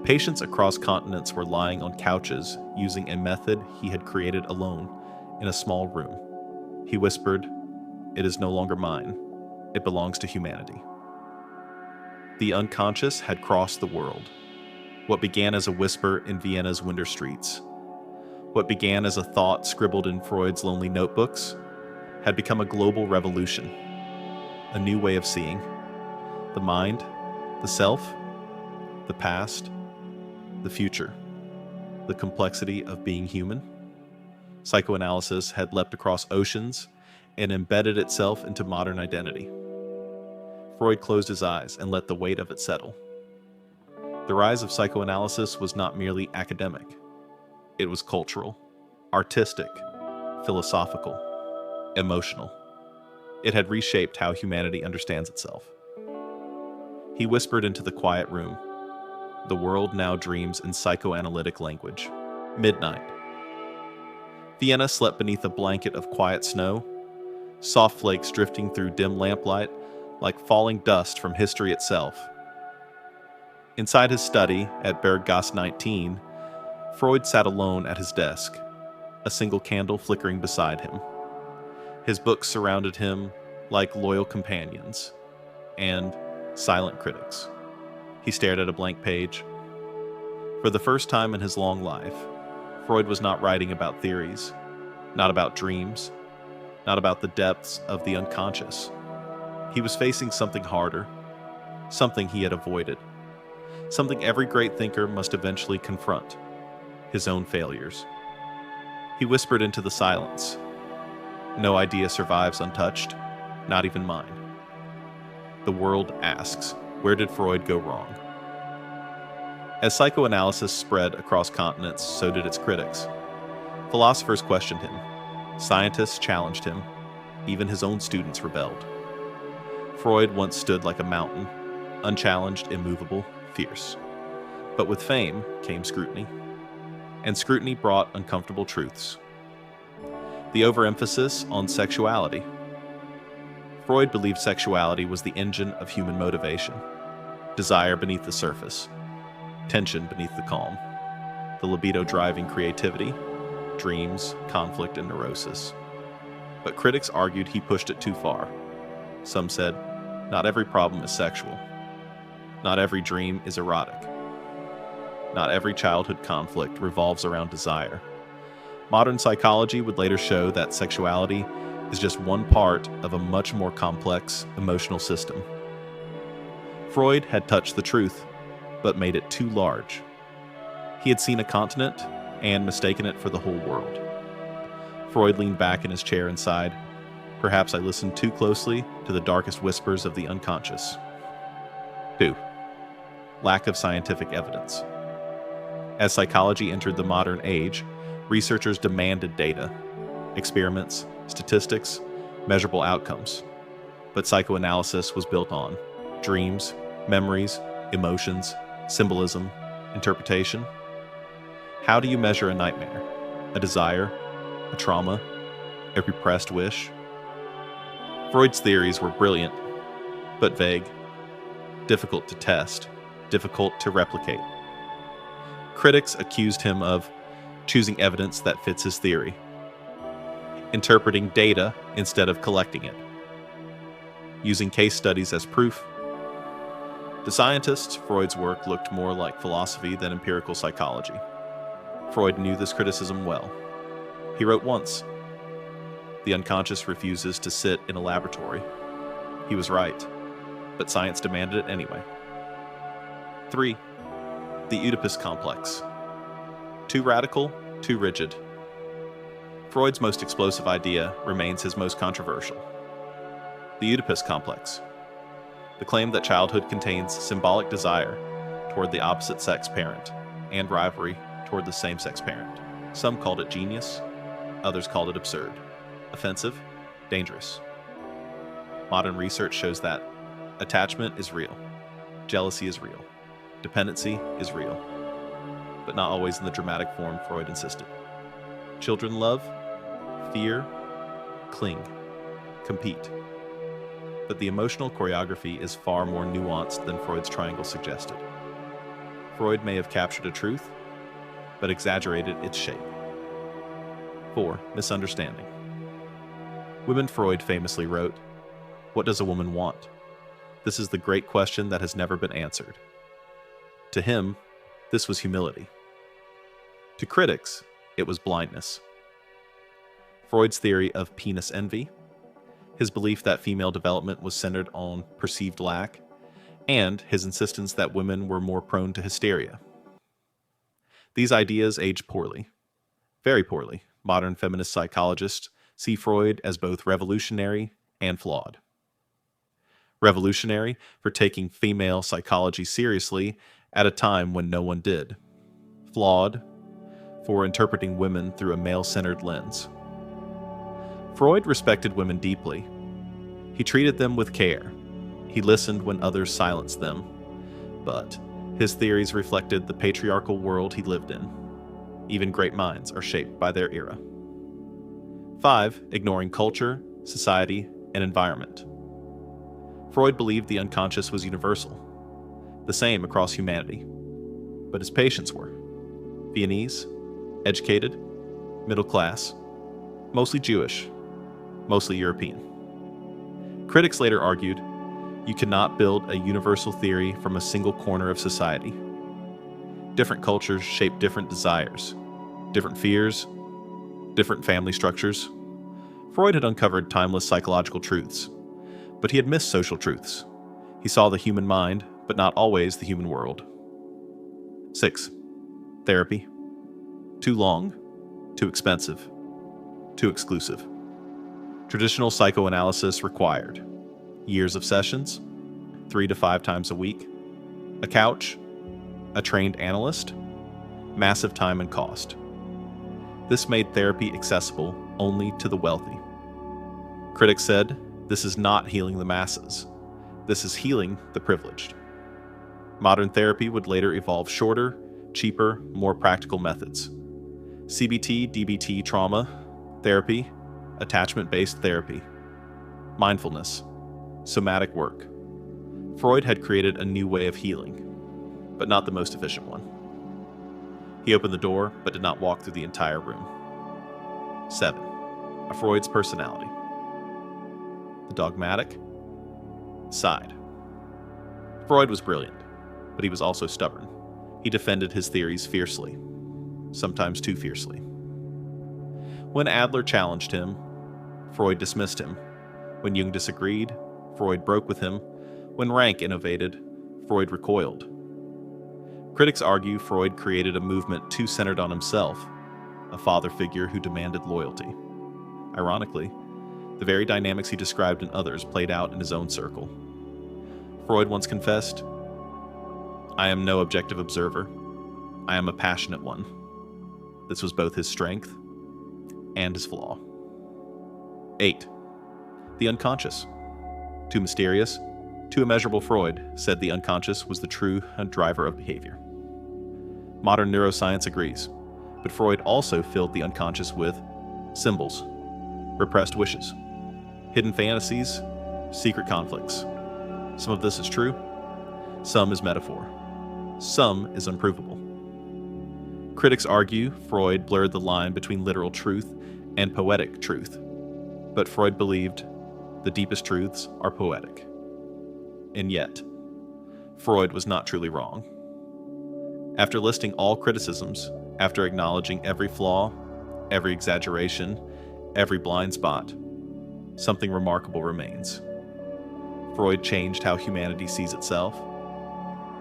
Patients across continents were lying on couches using a method he had created alone in a small room. He whispered, "It is no longer mine. It belongs to humanity." The unconscious had crossed the world. What began as a whisper in Vienna's winter streets, what began as a thought scribbled in Freud's lonely notebooks, had become a global revolution, a new way of seeing the mind, the self, the past, the future, the complexity of being human. Psychoanalysis had leapt across oceans and embedded itself into modern identity. Freud closed his eyes and let the weight of it settle. The rise of psychoanalysis was not merely academic. It was cultural, artistic, philosophical, emotional. It had reshaped how humanity understands itself. He whispered into the quiet room, "The world now dreams in psychoanalytic language." Midnight. Vienna slept beneath a blanket of quiet snow, soft flakes drifting through dim lamplight like falling dust from history itself. Inside his study at Berggasse 19, Freud sat alone at his desk, a single candle flickering beside him. His books surrounded him like loyal companions and silent critics. He stared at a blank page. For the first time in his long life, Freud was not writing about theories, not about dreams, not about the depths of the unconscious. He was facing something harder, something he had avoided, something every great thinker must eventually confront: his own failures. He whispered into the silence, "No idea survives untouched, not even mine." The world asks, where did Freud go wrong? As psychoanalysis spread across continents, so did its critics. Philosophers questioned him. Scientists challenged him. Even his own students rebelled. Freud once stood like a mountain, unchallenged, immovable, fierce. But with fame came scrutiny. And scrutiny brought uncomfortable truths. The overemphasis on sexuality. Freud believed sexuality was the engine of human motivation. Desire beneath the surface. Tension beneath the calm. The libido driving creativity, dreams, conflict, and neurosis. But critics argued he pushed it too far. Some said, Not every problem is sexual. Not every dream is erotic. Not every childhood conflict revolves around desire. Modern psychology would later show that sexuality is just one part of a much more complex emotional system. Freud had touched the truth, but made it too large. He had seen a continent and mistaken it for the whole world. Freud leaned back in his chair and sighed. Perhaps I listened too closely to the darkest whispers of the unconscious. 2. Lack of scientific evidence. As psychology entered the modern age, researchers demanded data, experiments, statistics, measurable outcomes. But psychoanalysis was built on dreams, memories, emotions, symbolism, interpretation. How do you measure a nightmare, a desire, a trauma, a repressed wish? Freud's theories were brilliant, but vague, difficult to test, difficult to replicate. Critics accused him of choosing evidence that fits his theory, interpreting data instead of collecting it, using case studies as proof. To scientists, Freud's work looked more like philosophy than empirical psychology. Freud knew this criticism well. He wrote once, "The unconscious refuses to sit in a laboratory." He was right, but science demanded it anyway. 3. The Oedipus complex. Too radical, too rigid. Freud's most explosive idea remains his most controversial. The Oedipus complex. The claim that childhood contains symbolic desire toward the opposite sex parent and rivalry toward the same-sex parent. Some called it genius, others called it absurd, offensive, dangerous. Modern research shows that attachment is real, jealousy is real, dependency is real, but not always in the dramatic form Freud insisted. Children love, fear, cling, compete. But the emotional choreography is far more nuanced than Freud's triangle suggested. Freud may have captured a truth, but exaggerated its shape. 4. Misunderstanding. Women Freud famously wrote, "What does a woman want? This is the great question that has never been answered." To him, this was humility. To critics, it was blindness. Freud's theory of penis envy, his belief that female development was centered on perceived lack, and his insistence that women were more prone to hysteria. These ideas aged poorly, very poorly. Modern feminist psychologists see Freud as both revolutionary and flawed. Revolutionary for taking female psychology seriously at a time when no one did. Flawed for interpreting women through a male-centered lens. Freud respected women deeply. He treated them with care. He listened when others silenced them. But his theories reflected the patriarchal world he lived in. Even great minds are shaped by their era. 5. Ignoring culture, society, and environment. Freud believed the unconscious was universal, the same across humanity. But his patients were Viennese, educated, middle class, mostly Jewish, mostly European. Critics later argued, you cannot build a universal theory from a single corner of society. Different cultures shape different desires, different fears, different family structures. Freud had uncovered timeless psychological truths, but he had missed social truths. He saw the human mind, but not always the human world. 6. Therapy. Too long, too expensive, too exclusive. Traditional psychoanalysis required years of sessions, 3 to 5 times a week, a couch, a trained analyst, massive time and cost. This made therapy accessible only to the wealthy. Critics said, this is not healing the masses. This is healing the privileged. Modern therapy would later evolve shorter, cheaper, more practical methods. CBT, DBT trauma therapy, attachment-based therapy, mindfulness, somatic work. Freud had created a new way of healing, but not the most efficient one. He opened the door, but did not walk through the entire room. 7. Freud's personality. The dogmatic, side. Freud was brilliant, but he was also stubborn. He defended his theories fiercely, sometimes too fiercely. When Adler challenged him, Freud dismissed him. When Jung disagreed, Freud broke with him. When Rank innovated, Freud recoiled. Critics argue Freud created a movement too centered on himself, a father figure who demanded loyalty. Ironically, the very dynamics he described in others played out in his own circle. Freud once confessed, "I am no objective observer. I am a passionate one." This was both his strength and his flaw. 8. The unconscious. Too mysterious, too immeasurable. Freud said the unconscious was the true driver of behavior. Modern neuroscience agrees, but Freud also filled the unconscious with symbols, repressed wishes, hidden fantasies, secret conflicts. Some of this is true, some is metaphor, some is unprovable. Critics argue Freud blurred the line between literal truth and poetic truth, but Freud believed the deepest truths are poetic. And yet, Freud was not truly wrong. After listing all criticisms, after acknowledging every flaw, every exaggeration, every blind spot, something remarkable remains. Freud changed how humanity sees itself.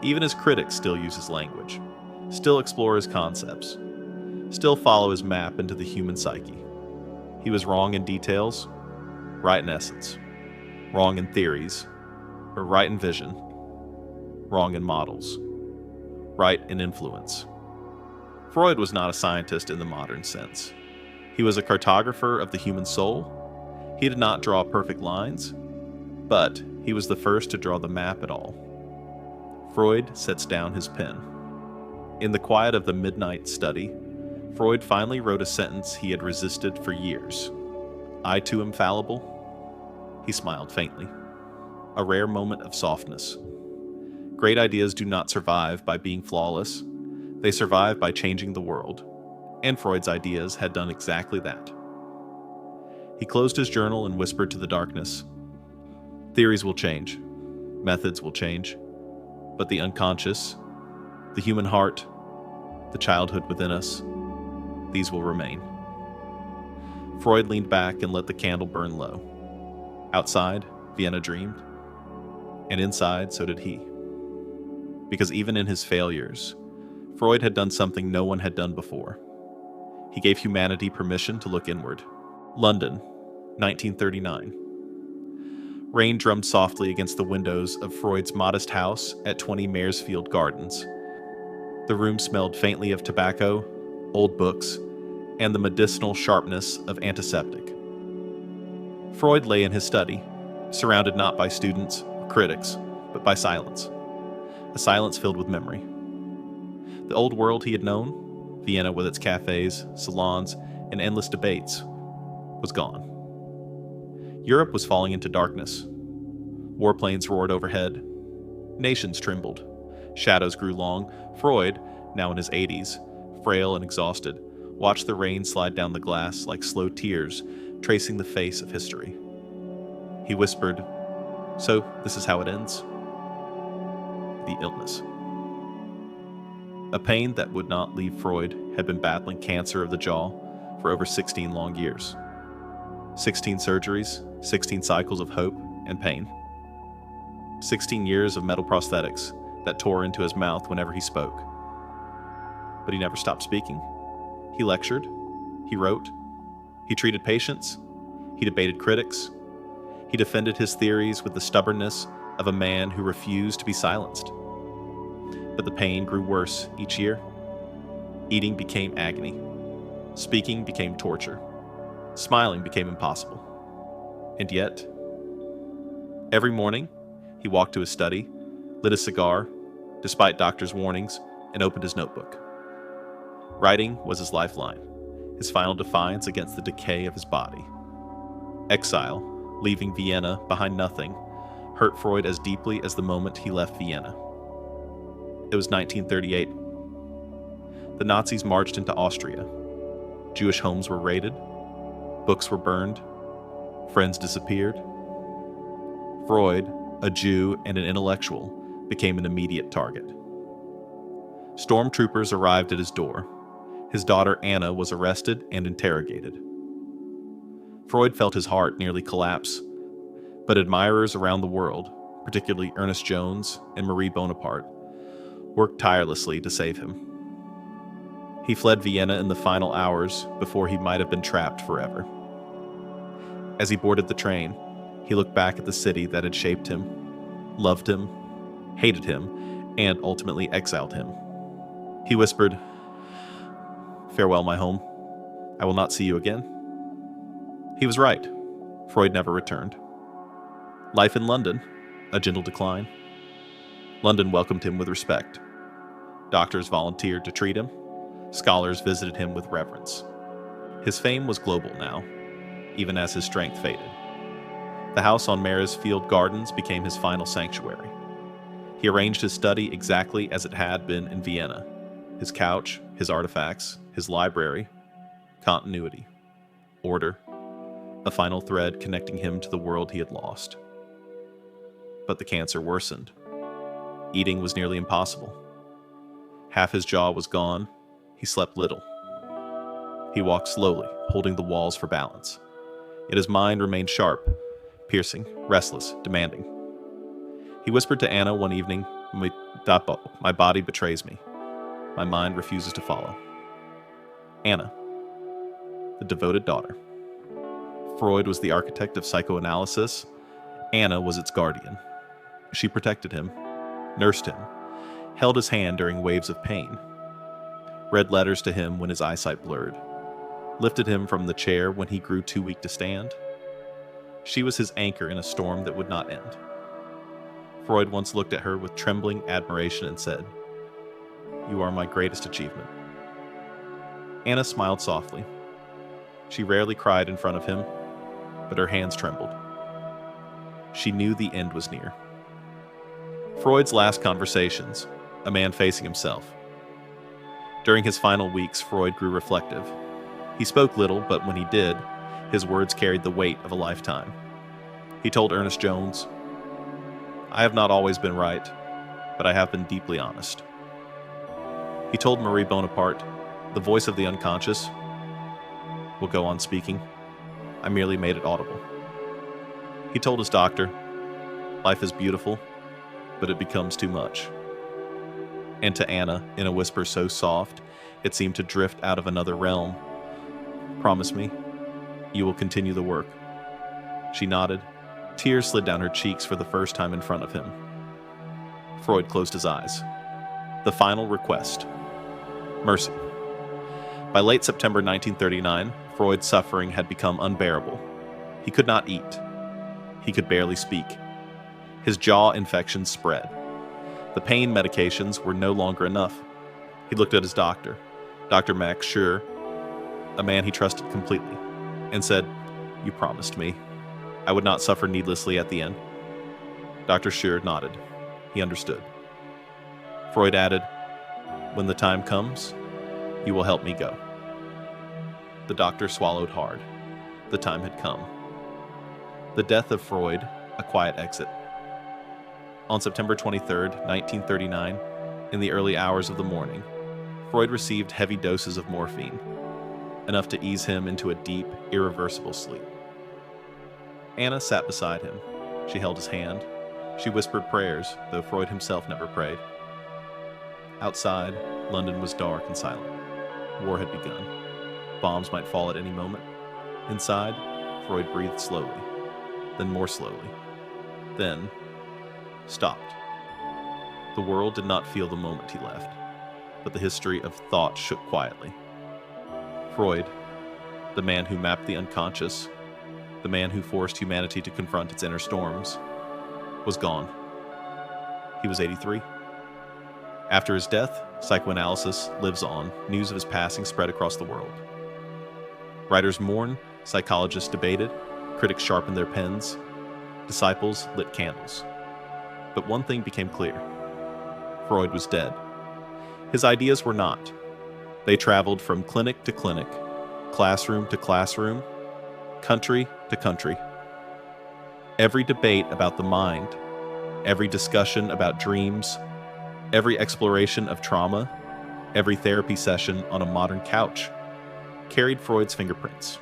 Even his critics still use his language, still explore his concepts, still follow his map into the human psyche. He was wrong in details, right in essence, wrong in theories, or right in vision, wrong in models, right in influence. Freud was not a scientist in the modern sense. He was a cartographer of the human soul. He did not draw perfect lines, but he was the first to draw the map at all. Freud sets down his pen. In the quiet of the midnight study, Freud finally wrote a sentence he had resisted for years. "I too am fallible?" He smiled faintly. A rare moment of softness. Great ideas do not survive by being flawless. They survive by changing the world. And Freud's ideas had done exactly that. He closed his journal and whispered to the darkness, "Theories will change. Methods will change. But the unconscious, the human heart, the childhood within us, these will remain." Freud leaned back and let the candle burn low. Outside, Vienna dreamed. And inside, so did he. Because even in his failures, Freud had done something no one had done before. He gave humanity permission to look inward. London, 1939. Rain drummed softly against the windows of Freud's modest house at 20 Maresfield Gardens. The room smelled faintly of tobacco, old books, and the medicinal sharpness of antiseptic. Freud lay in his study, surrounded not by students or critics, but by silence. A silence filled with memory. The old world he had known, Vienna with its cafes, salons, and endless debates, was gone. Europe was falling into darkness. Warplanes roared overhead. Nations trembled. Shadows grew long. Freud, now in his 80s, frail and exhausted, watched the rain slide down the glass like slow tears tracing the face of history. He whispered, "So this is how it ends?" The illness. A pain that would not leave Freud had been battling cancer of the jaw for over 16 long years. 16 surgeries, 16 cycles of hope and pain. 16 years of metal prosthetics that tore into his mouth whenever he spoke. But he never stopped speaking. He lectured. He wrote. He treated patients. He debated critics. He defended his theories with the stubbornness of a man who refused to be silenced. But the pain grew worse each year. Eating became agony. Speaking became torture. Smiling became impossible. And yet, every morning, he walked to his study, lit a cigar, despite doctors' warnings, and opened his notebook. Writing was his lifeline, his final defiance against the decay of his body. Exile, leaving Vienna behind nothing, hurt Freud as deeply as the moment he left Vienna. It was 1938. The Nazis marched into Austria. Jewish homes were raided. Books were burned. Friends disappeared. Freud, a Jew, and an intellectual, became an immediate target. Stormtroopers arrived at his door. His daughter Anna was arrested and interrogated. Freud felt his heart nearly collapse, but admirers around the world, particularly Ernest Jones and Marie Bonaparte, worked tirelessly to save him. He fled Vienna in the final hours before he might have been trapped forever. As he boarded the train, he looked back at the city that had shaped him, loved him, hated him, and ultimately exiled him. He whispered, "Farewell, my home. I will not see you again." He was right. Freud never returned. Life in London, a gentle decline. London welcomed him with respect. Doctors volunteered to treat him. Scholars visited him with reverence. His fame was global now, even as his strength faded. The house on Maresfield Gardens became his final sanctuary. He arranged his study exactly as it had been in Vienna. His couch, his artifacts, his library, continuity, order, a final thread connecting him to the world he had lost. But the cancer worsened. Eating was nearly impossible. Half his jaw was gone. He slept little. He walked slowly, holding the walls for balance. Yet his mind remained sharp, piercing, restless, demanding. He whispered to Anna one evening, "My body betrays me. My mind refuses to follow." Anna, the devoted daughter. Freud was the architect of psychoanalysis. Anna was its guardian. She protected him, nursed him, held his hand during waves of pain, read letters to him when his eyesight blurred, lifted him from the chair when he grew too weak to stand. She was his anchor in a storm that would not end. Freud once looked at her with trembling admiration and said, "You are my greatest achievement." Anna smiled softly. She rarely cried in front of him, but her hands trembled. She knew the end was near. Freud's last conversations, a man facing himself. During his final weeks, Freud grew reflective. He spoke little, but when he did, his words carried the weight of a lifetime. He told Ernest Jones, "I have not always been right, but I have been deeply honest." He told Marie Bonaparte, "The voice of the unconscious will go on speaking. I merely made it audible." He told his doctor, "Life is beautiful, but it becomes too much." And to Anna, in a whisper so soft, it seemed to drift out of another realm, "Promise me, you will continue the work." She nodded. Tears slid down her cheeks for the first time in front of him. Freud closed his eyes. The final request. Mercy. By late September 1939, Freud's suffering had become unbearable. He could not eat. He could barely speak. His jaw infections spread. The pain medications were no longer enough. He looked at his doctor, Dr. Max Schur, a man he trusted completely, and said, "You promised me I would not suffer needlessly at the end." Dr. Schur nodded. He understood. Freud added, "When the time comes, you will help me go." The doctor swallowed hard. The time had come. The death of Freud, a quiet exit. On September 23, 1939, in the early hours of the morning, Freud received heavy doses of morphine, enough to ease him into a deep, irreversible sleep. Anna sat beside him. She held his hand. She whispered prayers, though Freud himself never prayed. Outside, London was dark and silent. War had begun. Bombs might fall at any moment. Inside, Freud breathed slowly, then more slowly, then stopped. The world did not feel the moment he left, but the history of thought shook quietly. Freud, the man who mapped the unconscious, the man who forced humanity to confront its inner storms, was gone. He was 83. After his death, psychoanalysis lives on. News of his passing spread across the world. Writers mourned, psychologists debated, critics sharpened their pens, disciples lit candles. But one thing became clear. Freud was dead. His ideas were not. They traveled from clinic to clinic, classroom to classroom, country to country. Every debate about the mind Every discussion about dreams, every exploration of trauma, every therapy session on a modern couch carried Freud's fingerprints.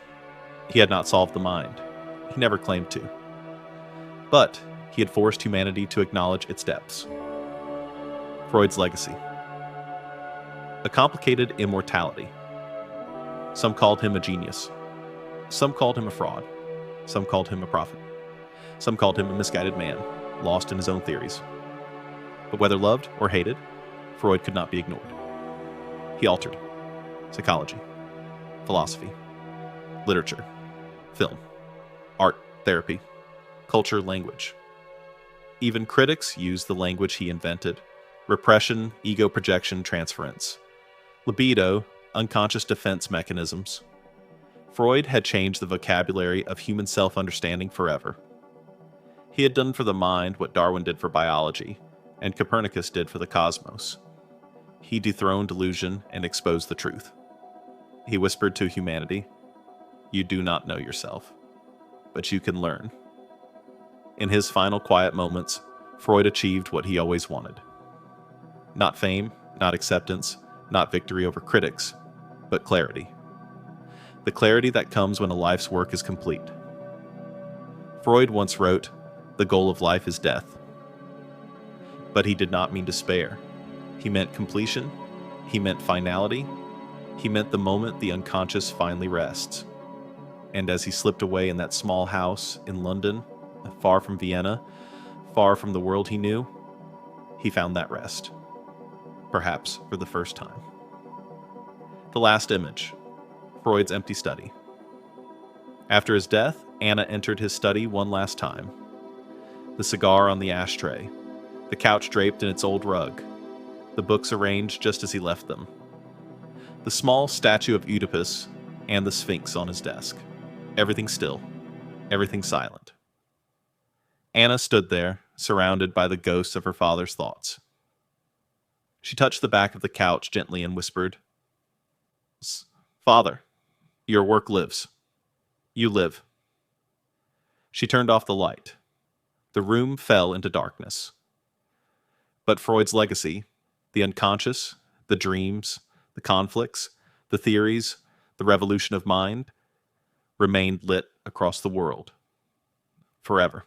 He had not solved the mind. He never claimed to. But he had forced humanity to acknowledge its depths. Freud's legacy. A complicated immortality. Some called him a genius. Some called him a fraud. Some called him a prophet. Some called him a misguided man, lost in his own theories. But whether loved or hated, Freud could not be ignored. He altered psychology, philosophy, literature, film, art, therapy, culture, language. Even critics used the language he invented: repression, ego projection, transference, libido, unconscious defense mechanisms. Freud had changed the vocabulary of human self-understanding forever. He had done for the mind what Darwin did for biology, and Copernicus did for the cosmos. He dethroned delusion and exposed the truth. He whispered to humanity, "You do not know yourself, but you can learn." In his final quiet moments, Freud achieved what he always wanted. Not fame, not acceptance, not victory over critics, but clarity. The clarity that comes when a life's work is complete. Freud once wrote, "The goal of life is death." But he did not mean despair. He meant completion. He meant finality. He meant the moment the unconscious finally rests. And as he slipped away in that small house in London, far from Vienna, far from the world he knew, he found that rest. Perhaps for the first time. The last image. Freud's empty study. After his death, Anna entered his study one last time. The cigar on the ashtray, the couch draped in its old rug, the books arranged just as he left them, the small statue of Oedipus, and the Sphinx on his desk. Everything still, everything silent. Anna stood there, surrounded by the ghosts of her father's thoughts. She touched the back of the couch gently and whispered, "Father, your work lives. You live." She turned off the light. The room fell into darkness. But Freud's legacy, the unconscious, the dreams, the conflicts, the theories, the revolution of mind, remained lit across the world. Forever.